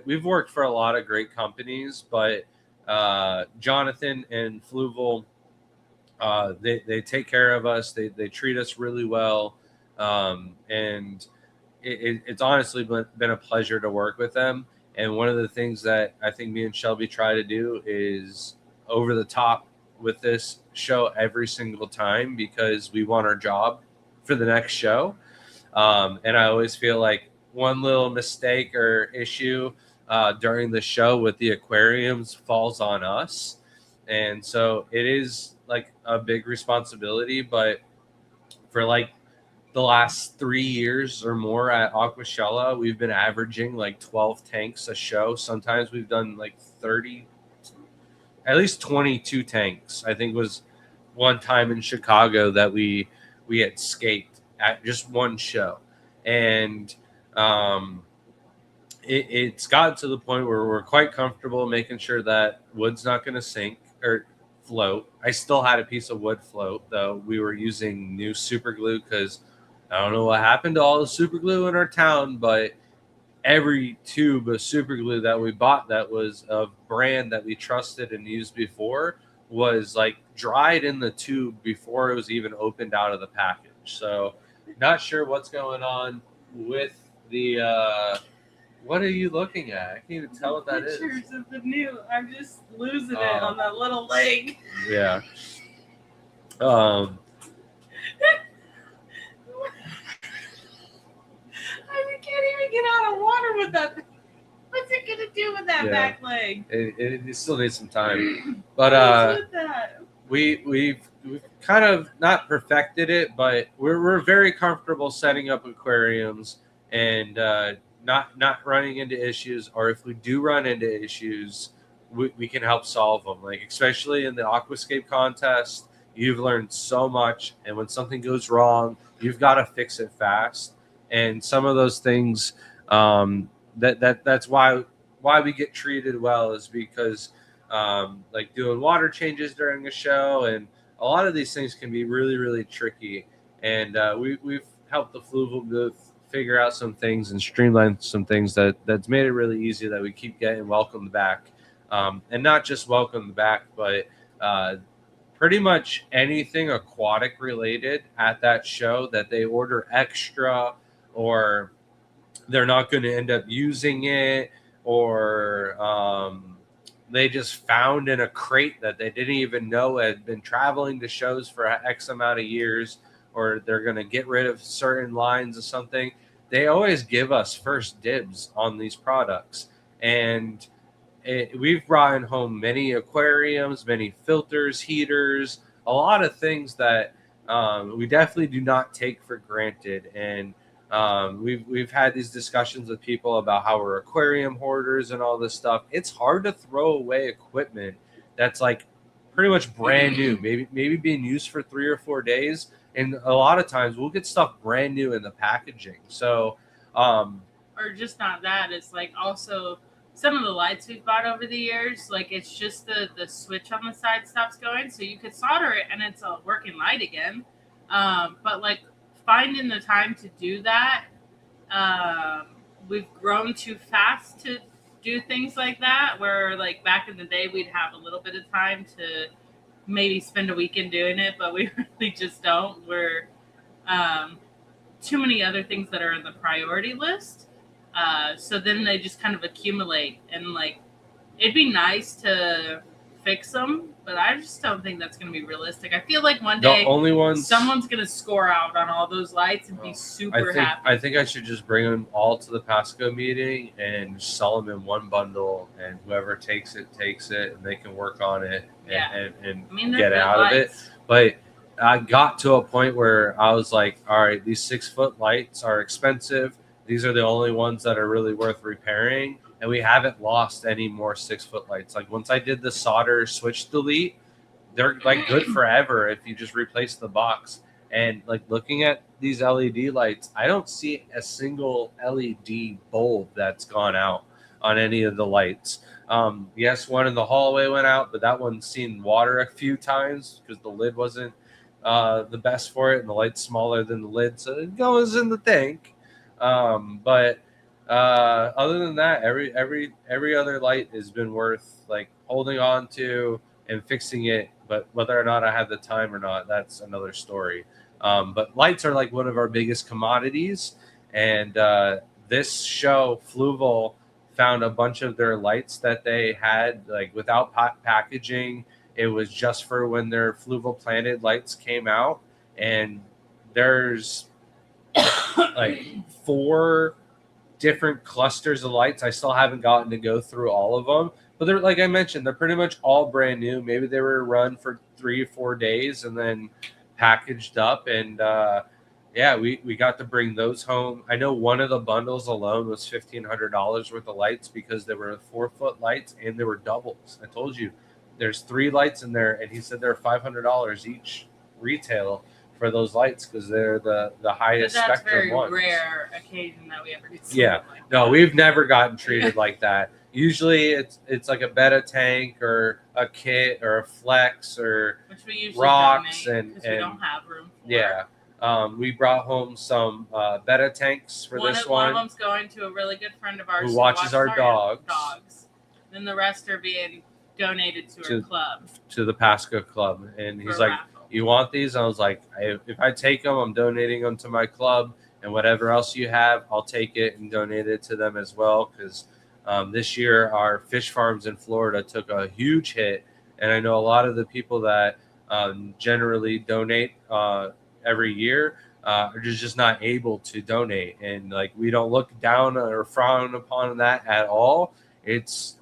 We've worked for a lot of great companies, but Jonathan and Fluval, they take care of us. They treat us really well, and it's honestly been a pleasure to work with them. And one of the things that I think me and Shelby try to do is over the top with this show every single time, because we want our job for the next show. And I always feel like one little mistake or issue during the show with the aquariums falls on us. And so it is like a big responsibility, but for like the last 3 years or more at Aquashella, we've been averaging like 12 tanks a show. Sometimes we've done like 30, at least 22 tanks. I think it was one time in Chicago that we had scaped at just one show. And it's gotten to the point where we're quite comfortable making sure that wood's not going to sink. or float. I still had a piece of wood float, though we were using new super glue because I don't know what happened to all the super glue in our town, but every tube of super glue that we bought that was of brand that we trusted and used before was like dried in the tube before it was even opened out of the package. So not sure what's going on with the what are you looking at? I can't even tell what that is. Pictures of the new. I'm just losing it on that little leg. Yeah. I can't even get out of water with that. What's it gonna do with that back leg? It still needs some time, but What's with that? we've kind of not perfected it, but we're very comfortable setting up aquariums and not running into issues, or if we do run into issues, we can help solve them. Like especially in the aquascape contest, you've learned so much, and when something goes wrong, you've got to fix it fast. And some of those things, that's why we get treated well, is because like doing water changes during a show, and a lot of these things can be really, really tricky. And we've helped the Fluval booth figure out some things and streamline some things that's made it really easy that we keep getting welcomed back. And not just welcomed back, but pretty much anything aquatic related at that show that they order extra, or they're not going to end up using it, or they just found in a crate that they didn't even know had been traveling to shows for X amount of years, or they're going to get rid of certain lines of something. They always give us first dibs on these products. And we've brought in home many aquariums, many filters, heaters, a lot of things that we definitely do not take for granted. And we've had these discussions with people about how we're aquarium hoarders and all this stuff. It's hard to throw away equipment that's like pretty much brand new, maybe being used for 3 or 4 days. And a lot of times we'll get stuff brand new in the packaging. So, or just not that. It's like also some of the lights we've bought over the years, like it's just the switch on the side stops going. So you could solder it and it's a working light again. But like finding the time to do that, we've grown too fast to do things like that, where like back in the day we'd have a little bit of time to maybe spend a weekend doing it, but we really just don't. We're too many other things that are in the priority list, so then they just kind of accumulate, and like it'd be nice to fix them, but I just don't think that's going to be realistic. I feel like one day someone's going to score out on all those lights and be super happy. I think I should just bring them all to the Pasco meeting and sell them in one bundle, and whoever takes it, and they can work on it and get out of it. But I got to a point where I was like, all right, these 6-foot lights are expensive. These are the only ones that are really worth repairing. And we haven't lost any more 6-foot lights. Like once I did the solder switch delete, they're like good forever if you just replace the box. And like looking at these LED lights, I don't see a single LED bulb that's gone out on any of the lights. Yes, one in the hallway went out, but that one's seen water a few times because the lid wasn't the best for it, and the light's smaller than the lid, so it goes in the tank. But other than that, every other light has been worth like holding on to and fixing it. But whether or not I have the time or not, that's another story. But lights are like one of our biggest commodities, and this show, Fluval, found a bunch of their lights that they had like without packaging. It was just for when their Fluval Planet lights came out, and there's like 4 different clusters of lights. I still haven't gotten to go through all of them, but they're, like I mentioned, they're pretty much all brand new. Maybe they were run for 3 or 4 days and then packaged up, and we got to bring those home. I know one of the bundles alone was $1,500 worth of lights because there were 4-foot lights and there were doubles. I told you there's 3 lights in there, and he said they're $500 each retail for those lights because they're the highest spectrum ones. That's very rare occasion that we ever get. Yeah, no, we've never gotten treated like that. usually it's like a beta tank or a kit or a flex or which we usually rocks donate and because we don't have room for. yeah. We brought home some beta tanks for this One one. of them's going to a really good friend of ours who watches our dogs. Then the rest are being donated to our club. To the Pasco Club. And he's like, raffle. You want these? I was like, if I take them, I'm donating them to my club. And whatever else you have, I'll take it and donate it to them as well. Because this year, our fish farms in Florida took a huge hit. And I know a lot of the people that generally donate every year are just not able to donate. And like, we don't look down or frown upon that at all. It's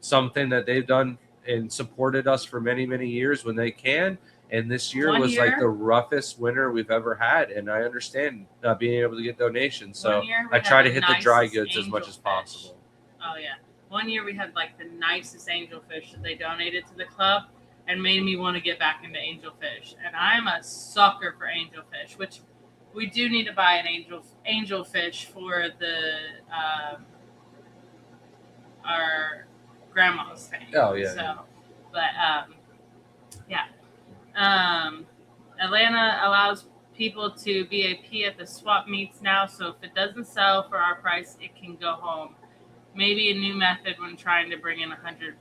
something that they've done and supported us for many, many years when they can. And this year was like the roughest winter we've ever had. And I understand not being able to get donations. So I try to hit the dry goods as much as possible. Oh, yeah. One year we had like the nicest angelfish that they donated to the club and made me want to get back into angelfish. And I'm a sucker for angelfish, which we do need to buy an angelfish for the our grandma's tank. Oh, yeah. So, but yeah. Atlanta allows people to BAP at the swap meets now, so if it doesn't sell for our price, it can go home. Maybe a new method when trying to bring in $100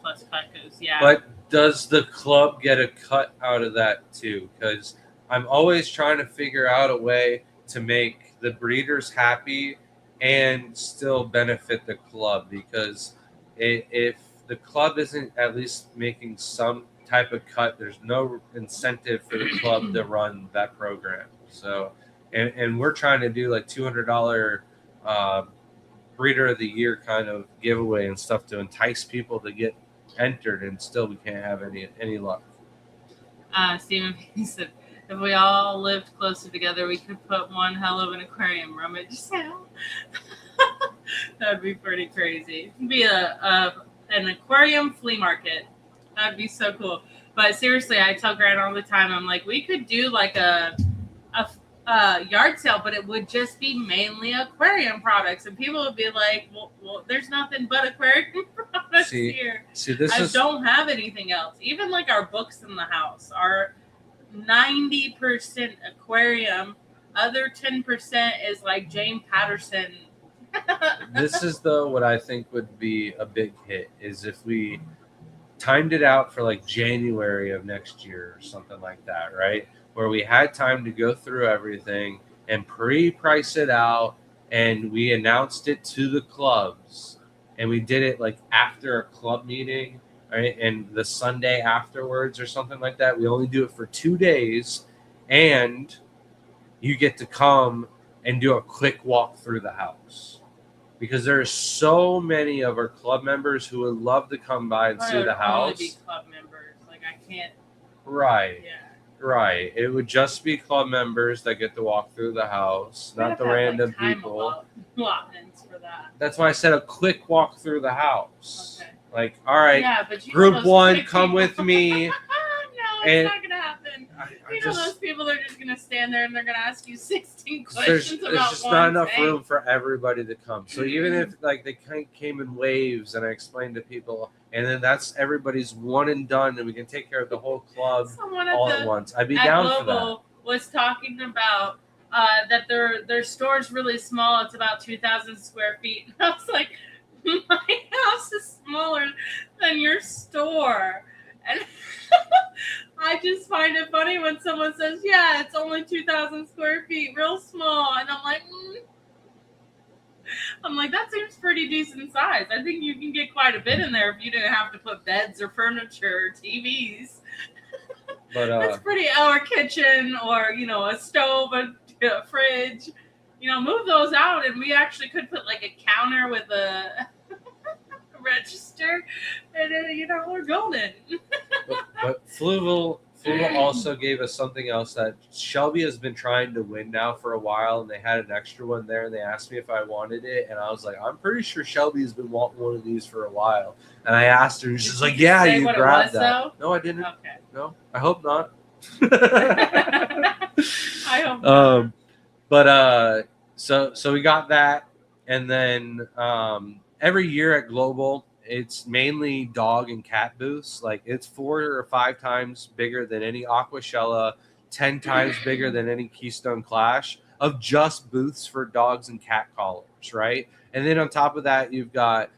plus pecos. Yeah. But does the club get a cut out of that too? Because I'm always trying to figure out a way to make the breeders happy and still benefit the club. Because if the club isn't at least making some type of cut, there's no incentive for the club to run that program. So, and we're trying to do like $200 breeder of the year kind of giveaway and stuff to entice people to get entered, and still we can't have any luck. Stephen said, if we all lived closer together, we could put one hell of an aquarium rummage sale. That'd be pretty crazy. It'd be an aquarium flea market. That'd be so cool. But seriously, I tell Grant all the time, I'm like, we could do like a yard sale, but it would just be mainly aquarium products, and people would be like, well there's nothing but aquarium products here. Don't have anything else. Even like our books in the house are 90% aquarium. Other 10% is like Jane Patterson. This is what I think would be a big hit is if we timed it out for like January of next year or something like that, right? Where we had time to go through everything and pre-price it out, and we announced it to the clubs, and we did it like after a club meeting, right? And the Sunday afterwards or something like that. We only do it for 2 days, and you get to come and do a quick walk through the house. Because there's so many of our club members who would love to come by and see the house. Only be club members. Like I can't. Right. Yeah. Right. It would just be club members that get to walk through the house, not the random people. Allotments for that. That's why I said a quick walk through the house. Okay. Like, all right, yeah, but group one, come with me. No, it's not gonna happen. Those people are just gonna stand there and they're gonna ask you 16 questions there's just not enough room for everybody to come. So even if like they came in waves, and I explained to people, and then that's everybody's one and done, and we can take care of the whole club all at once. I'd be down for that. Was talking about that their store's really small. It's about 2,000 square feet. And I was like, my house is smaller than your store. And I just find it funny when someone says, yeah, it's only 2,000 square feet, real small. And I'm like, that seems pretty decent size. I think you can get quite a bit in there if you didn't have to put beds or furniture or TVs. But that's pretty, or a kitchen or, a stove, a fridge. Move those out, and we actually could put like a counter with a register, and then, we're golden. but Fluval also gave us something else that Shelby has been trying to win now for a while, and they had an extra one there, and they asked me if I wanted it, and I was like, I'm pretty sure Shelby's been wanting one of these for a while. And I asked her, and she's like, yeah, you grabbed that. Though? No, I didn't. Okay. No, I hope not. I hope not. But so we got that, and then every year at Global, it's mainly dog and cat booths. Like it's 4 or 5 times bigger than any Aquashella, 10 times bigger than any Keystone Clash of just booths for dogs and cat collars, right? And then on top of that, you've got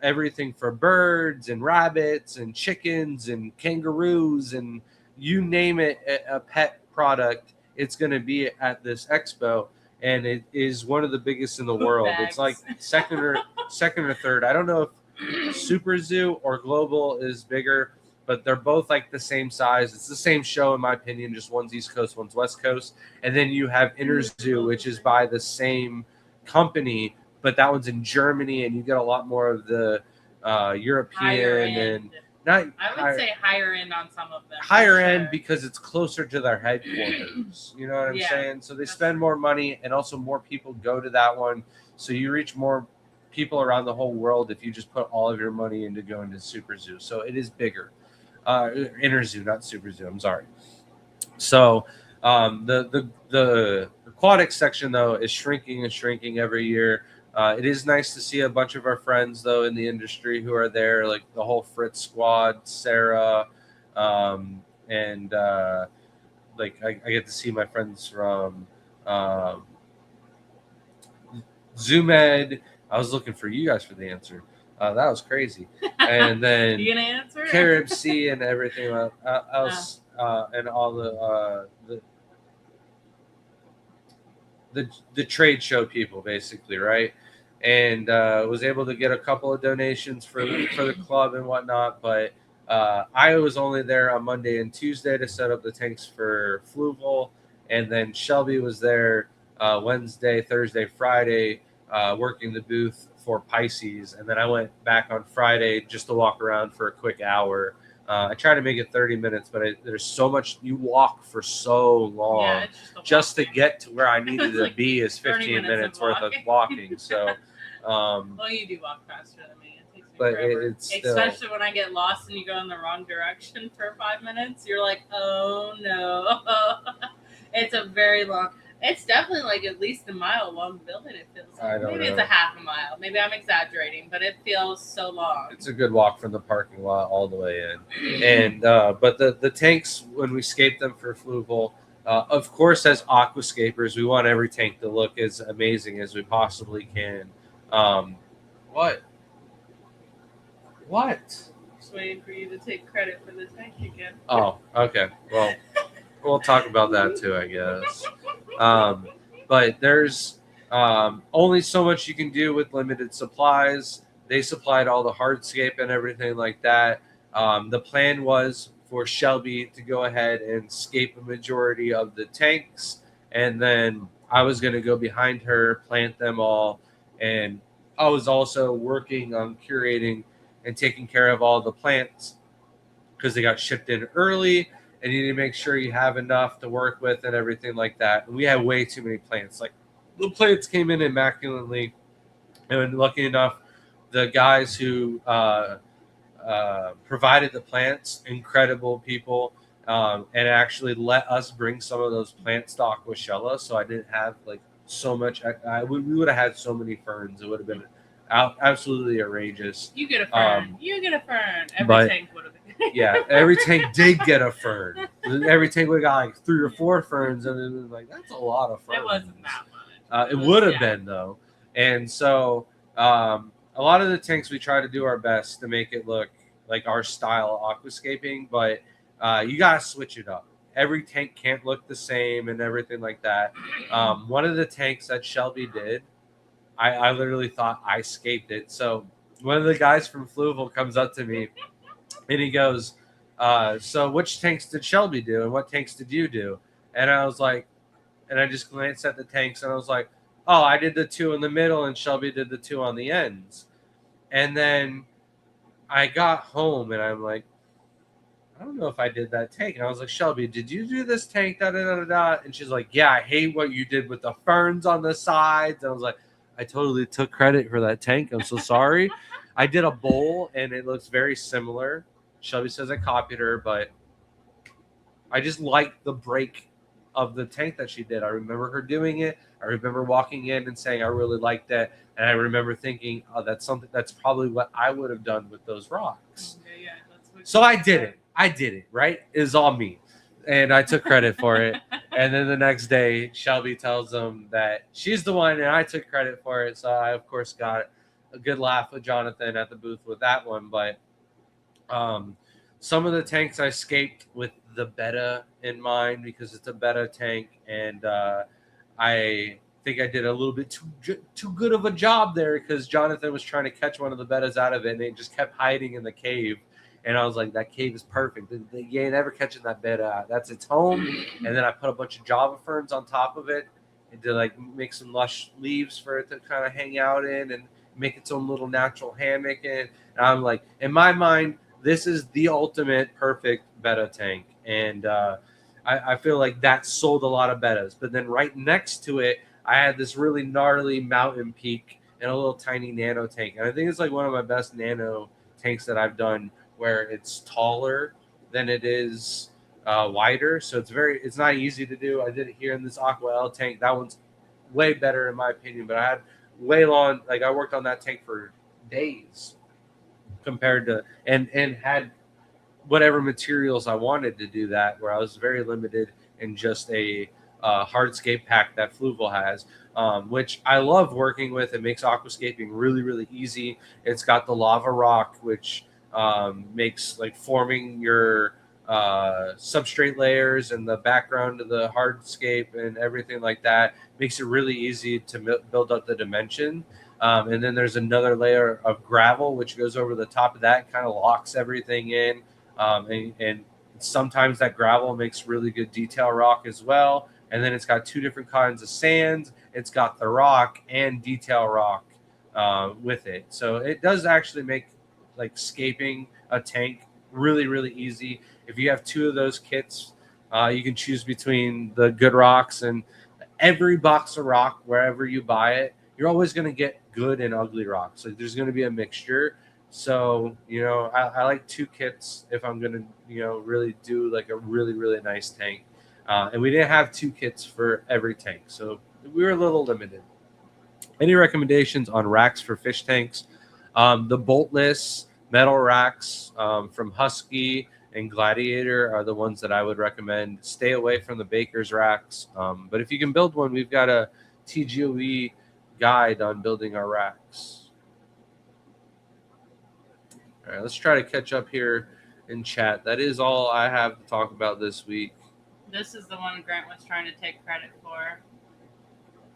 everything for birds and rabbits and chickens and kangaroos and you name it, a pet product, it's going to be at this expo. And it is one of the biggest in the world. Bags. It's like second or third. I don't know if Super Zoo or Global is bigger, but they're both like the same size. It's the same show in my opinion, just one's East Coast, one's West Coast. And then you have Inner Zoo, which is by the same company, but that one's in Germany, and you get a lot more of the European and not. I would say higher end on some of them. Higher end because it's closer to their headquarters. You know what I'm saying? So they spend more money, and also more people go to that one. So you reach more people around the whole world if you just put all of your money into going to Super Zoo. So it is bigger. Inner Zoo, not Super Zoo. I'm sorry. So the aquatic section though is shrinking and shrinking every year. It is nice to see a bunch of our friends, though, in the industry who are there, like the whole Fritz squad, Sarah, and like I get to see my friends from ZoomEd. I was looking for you guys for the answer. That was crazy. And then you gonna answer? Carib Sea and everything else, and all the trade show people, basically, right? And was able to get a couple of donations for the club and whatnot. But I was only there on Monday and Tuesday to set up the tanks for Fluval. And then Shelby was there Wednesday, Thursday, Friday, working the booth for Pisces. And then I went back on Friday just to walk around for a quick hour. I try to make it 30 minutes, but there's so much. You walk for so long just to get to where I needed to be is 15 minutes worth of walking. So, well, you do walk faster than me. It takes me but forever. it's still, especially when I get lost and you go in the wrong direction for 5 minutes. You're like, oh no. It's a very long. It's definitely like at least a mile long building. It feels like maybe it's a half a mile. Maybe I'm exaggerating, but it feels so long. It's a good walk from the parking lot all the way in. And but the tanks, when we scape them for Fluval, of course, as aquascapers, we want every tank to look as amazing as we possibly can. What? Just waiting for you to take credit for the tank again. Oh, okay. Well, we'll talk about that too, I guess. But there's only so much you can do with limited supplies. They supplied all the hardscape and everything like that. The plan was for Shelby to go ahead and scape a majority of the tanks, and then I was going to go behind her, plant them all, and I was also working on curating and taking care of all the plants because they got shipped in early. And you need to make sure you have enough to work with and everything like that. And we had way too many plants. Like the plants came in immaculately. And lucky enough, the guys who provided the plants, incredible people, and actually let us bring some of those plants to Aquashella. So I didn't have like so much. We would have had so many ferns. It would have been absolutely outrageous. You get a fern. You get a fern. Every tank would have been. Yeah, every tank did get a fern. Every tank we got like 3 or 4 ferns, and it was like that's a lot of ferns. It wasn't that much. It would have been though, and so a lot of the tanks we try to do our best to make it look like our style of aquascaping, but you gotta switch it up. Every tank can't look the same and everything like that. One of the tanks that Shelby did, I literally thought I scaped it. So one of the guys from Fluval comes up to me. And he goes, so which tanks did Shelby do? And what tanks did you do? And I was like, and I just glanced at the tanks and I was like, oh, I did the 2 in the middle and Shelby did the 2 on the ends. And then I got home and I'm like, I don't know if I did that tank. And I was like, Shelby, did you do this tank? Da, da, da, da, da. And she's like, yeah, I hate what you did with the ferns on the sides. And I was like, I totally took credit for that tank. I'm so sorry. I did a bowl and it looks very similar. Shelby says I copied her, but I just like the break of the tank that she did. I remember her doing it. I remember walking in and saying I really liked it, and I remember thinking, oh, that's probably what I would have done with those rocks. Okay, yeah, that's what So I did it. Right? It was all me, and I took credit for it. And then the next day, Shelby tells them that she's the one, and I took credit for it. So I, of course, got a good laugh with Jonathan at the booth with that one. But some of the tanks I scaped with the beta in mind because it's a beta tank, and I think I did a little bit too good of a job there because Jonathan was trying to catch one of the betas out of it, and it just kept hiding in the cave. And I was like, that cave is perfect. You ain't ever catching that beta. That's its home. And then I put a bunch of Java ferns on top of it and to like make some lush leaves for it to kind of hang out in and make its own little natural hammock. And I'm like, in my mind, this is the ultimate perfect beta tank. And I feel like that sold a lot of betas. But then right next to it, I had this really gnarly mountain peak and a little tiny nano tank. And I think it's like one of my best nano tanks that I've done, where it's taller than it is wider. So it's not easy to do. I did it here in this Aqua L tank. That one's way better in my opinion, but I had way long, like I worked on that tank for days compared to, and had whatever materials I wanted to do that, where I was very limited in just a hardscape pack that Fluval has, which I love working with. It makes aquascaping really, really easy. It's got the lava rock, which makes like forming your substrate layers and the background of the hardscape and everything like that makes it really easy to build up the dimension. And then there's another layer of gravel which goes over the top of that, kind of locks everything in. And sometimes that gravel makes really good detail rock as well. And then it's got two different kinds of sands. It's got the rock and detail rock with it. So it does actually make like scaping a tank really, really easy. If you have two of those kits, you can choose between the good rocks, and every box of rock, wherever you buy it, you're always going to get good and ugly rocks. Like there's going to be a mixture. So, I like two kits if I'm going to, really do like a really, really nice tank. And we didn't have two kits for every tank. So we were a little limited. Any recommendations on racks for fish tanks? The boltless metal racks from Husky and Gladiator are the ones that I would recommend. Stay away from the Baker's racks. But if you can build one, we've got a TGOE guide on building our racks. All right, let's try to catch up here in chat. That is all I have to talk about this week. This is the one Grant was trying to take credit for.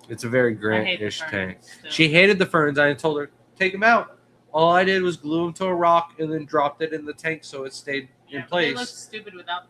It's a very Grant-ish tank. Still. She hated the ferns. I told her, take them out. All I did was glue them to a rock and then dropped it in the tank so it stayed in place. They look stupid without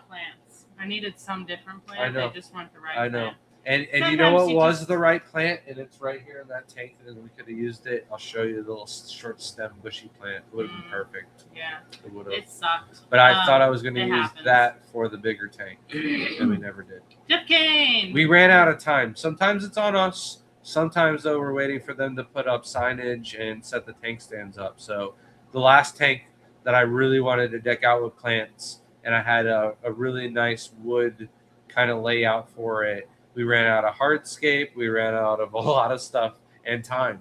plants. I needed some different plant. I know. They just weren't the right I know. plant. And Sometimes you know what you was just- the right plant? And it's right here in that tank, and we could have used it. I'll show you the little short stem bushy plant. It would have been perfect. Yeah, It would have. it sucked. But I thought I was going to it use happens. that for the bigger tank, and we never did. Jeff Kane. We ran out of time. Sometimes it's on us. Sometimes, though, we're waiting for them to put up signage and set the tank stands up. So the last tank that I really wanted to deck out with plants, and I had a really nice wood kind of layout for it, we ran out of hardscape. We ran out of a lot of stuff and time,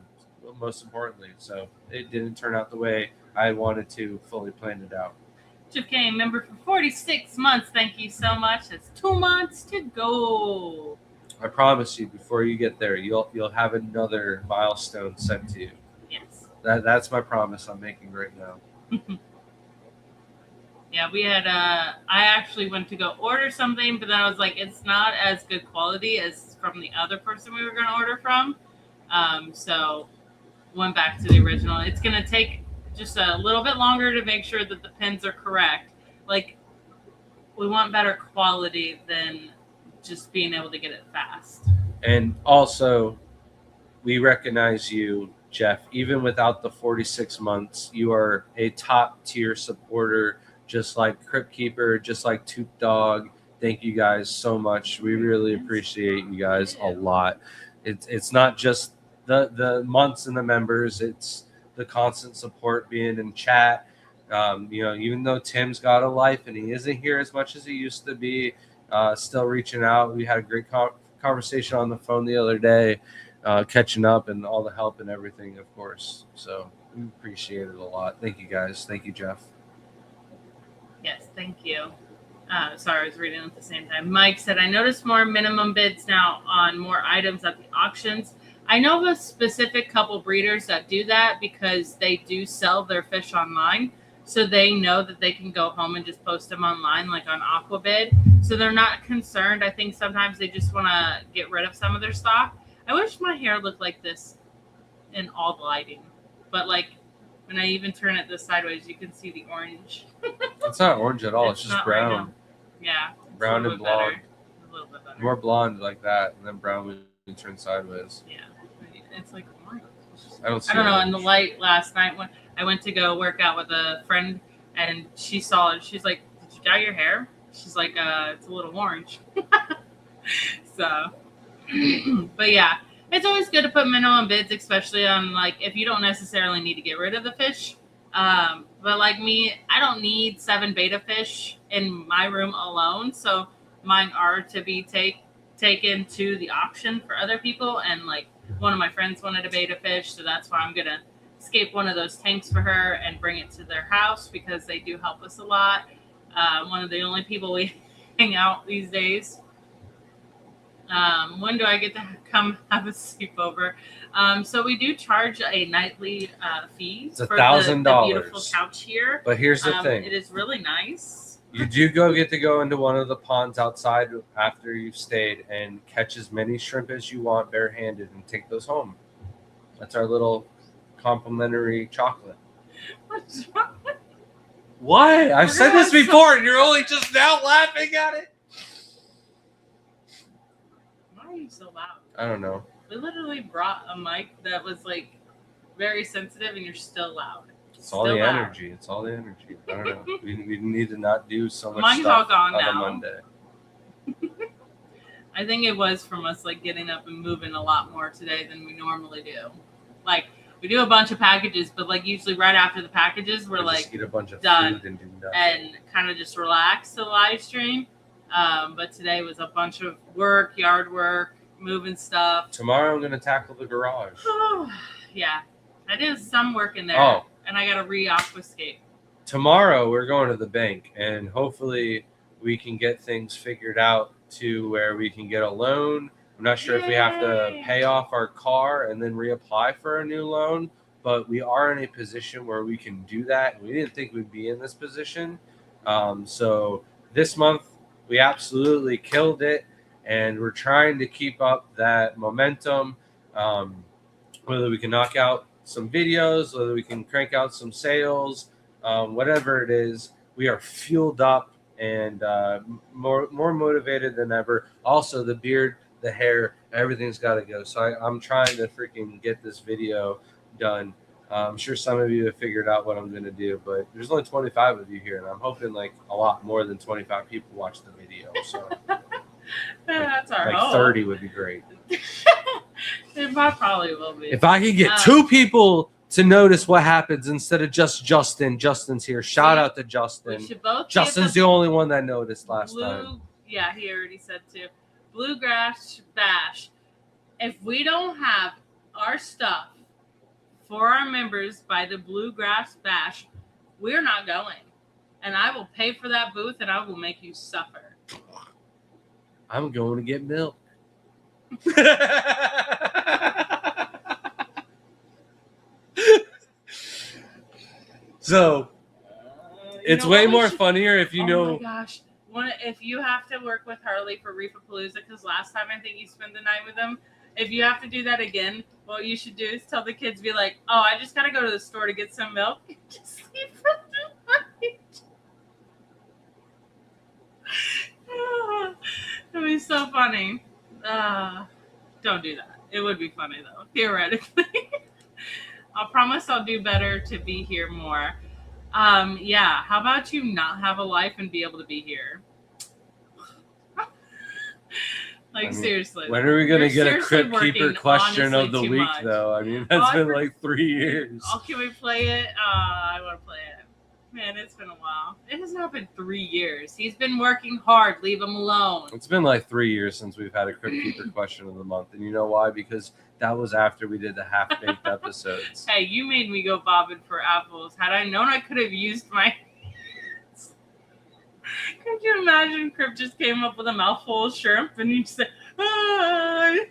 most importantly. So it didn't turn out the way I wanted to fully plan it out. Jeff Kane, member for 46 months. Thank you so much. It's 2 months to go. I promise you, before you get there, you'll have another milestone sent to you. Yes. That's my promise I'm making right now. Yeah, we had I actually went to go order something, but then I was like, it's not as good quality as from the other person we were going to order from. So went back to the original. It's going to take just a little bit longer to make sure that the pins are correct. Like, we want better quality than just being able to get it fast. And also, we recognize you, Jeff. Even without the 46 months, you are a top tier supporter, just like Crypt Keeper, just like Toot Dog. Thank you guys so much. We really appreciate you guys a lot. It's not just the months and the members, it's the constant support, being in chat. Even though Tim's got a life and he isn't here as much as he used to be, still reaching out. We had a great conversation on the phone the other day, catching up and all the help and everything, of course. So we appreciate it a lot. Thank you guys. Thank you, Jeff. Yes, thank you. Sorry, I was reading at the same time. Mike said, I noticed more minimum bids now on more items at the auctions. I know of a specific couple breeders that do that because they do sell their fish online. So they know that they can go home and just post them online, like on Aquabid. So they're not concerned. I think sometimes they just want to get rid of some of their stock. I wish my hair looked like this in all the lighting. But like when I even turn it this sideways, you can see the orange. It's not orange at all. It's just brown. Right, yeah. Brown and blonde. A little bit better. More blonde like that, and then brown when you turn sideways. Yeah. It's like orange. I don't know. orange. In the light last night when I went to go work out with a friend, and she saw it. She's like, "Did you dye your hair?" She's like, "It's a little orange." So, but yeah, it's always good to put minimum bids, especially on like if you don't necessarily need to get rid of the fish. But like me, I don't need 7 beta fish in my room alone, so mine are to be taken to the auction for other people. And like one of my friends wanted a beta fish, so that's why I'm gonna escape one of those tanks for her and bring it to their house because they do help us a lot. One of the only people we hang out these days. When do I get to come have a sleepover? So we do charge a nightly fee for the beautiful couch here. But here's the thing. It is really nice. You do get to go into one of the ponds outside after you've stayed and catch as many shrimp as you want barehanded and take those home. That's our little complimentary chocolate. What's wrong with What? I've said this before and you're only just now laughing at it? Why are you so loud? I don't know. We literally brought a mic that was like very sensitive and you're still loud. It's all the energy. It's all the energy. I don't know. we need to not do so much Mine's stuff all gone on now. a Monday. I think it was from us like getting up and moving a lot more today than we normally do. Like we do a bunch of packages, but like usually right after the packages, we're like eat a bunch of done food and do nothing. And kind of just relax the live stream. But today was a bunch of work, yard work, moving stuff. Tomorrow I'm gonna tackle the garage. Yeah, I did some work in there. Oh. And I got to re-obfuscate. Tomorrow we're going to the bank and hopefully we can get things figured out to where we can get a loan. I'm not sure if we have to pay off our car and then reapply for a new loan, but we are in a position where we can do that. We didn't think we'd be in this position. So this month we absolutely killed it and we're trying to keep up that momentum, whether we can knock out some videos, whether we can crank out some sales, whatever it is, we are fueled up and more motivated than ever. Also, the beard, the hair, everything's got to go. So I'm trying to freaking get this video done. I'm sure some of you have figured out what I'm going to do, but there's only 25 of you here, and I'm hoping like a lot more than 25 people watch the video. So that's our like hope. 30 would be great. It probably will be. If I could get 2 people to notice what happens instead of just Justin. Justin's here. Shout out to Justin. We should both Justin's the only one that noticed last time. Yeah, he already said too. Bluegrass Bash. If we don't have our stuff for our members by the Bluegrass Bash, we're not going. And I will pay for that booth and I will make you suffer. I'm going to get milk. So it's way more funnier if you know. Oh my gosh. If you have to work with Harley for Reefapalooza, because last time I think you spent the night with him, if you have to do that again, what you should do is tell the kids, be like, oh, I just got to go to the store to get some milk. Just leave for the night. It'd be so funny. Don't do that. It would be funny, though, theoretically. I'll promise I'll do better to be here more. Yeah, how about you not have a life and be able to be here? Like, seriously. When are we going to get a Crypt Keeper question of the week, though? I mean, that's been like 3 years. Oh, can we play it? I want to play it. Man, it's been a while. It has not been 3 years. He's been working hard. Leave him alone. It's been like 3 years since we've had a Crypt Keeper question of the month. And you know why? Because that was after we did the half-baked episodes. Hey, you made me go bobbing for apples. Had I known, I could have used my hands. Could you imagine Crypt just came up with a mouthful of shrimp and he just said, "Hi."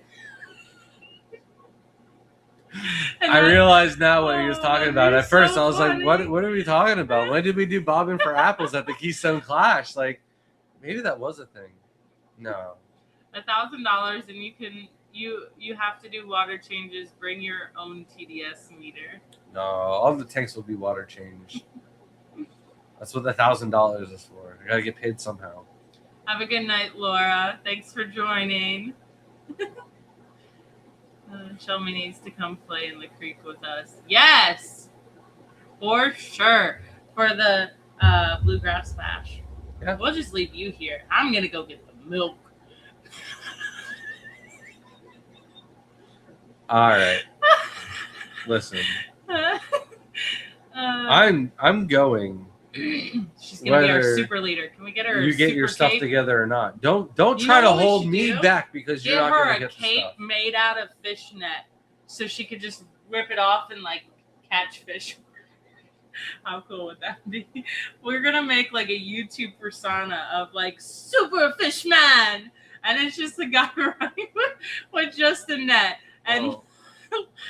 I realized now what he was talking about. you're At first, so I was funny. like, what are we talking about? When did we do bobbing for apples at the Keystone Clash? Like, maybe that was a thing. No. $1,000 and you have to do water changes. Bring your own TDS meter. No, all the tanks will be water changed. That's what the $1,000 is for. I gotta get paid somehow. Have a good night, Laura. Thanks for joining. Shelby needs to come play in the creek with us. Yes, for sure. For the bluegrass bash. Yeah. We'll just leave you here. I'm gonna go get the milk. All right. Listen, I'm going. She's gonna be our Whether super leader. Can we get her? You get super your stuff cape? together or not. Don't You try know to what we hold should me do? back because you're Give not her gonna a get the cape stuff. made out of fishnet, so she could just rip it off and like catch fish. How cool would that be? We're gonna make like a YouTube persona of like Super Fishman, and it's just a guy running with just a net and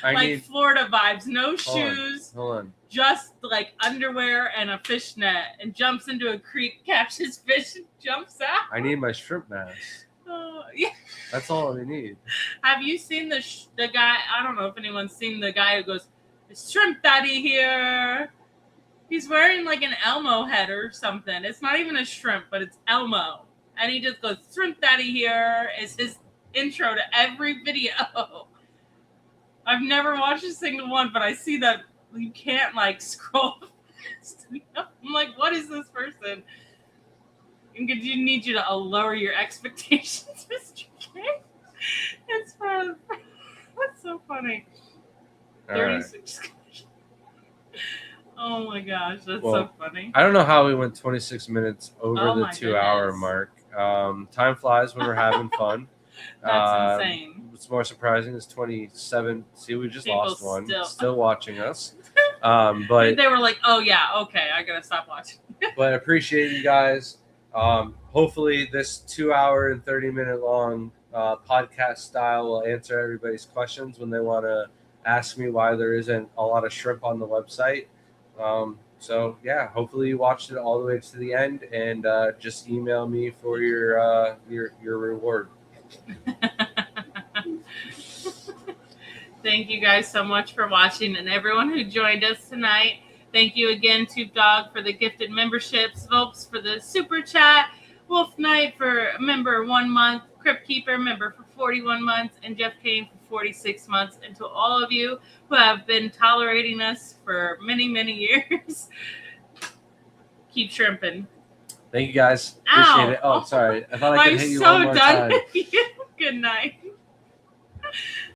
like Florida vibes, no shoes, Hold on. just like underwear and a fishnet, and jumps into a creek, catches fish, and jumps out. I need my shrimp mask. Yeah. That's all I need. Have you seen the guy? I don't know if anyone's seen the guy who goes, "Shrimp Daddy here." He's wearing like an Elmo head or something. It's not even a shrimp, but it's Elmo. And he just goes, "Shrimp Daddy here" is his intro to every video. I've never watched a single one, but I see that you can't like scroll fast. I'm like, what is this person? You need you to lower your expectations, Mr. King. It's fun. That's so funny. All 36. Right. Oh my gosh, that's so funny. I don't know how we went 26 minutes over the 2 hour goodness. mark. Time flies when we're having fun. That's insane. What's more surprising is 27. See, we just People lost one. still- Still watching us. But they were like, "Oh yeah, okay, I gotta stop watching." but appreciate you guys. Hopefully, this 2 hour and 30-minute long podcast style will answer everybody's questions when they want to ask me why there isn't a lot of shrimp on the website. So yeah, hopefully you watched it all the way to the end, and just email me for your reward. Thank you guys so much for watching, and everyone who joined us tonight. Thank you again, Tube Dog, for the gifted memberships, Volps for the super chat, Wolf Knight for member 1 month, Crypt Keeper member for 41 months, and Jeff Kane for 46 months. And to all of you who have been tolerating us for many, many years, keep shrimping. Thank you guys. Ow. Appreciate it. Oh, sorry. I thought I could hit you so one more done time. with you. Good night.